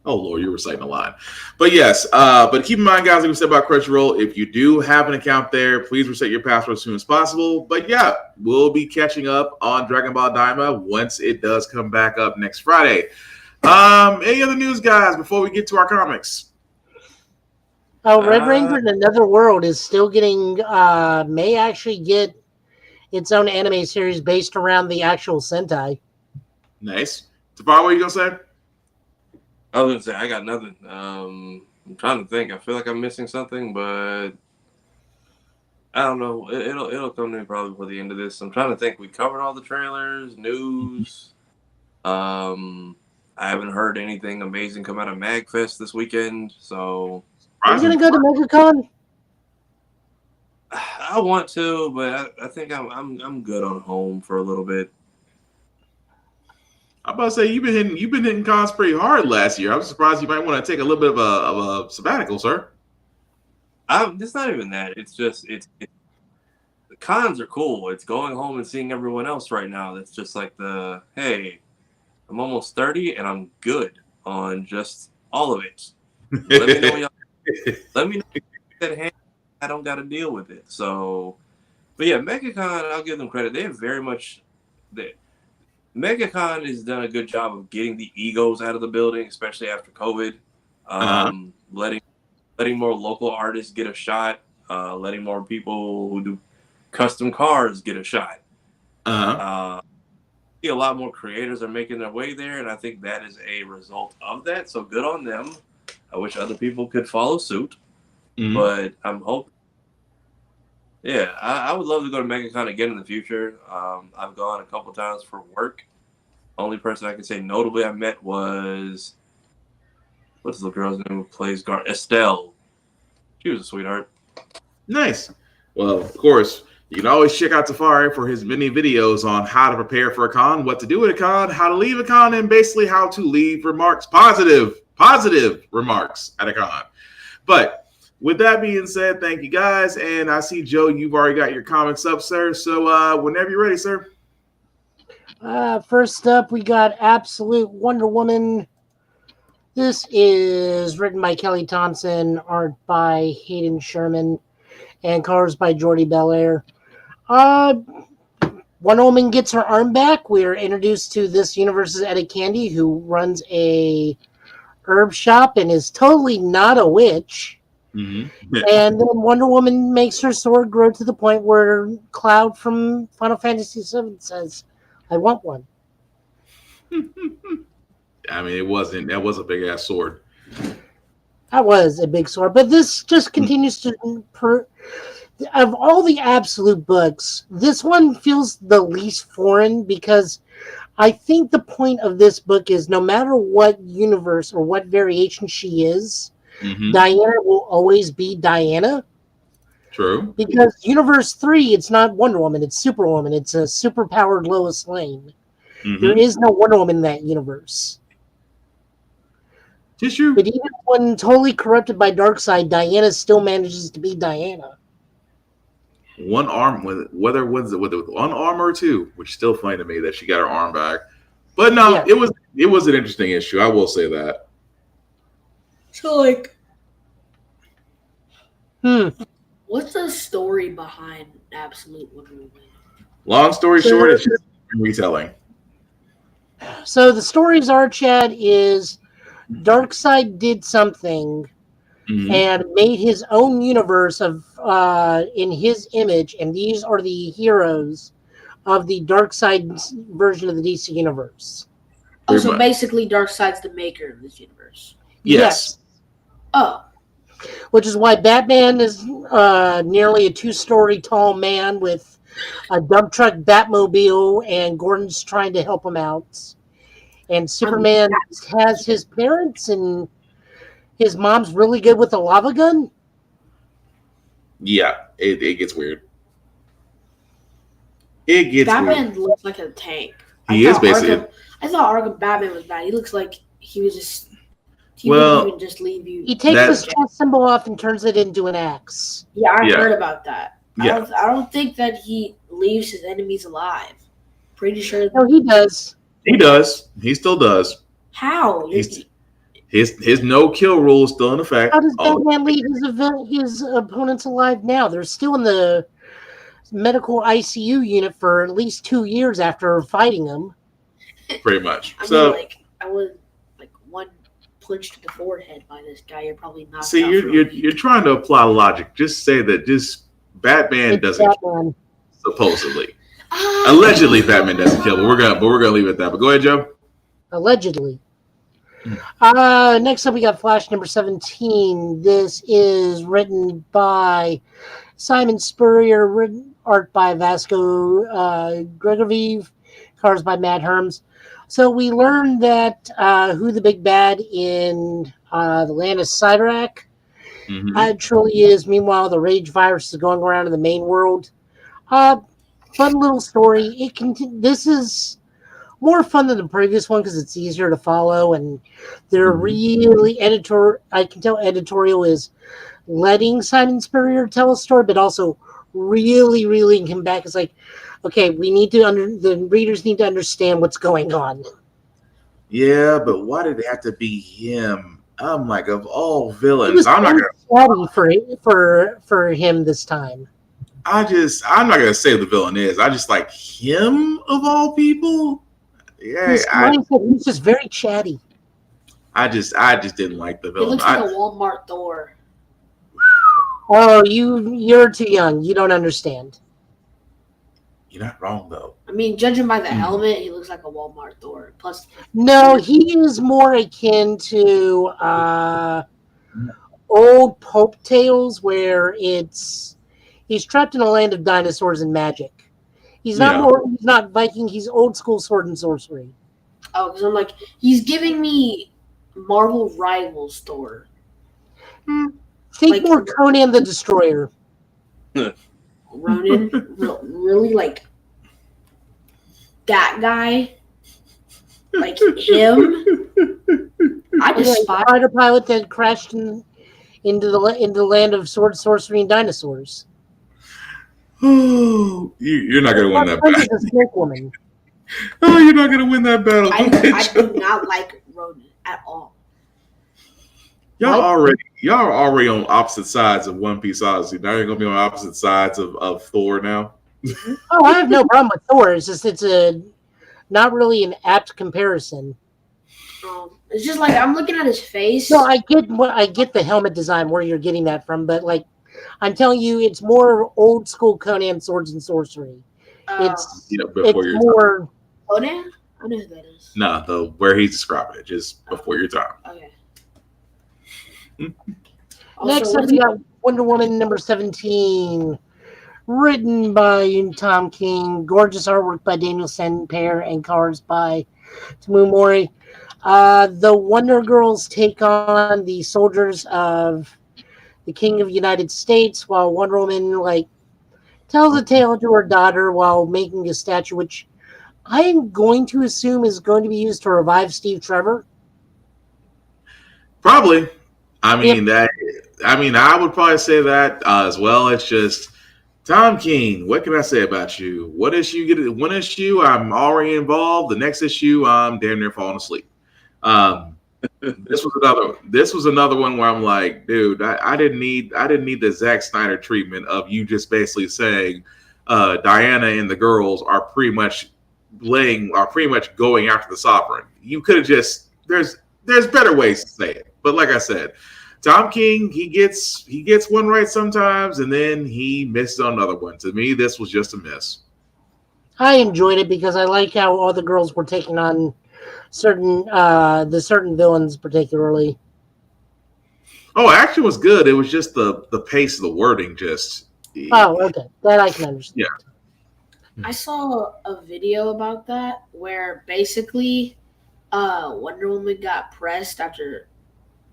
Oh Lord, you're reciting a line. But yes, but keep in mind, guys, like we said about Crunchyroll, if you do have an account there, please reset your password as soon as possible. But yeah, we'll be catching up on Dragon Ball Daima once it does come back up next Friday. Any other news, guys, before we get to our comics? Oh, Red Ranger in Another World is still getting, may actually get its own anime series based around the actual Sentai. Nice. Tafar, what are you going to say? I was gonna say I got nothing. I'm trying to think. I feel like I'm missing something, but I don't know. It'll come to me probably before the end of this. I'm trying to think. We covered all the trailers, news. I haven't heard anything amazing come out of MagFest this weekend, so Are you gonna go to MegaCon? I want to, but I think I'm good on home for a little bit. I'm about to say you've been hitting cons pretty hard last year. I'm surprised you might want to take a little bit of a sabbatical, sir. It's not even that. It's just the cons are cool. It's going home and seeing everyone else right now. That's just like hey, I'm almost 30 and I'm good on just all of it. Let me know let me know that hand. I don't got to deal with it. So, but yeah, MegaCon, I'll give them credit. They have very much MegaCon has done a good job of getting the egos out of the building, especially after COVID. Letting more local artists get a shot, letting more people who do custom cars get a shot. See a lot more creators are making their way there, and I think that is a result of that. So good on them. I wish other people could follow suit, but I'm hoping. Yeah, I would love to go to MegaCon again in the future. I've gone a couple times for work. Only person I can say notably I met was, what's the girl's name who plays Estelle. She was a sweetheart. Nice. Well, of course, you can always check out Tafari for his many videos on how to prepare for a con, what to do at a con, how to leave a con, and basically how to leave remarks, positive remarks at a con. But with that being said, thank you guys. And I see, Joe, you've already got your comics up, sir. So whenever you're ready, sir. First up, we got Absolute Wonder Woman. This is written by Kelly Thompson, art by Hayden Sherman, and colors by Jordi Belair. Wonder Woman gets her arm back. We're introduced to this universe's Etta Candy, who runs a herb shop and is totally not a witch. And then Wonder Woman makes her sword grow to the point where Cloud from Final Fantasy VII says, I want one. I mean, that was a big ass sword. That was a big sword, but this just continues to, of all the Absolute books, this one feels the least foreign because I think the point of this book is no matter what universe or what variation she is, Diana will always be Diana. True. Because Universe 3, it's not Wonder Woman, it's Superwoman. It's a superpowered Lois Lane. There is no Wonder Woman in that universe. Just true. But even when totally corrupted by Darkseid, Diana still manages to be Diana. One arm, whether with one arm or two, which is still funny to me that she got her arm back. But no, yeah. It was an interesting issue. I will say that. So like, what's the story behind Absolute Wonder Woman? Long story short, it's just retelling. So the stories are, Chad, is Darkseid did something and made his own universe of in his image, and these are the heroes of the Darkseid version of the DC universe. Oh, so basically Darkseid's the maker of this universe. Yes. Oh. Which is why Batman is nearly a 2-story tall man with a dump truck Batmobile, and Gordon's trying to help him out. And Superman has his parents, and his mom's really good with a lava gun. Yeah, it gets weird. It gets Batman weird. looks like a tank. He is basically. I thought Arkham Batman was bad. He looks like he was just. He wouldn't even just leave you. He takes his chest symbol off and turns it into an axe. Yeah, I heard about that. Yeah. I don't think that he leaves his enemies alive. Pretty sure. No, he does. He does. He still does. How? His no kill rule is still in effect. How does Batman leave his opponents alive now? They're still in the medical ICU unit for at least 2 years after fighting them. Pretty much. I So mean, I would one punch to the forehead by this guy. You're probably not. see, you're trying to apply logic. Just say that Batman doesn't Batman. supposedly. Allegedly, Batman doesn't kill, but we're gonna leave it at that. But go ahead, Joe. Allegedly. Next up, we got Flash number 17. This is written by Simon Spurrier, written art by Vasco Gregoriev, colors by Matt Herms. So we learned that who the big bad in the land of Cyberrak truly is. Meanwhile, the rage virus is going around in the main world. Fun little story. This is more fun than the previous one because it's easier to follow, and they're really I can tell editorial is letting Simon Spurrier tell a story, but also really leaning him back. It's like, okay, we need to the readers need to understand what's going on. Yeah, but why did it have to be him? I'm like, of all villains, I'm not gonna for him this time. I'm not gonna say who the villain is. I just like him of all people. Yeah, he's just very chatty. I just didn't like the It villain. looks like a Walmart Thor. Oh, you're too young. You don't understand. You're not wrong though. I mean, judging by the helmet, he looks like a Walmart Thor. Plus, no, he is more akin to old Pope tales where he's trapped in a land of dinosaurs and magic. He's not Viking. He's old school sword and sorcery. Oh, because I'm like, he's giving me Marvel Rivals Thor. Think more Conan the Destroyer. Ronan, really like that guy, like him. I just fighter pilot that crashed into the land of sword, sorcery, and dinosaurs. Oh, you're not gonna win that battle. Snake woman. Oh, you're not gonna win that battle. I do not like Ronan at all. Y'all are already on opposite sides of One Piece Odyssey. Now you're gonna be on opposite sides of Thor now. Oh, I have no problem with Thor. It's just it's not really an apt comparison. It's just like I'm looking at his face. No, I get the helmet design where you're getting that from, but like I'm telling you, it's more old school Conan swords and sorcery. It's more Conan. I know who that is. No, where he's describing it, just before your time. Okay. Next up, we got Wonder Woman number 17, written by Tom King, gorgeous artwork by Daniel Sampere, and colors by Tamu Mori. The Wonder Girls take on the soldiers of the King of the United States, while Wonder Woman tells a tale to her daughter while making a statue, which I am going to assume is going to be used to revive Steve Trevor. Probably. I would probably say that as well. It's just Tom King. What can I say about you? What issue you get? One issue, I'm already involved. The next issue, I'm damn near falling asleep. This was another one where I'm like, dude, I didn't need the Zack Snyder treatment of you just basically saying Diana and the girls are pretty much going after the Sovereign. You could have just there's better ways to say it. But like I said, Tom King, he gets one right sometimes, and then he misses on another one. To me, this was just a miss. I enjoyed it because I like how all the girls were taking on certain villains, particularly. Oh, action was good. It was just the pace of the wording. Oh, okay, that I can understand. Yeah. I saw a video about that where basically Wonder Woman got pressed after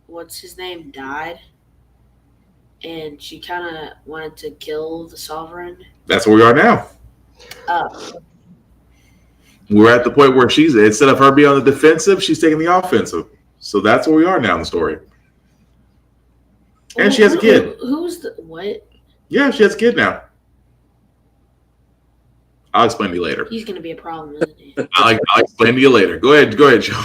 what's his name died, and she kind of wanted to kill the Sovereign. That's where we are now. We're at the point where she's, instead of her being on the defensive, she's taking the offensive. So that's where we are now in the story. And she has a kid. Who's the what? Yeah, she has a kid now. I'll explain to you later. He's gonna be a problem, isn't he? I'll explain to you later. Go ahead, Joe.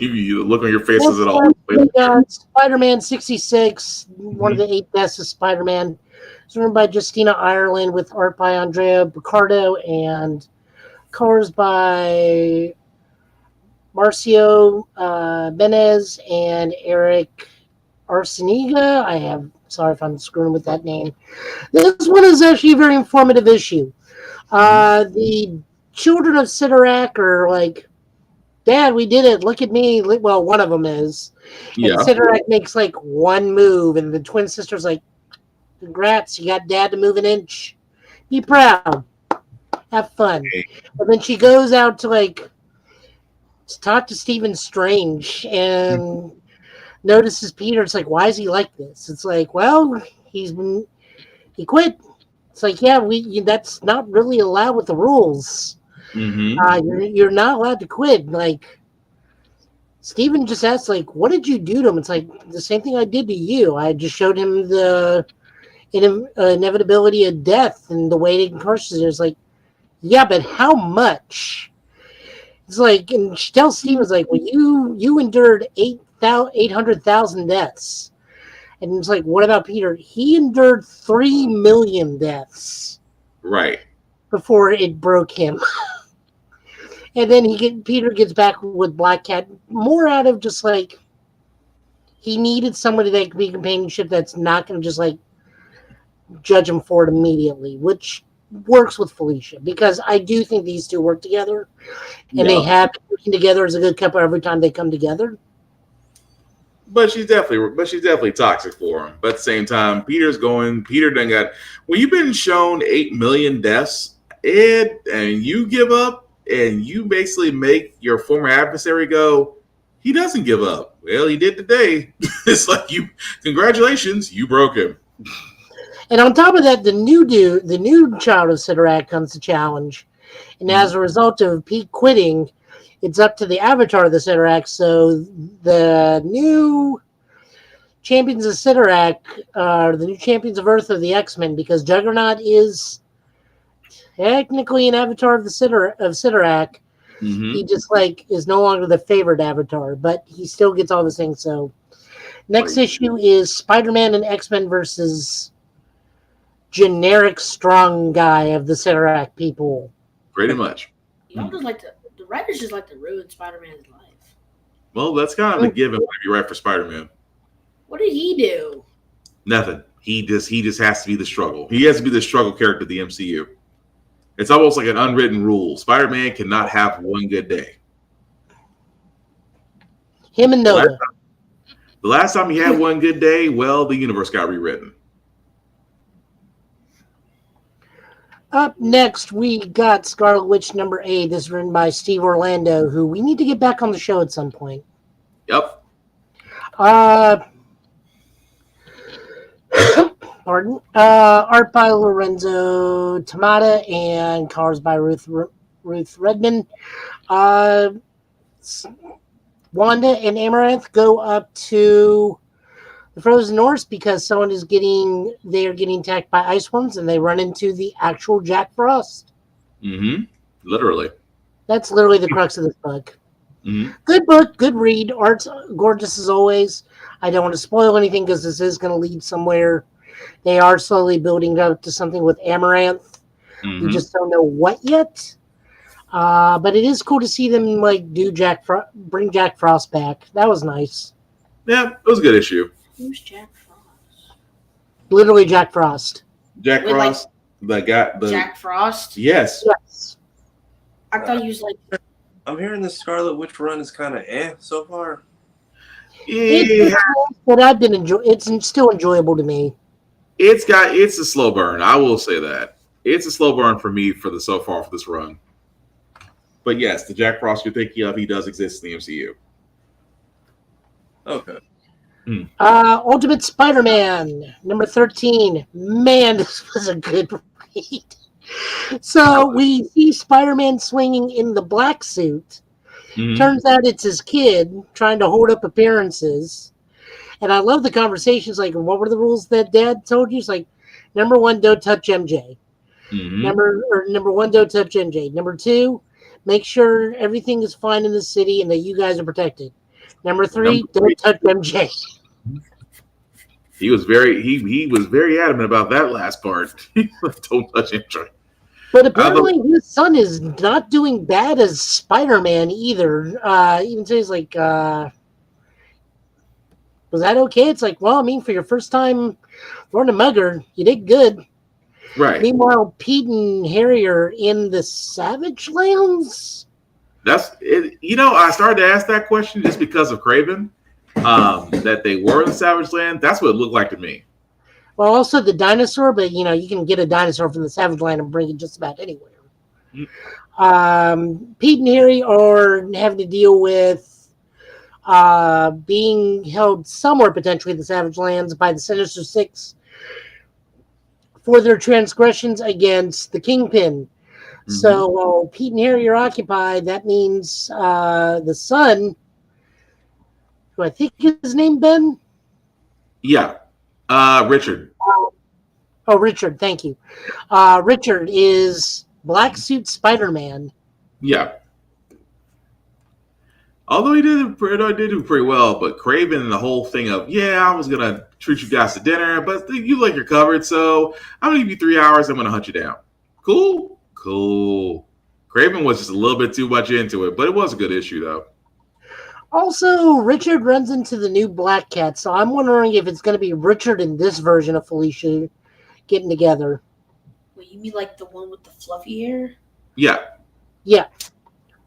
You look on your faces at all. We got Spider-Man 66, one of the 8 deaths of Spider-Man. It's written by Justina Ireland with art by Andrea Picardo and colors by Marcio Benez and Eric Arciniga. Sorry if I'm screwing with that name. This one is actually a very informative issue. The children of Sidorak are like, Dad, we did it. Look at me. Well, one of them is. Yeah. And Sidorak makes like one move, and the twin sister's like, congrats, you got Dad to move an inch. Be proud. Have fun. And then she goes out to talk to Stephen Strange and notices Peter. It's like, why is he like this? It's like, well, he quit. It's like, yeah, that's not really allowed with the rules. You're not allowed to quit. Like, Stephen just asks, like, what did you do to him? It's like the same thing I did to you. I just showed him the inevitability of death and the way it incarcerates. It's like, yeah, but how much? It's like, and she tells Stephen, it's like, well, you endured 800,000 deaths. And it's like, what about Peter? He endured 3 million deaths. Right. Before it broke him. And then Peter gets back with Black Cat more out of just like, he needed somebody that could be companionship that's not going to just like judge him for it immediately, which works with Felicia, because I do think these two work together, and they have been working together as a good couple every time they come together. But she's definitely toxic for him. But at the same time, Peter done got, when you've been shown 8 million deaths, and you give up, and you basically make your former adversary go, he doesn't give up. Well, he did today. It's like, congratulations, you broke him. And on top of that, the new child of Sidorak comes to challenge. And as a result of Pete quitting, it's up to the avatar of the Sidorak. So the new champions of Sidorak are the new champions of Earth of the X-Men, because Juggernaut is technically an avatar of Sidorak. He just is no longer the favored avatar, but he still gets all the things. So next issue is Spider-Man and X-Men versus generic strong guy of the Sidorak people. Pretty much. Y'all just the writers just like to ruin Spider-Man's life. Well, that's kind of a given when you write for Spider-Man. What did he do? Nothing. He just has to be the struggle. He has to be the struggle character of the MCU. It's almost like an unwritten rule. Spider-Man cannot have one good day. Him and Nova. The last time he had one good day, well, the universe got rewritten. Up next, we got Scarlet Witch number 8. This is written by Steve Orlando, who we need to get back on the show at some point. Yep. Pardon. Art by Lorenzo Tamata and colors by Ruth Redman. Wanda and Amaranth go up to the Frozen North because they are getting attacked by ice worms, and they run into the actual Jack Frost. Literally. That's literally the crux of this book. Good book, good read. Art's gorgeous as always. I don't want to spoil anything because this is going to lead somewhere. They are slowly building up to something with Amaranth. We just don't know what yet. But it is cool to see them bring Jack Frost back. That was nice. Yeah, it was a good issue. Who's Jack Frost? Literally Jack Frost. Jack Frost, the guy. Jack Frost? Yes. I thought he was I'm hearing the Scarlet Witch run is kind of so far. Yeah. But I've been it's still enjoyable to me. It's a slow burn. I will say that. It's a slow burn for me so far for this run. But yes, the Jack Frost you're thinking of, he does exist in the MCU. Okay. Ultimate Spider-Man, number 13. Man, this was a good read. So we see Spider-Man swinging in the black suit. Turns out it's his kid trying to hold up appearances. And I love the conversations. Like, what were the rules that Dad told you? It's like, number 1, don't touch MJ. Number 1, don't touch MJ. Number 2, Make sure everything is fine in the city and that you guys are protected. Number 3, don't touch MJ. He was very adamant about that last part. Don't touch MJ. But apparently his son is not doing bad as Spider-Man either. Even says like, was that okay? It's like, well, I mean, for your first time throwing a mugger, you did good. Right. Meanwhile, Pete and Harry are in the Savage Lands. That's it. You know, I started to ask that question just because of Kraven. That they were in the Savage Land. That's what it looked like to me. Well, also the dinosaur, but you know, you can get a dinosaur from the Savage Land and bring it just about anywhere. Pete and Harry are having to deal with being held somewhere potentially in the Savage Lands by the Sinister Six for their transgressions against the Kingpin. Mm-hmm. So while Pete and Harry are occupied, that means the son, who I think his name Ben? Yeah. Richard. Richard, thank you. Richard is Black Suit Spider-Man. Yeah. Although he did do pretty well, but Kraven and the whole thing of, I was going to treat you guys to dinner, but you like you're covered, so I'm going to give you 3 hours, I'm going to hunt you down. Cool. Kraven was just a little bit too much into it, but it was a good issue, though. Also, Richard runs into the new Black Cat, so I'm wondering if it's going to be Richard and this version of Felicia getting together. Wait, you mean like the one with the fluffy hair? Yeah. Yeah.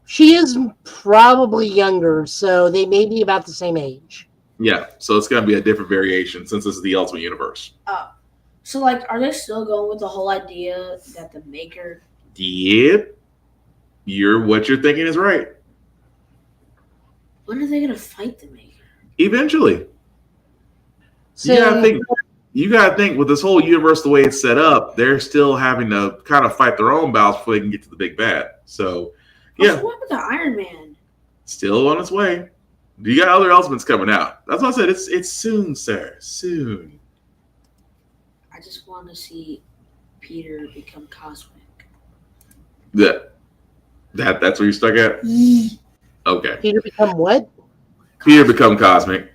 She is probably younger, so they may be about the same age. Yeah, so it's going to be a different variation since this is the Ultimate Universe. Oh. So, like, are they still going with the whole idea that the Maker... Yep. What you're thinking is right. When are they going to fight the Maker? Eventually. So, you gotta think with this whole universe, the way it's set up, they're still having to kind of fight their own battles before they can get to the big bad. So, yeah. What's wrong with the Iron Man? Still on its way. You got other Ultimates coming out. That's what I said. It's soon, sir. Soon. I just want to see Peter become cosmic. That's where you stuck at? Okay. Peter become what? Peter become cosmic.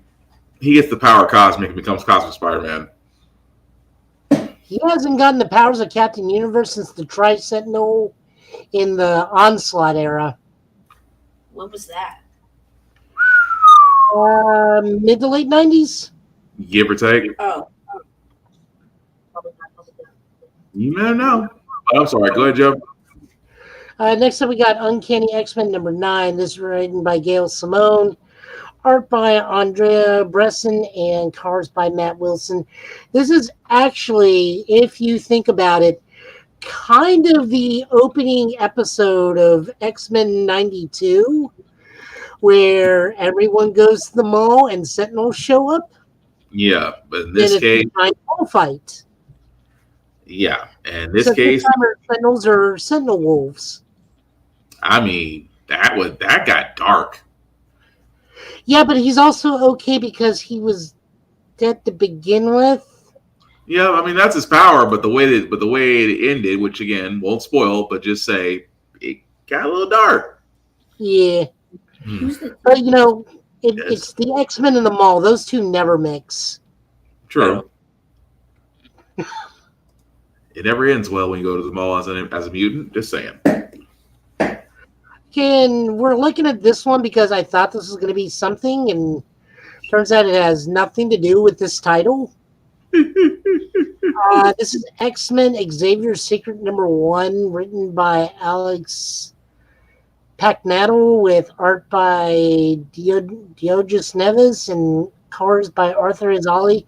He gets the power of cosmic and becomes Cosmic Spider-Man. He hasn't gotten the powers of Captain Universe since the Tri-Sentinel in the Onslaught era. When was that? Mid to late 90s? Give or take. Oh. You never know. I'm sorry. Go ahead, Joe. Next up, we got Uncanny X-Men number 9. This is written by Gail Simone. Art by Andrea Bresson and colors by Matt Wilson. This is actually, if you think about it, kind of the opening episode of X-Men 92, where everyone goes to the mall and Sentinels show up. Yeah, but in this case, a fight. Yeah, and in this case, Sentinels are Sentinel Wolves. I mean, that got dark. Yeah, but he's also okay because he was dead to begin with. Yeah, I mean that's his power, but the way it ended, which again won't spoil, but just say it got a little dark. Yeah, but you know, it's the X-Men and the mall; those two never mix. True. It never ends well when you go to the mall as a mutant. Just saying. And we're looking at this one because I thought this was going to be something, and turns out it has nothing to do with this title. This is X-Men Xavier's Secret number 1, written by Alex Pacnatto with art by Diogenes Neves and colors by Arthur Azali.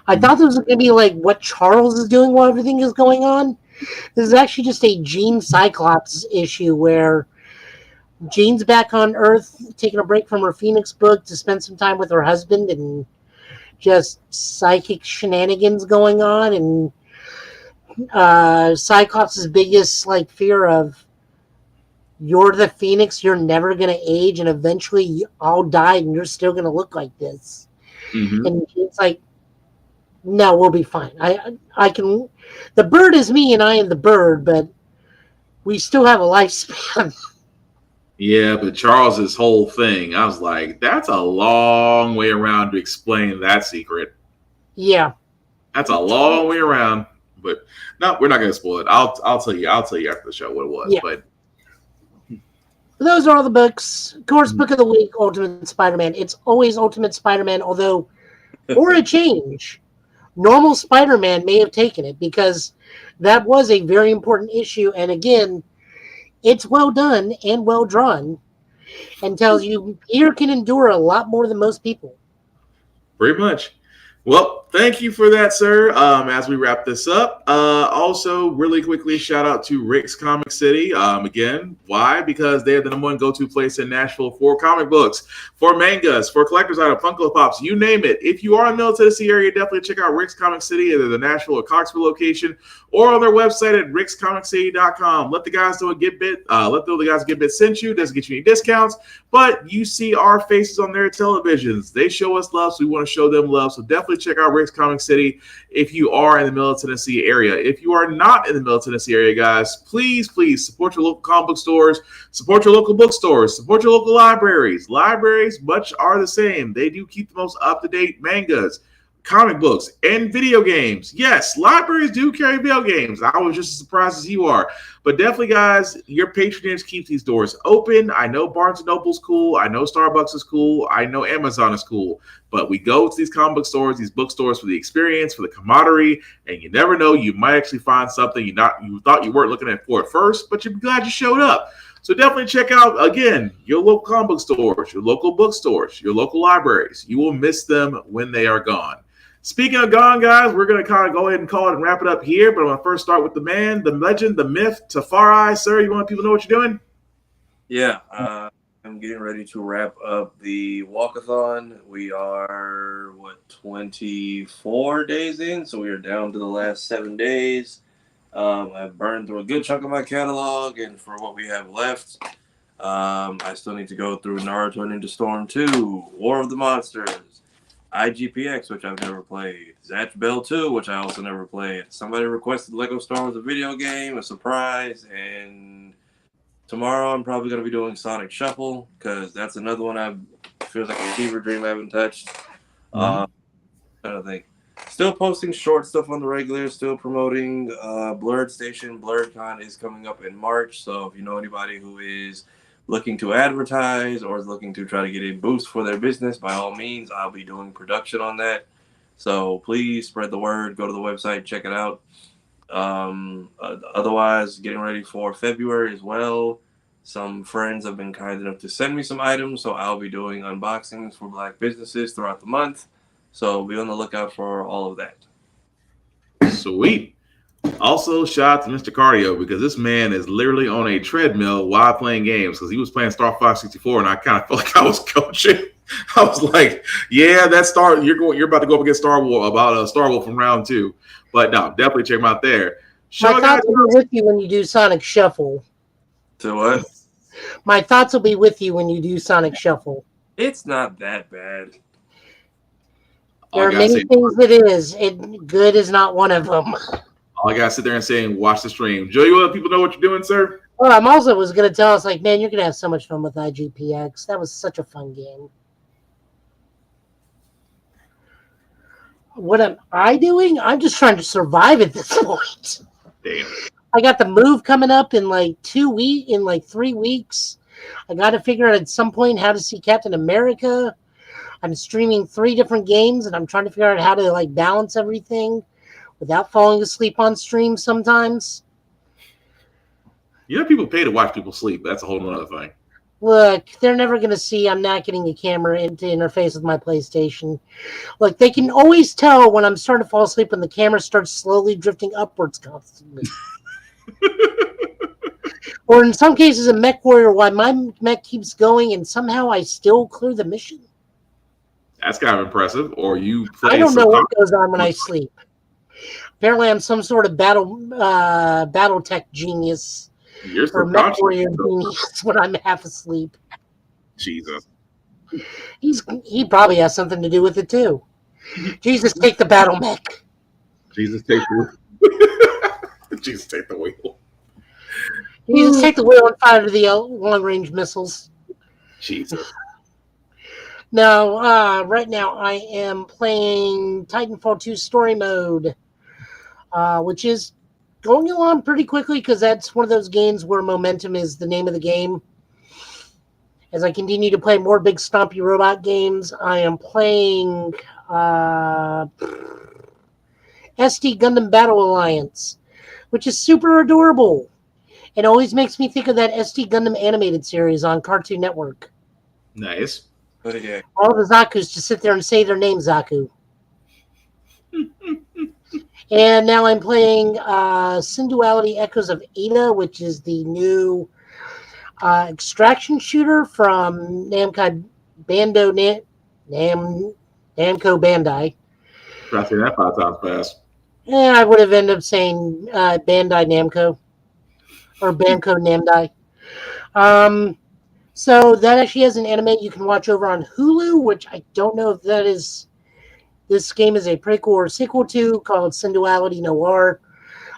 I thought this was going to be like what Charles is doing while everything is going on. This is actually just a Jean Cyclops issue where Jean's back on Earth, taking a break from her Phoenix book to spend some time with her husband, and just psychic shenanigans going on. And Cyclops' biggest fear of, you're the Phoenix, you're never going to age, and eventually I'll die, and you're still going to look like this. Mm-hmm. And Jean's like, no, we'll be fine. I can. The bird is me, and I am the bird, but we still have a lifespan. Yeah, but Charles's whole thing, I was like, that's a long way around to explain that secret. Yeah. That's a long way around. But no, we're not going to spoil it. I'll tell you. I'll tell you after the show what it was. Yeah. But those are all the books. Of course, book of the week, Ultimate Spider-Man. It's always Ultimate Spider-Man, although for a change, normal Spider-Man may have taken it because that was a very important issue. And again, it's well done and well drawn and tells you Peter can endure a lot more than most people. pretty much. Well, thank you for that, sir. As we wrap this up, also really quickly, shout out to Rick's Comic City. Again, why? Because they're the number one go-to place in Nashville for comic books, for mangas, for collector's items, Funko Pops, you name it. If you are in the Middle Tennessee area, definitely check out Rick's Comic City, either the Nashville or Coxville location, or on their website at rickscomiccity.com. Let the guys know the guys at Get Bit sent you. Doesn't get you any discounts, but you see our faces on their televisions. They show us love, so we want to show them love. So definitely check out Rick's Comic City if you are in the Middle Tennessee area. If you are not in the Middle Tennessee area, guys, please support your local comic book stores, support your local bookstores, support your local libraries. Libraries much are the same. They do keep the most up-to-date mangas, comic books, and video games. Yes, libraries do carry video games. I was just as surprised as you are. But definitely, guys, your patronage keeps these doors open. I know Barnes & Noble's cool. I know Starbucks is cool. I know Amazon is cool. But we go to these comic book stores, these bookstores for the experience, for the camaraderie, and you never know. You might actually find something you thought you weren't looking at for at first, but you're glad you showed up. So definitely check out, again, your local comic book stores, your local bookstores, your local libraries. You will miss them when they are gone. Speaking of gone, guys, we're going to kind of go ahead and call it and wrap it up here. But I'm going to first start with the man, the legend, the myth, Tafari. Sir, you want people to know what you're doing? Yeah, I'm getting ready to wrap up the walkathon. We are, 24 days in? So we are down to the last 7 days. I've burned through a good chunk of my catalog, and for what we have left, I still need to go through Naruto Ninja Storm 2, War of the Monsters, IGPX, which I've never played, Zatch Bell 2, which I also never played. Somebody requested Lego Star Wars, a video game, a surprise, and tomorrow I'm probably going to be doing Sonic Shuffle, because that's another one feels like a fever dream I haven't touched. I don't think. Still posting short stuff on the regular, still promoting Blurred Station. BlurredCon is coming up in March, so if you know anybody who is looking to advertise or is looking to try to get a boost for their business, by all means, I'll be doing production on that. So please spread the word. Go to the website, check it out. Otherwise, getting ready for February as well. Some friends have been kind enough to send me some items, so I'll be doing unboxings for Black businesses throughout the month. So be on the lookout for all of that. Sweet. Also, shout out to Mr. Cardio, because this man is literally on a treadmill while playing games, because he was playing Star Fox 64, and I kind of felt like I was coaching. I was like, yeah, that's you're about to go up against Star Wolf from round 2. But no, definitely check him out there. My thoughts will be with you when you do Sonic Shuffle. So what? My thoughts will be with you when you do Sonic Shuffle. It's not that bad. There are many things it is. Good is not one of them. All I got to sit there and say, watch the stream. Joe, you let people know what you're doing, sir? Well, I'm also was going to tell us, like, man, you're going to have so much fun with IGPX. That was such a fun game. What am I doing? I'm just trying to survive at this point. Damn. I got the move coming up in like 3 weeks. I got to figure out at some point how to see Captain America. I'm streaming 3 different games, and I'm trying to figure out how to like balance everything without falling asleep on stream sometimes. You know, people pay to watch people sleep. That's a whole other thing. Look, they're never going to see I'm not getting a camera to interface with my PlayStation. Look, they can always tell when I'm starting to fall asleep when the camera starts slowly drifting upwards constantly. Or in some cases, a Mech Warrior, why my mech keeps going and somehow I still clear the mission. That's kind of impressive. Or you play. I don't know what goes on when I sleep. Apparently, I'm some sort of battle tech genius. You're or Mech Warrior genius when I'm half asleep. Jesus. He probably has something to do with it too. Jesus, take the battle mech. Jesus, take the Jesus, take the wheel. You just take the wheel and fire the long-range missiles. Jesus. No, right now I am playing Titanfall 2 Story Mode, which is going along pretty quickly because that's one of those games where momentum is the name of the game. As I continue to play more big stompy robot games, I am playing SD Gundam Battle Alliance, which is super adorable. It always makes me think of that SD Gundam animated series on Cartoon Network. Nice. Okay. All the Zakus just sit there and say their name, Zaku. And now I'm playing Synduality Echoes of Ada, which is the new extraction shooter from Namco Bandai. Try to say that 5 times fast. Yeah, I would have ended up saying Bandai Namco or Banco Namdai. So that actually has an anime you can watch over on Hulu, which I don't know if that is. This game is a prequel or sequel to called Synduality Noir.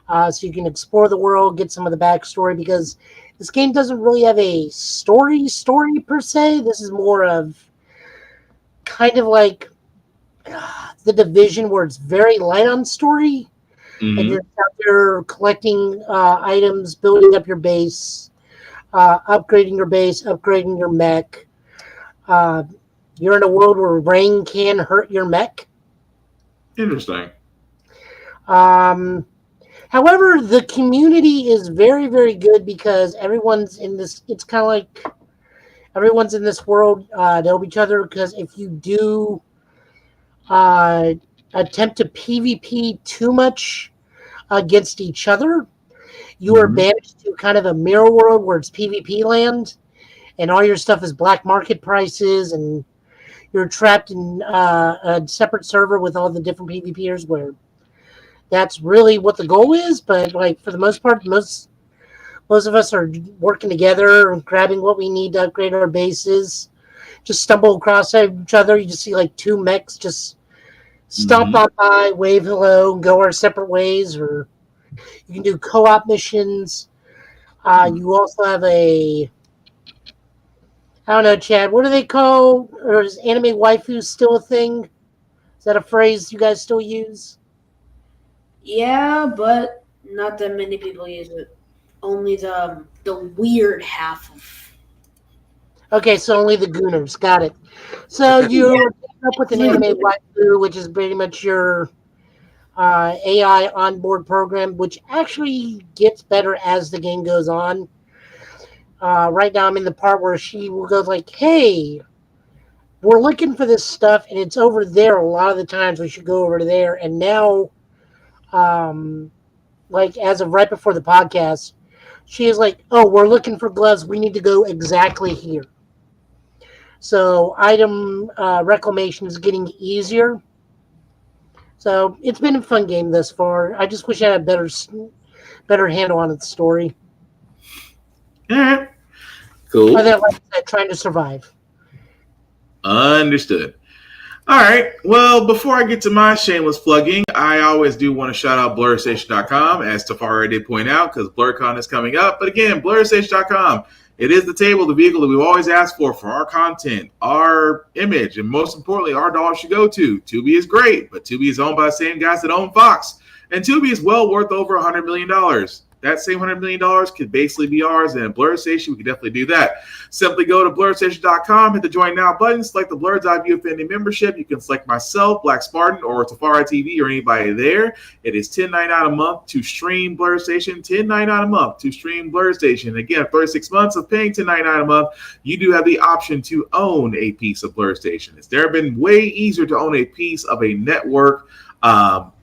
So you can explore the world, get some of the backstory, because this game doesn't really have a story per se. This is more of kind of like The Division, where it's very light on story. Mm-hmm. And you're out there collecting items, building up your base, upgrading your base, upgrading your mech. You're in a world where rain can hurt your mech. Interesting. However, the community is very, very good because everyone's in this. It's kind of like everyone's in this world to help each other. Because if you do attempt to PvP too much against each other, you are banished to kind of a mirror world where it's PvP land, and all your stuff is black market prices, and you're trapped in a separate server with all the different PvPers where that's really what the goal is. But like for the most part, most of us are working together and grabbing what we need to upgrade our bases. Just stumble across each other. You just see like two mechs just stomp on by, wave hello, and go our separate ways. Or you can do co-op missions. You also have a, I don't know, Chad, what do they call, or is anime waifu still a thing? Is that a phrase you guys still use? Yeah, but not that many people use it. Only the weird half of. Okay, so only the Gooners. Got it. So you're up with an anime waifu, which is pretty much your AI onboard program, which actually gets better as the game goes on. Right now I'm in the part where she will go like, hey, we're looking for this stuff, and it's over there. A lot of the times we should go over there. And now, like as of right before the podcast, she is like, oh, we're looking for gloves. We need to go exactly here. So item reclamation is getting easier. So it's been a fun game thus far. I just wish I had a better handle on its story. Yeah. Cool. Other than like trying to survive. Understood. All right. Well, before I get to my shameless plugging, I always do want to shout out BlurStation.com, as Tafari did point out, because BlurCon is coming up. But again, BlurStation.com, it is the table, the vehicle that we've always asked for our content, our image, and most importantly, our dollars should go to. Tubi is great, but Tubi is owned by the same guys that own Fox. And Tubi is well worth over $100 million. That same $100 million could basically be ours, and Blur Station, we could definitely do that. Simply go to BlurStation.com, hit the Join Now button, select the Blur's Eye View Affinity membership. You can select myself, Black Spartan, or Tafari TV, or anybody there. It is $10.99 a month to stream Blur Station, $10.99 a month to stream Blur Station. Again, 36 months of paying $10.99 a month, you do have the option to own a piece of Blur Station. It's never been way easier to own a piece of a network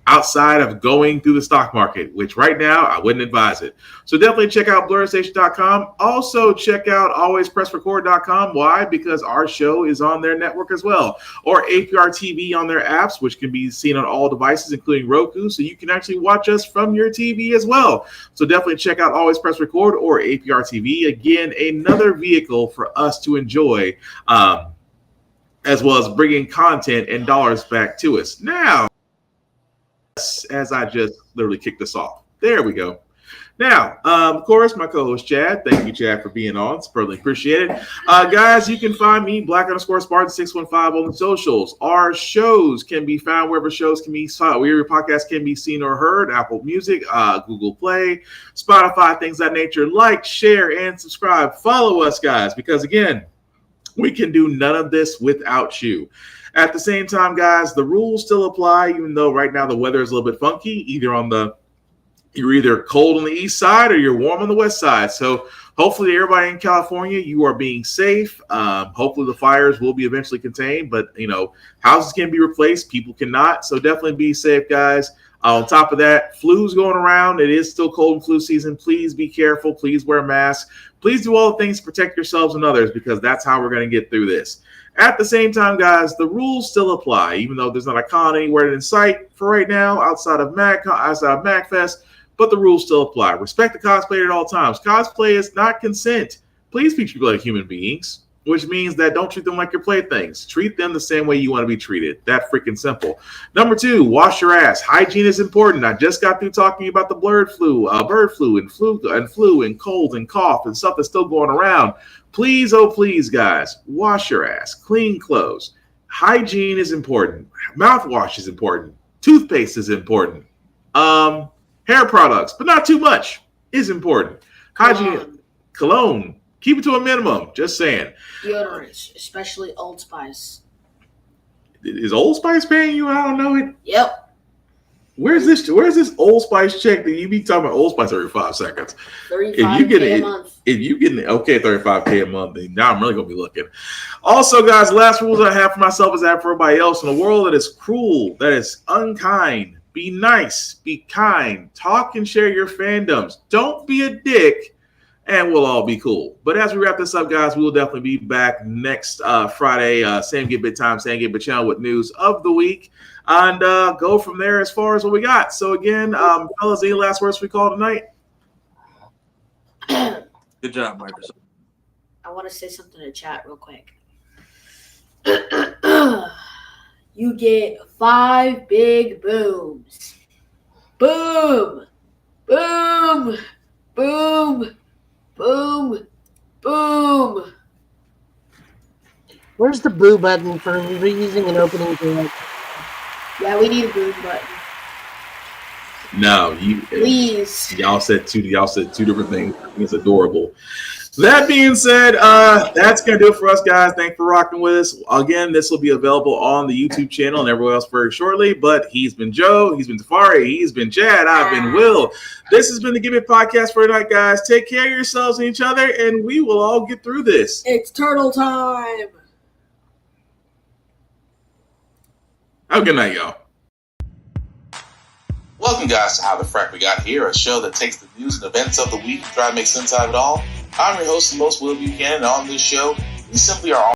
outside of going through the stock market, which right now I wouldn't advise it. So definitely check out BlurStation.com. Also check out AlwaysPressRecord.com. Why? Because our show is on their network as well. Or APR TV on their apps, which can be seen on all devices, including Roku. So you can actually watch us from your TV as well. So definitely check out Always Press Record or APR TV. Again, another vehicle for us to enjoy, as well as bringing content and dollars back to us. Now, as I just literally kicked this off. There we go. Now, of course, my co-host Chad. Thank you, Chad, for being on. It's really appreciated. Guys, you can find me, Black_Spartan615 on the socials. Our shows can be found wherever shows can be found, wherever podcasts can be seen or heard. Apple Music, Google Play, Spotify, things of that nature. Like, share, and subscribe. Follow us, guys, because again, we can do none of this without you. At the same time, guys, the rules still apply, even though right now the weather is a little bit funky. You're either cold on the east side or you're warm on the west side. So hopefully everybody in California, you are being safe. Hopefully the fires will be eventually contained, but houses can be replaced. People cannot. So definitely be safe, guys. On top of that, flu's going around. It is still cold and flu season. Please be careful. Please wear masks. Please do all the things to protect yourselves and others, because that's how we're going to get through this. At the same time, guys, the rules still apply, even though there's not a con anywhere in sight for right now outside of MagFest. But the rules still apply. Respect the cosplayer at all times. Cosplay is not consent. Please treat people like human beings, which means that don't treat them like your playthings. Treat them the same way you want to be treated. That freaking simple. Number 2, wash your ass. Hygiene is important. I just got through talking about the bird flu and cold and cough and stuff that's still going around. Please, oh please, guys, wash your ass. Clean clothes. Hygiene is important. Mouthwash is important. Toothpaste is important. Hair products, but not too much, is important. Hygiene, cologne, keep it to a minimum. Just saying. Deodorants, especially Old Spice. Is Old Spice paying you? I don't know it. Yep. Where's this Old Spice check that you be talking about Old Spice every 5 seconds? $35K a month. If you get $35K a month, then now I'm really gonna be looking. Also, guys, last rules I have for myself is I have for everybody else in a world that is cruel, that is unkind. Be nice, be kind, talk and share your fandoms. Don't be a dick, and we'll all be cool. But as we wrap this up, guys, we will definitely be back next Friday, same Gambit time, same Gambit channel with news of the week, and go from there as far as what we got. So again, fellas, any last words we call tonight? Good job, Microsoft. I want to say something in chat real quick. You get 5 big booms. Boom, boom, boom, boom, boom. Where's the boo button for reusing an opening gag? Yeah, we need a boom button. No, Please. Y'all said two different things. It's adorable. That being said, that's going to do it for us, guys. Thanks for rocking with us. Again, this will be available on the YouTube channel and everywhere else very shortly. But he's been Joe. He's been Tafari. He's been Chad. I've been Will. This has been the Give It Podcast for tonight, guys. Take care of yourselves and each other, and we will all get through this. It's turtle time. Have a good night, y'all. Welcome, guys, to How the Frack We Got Here, a show that takes the news and events of the week and try to make sense out of it all. I'm your host, the most Will Buchanan, and on this show, we simply are all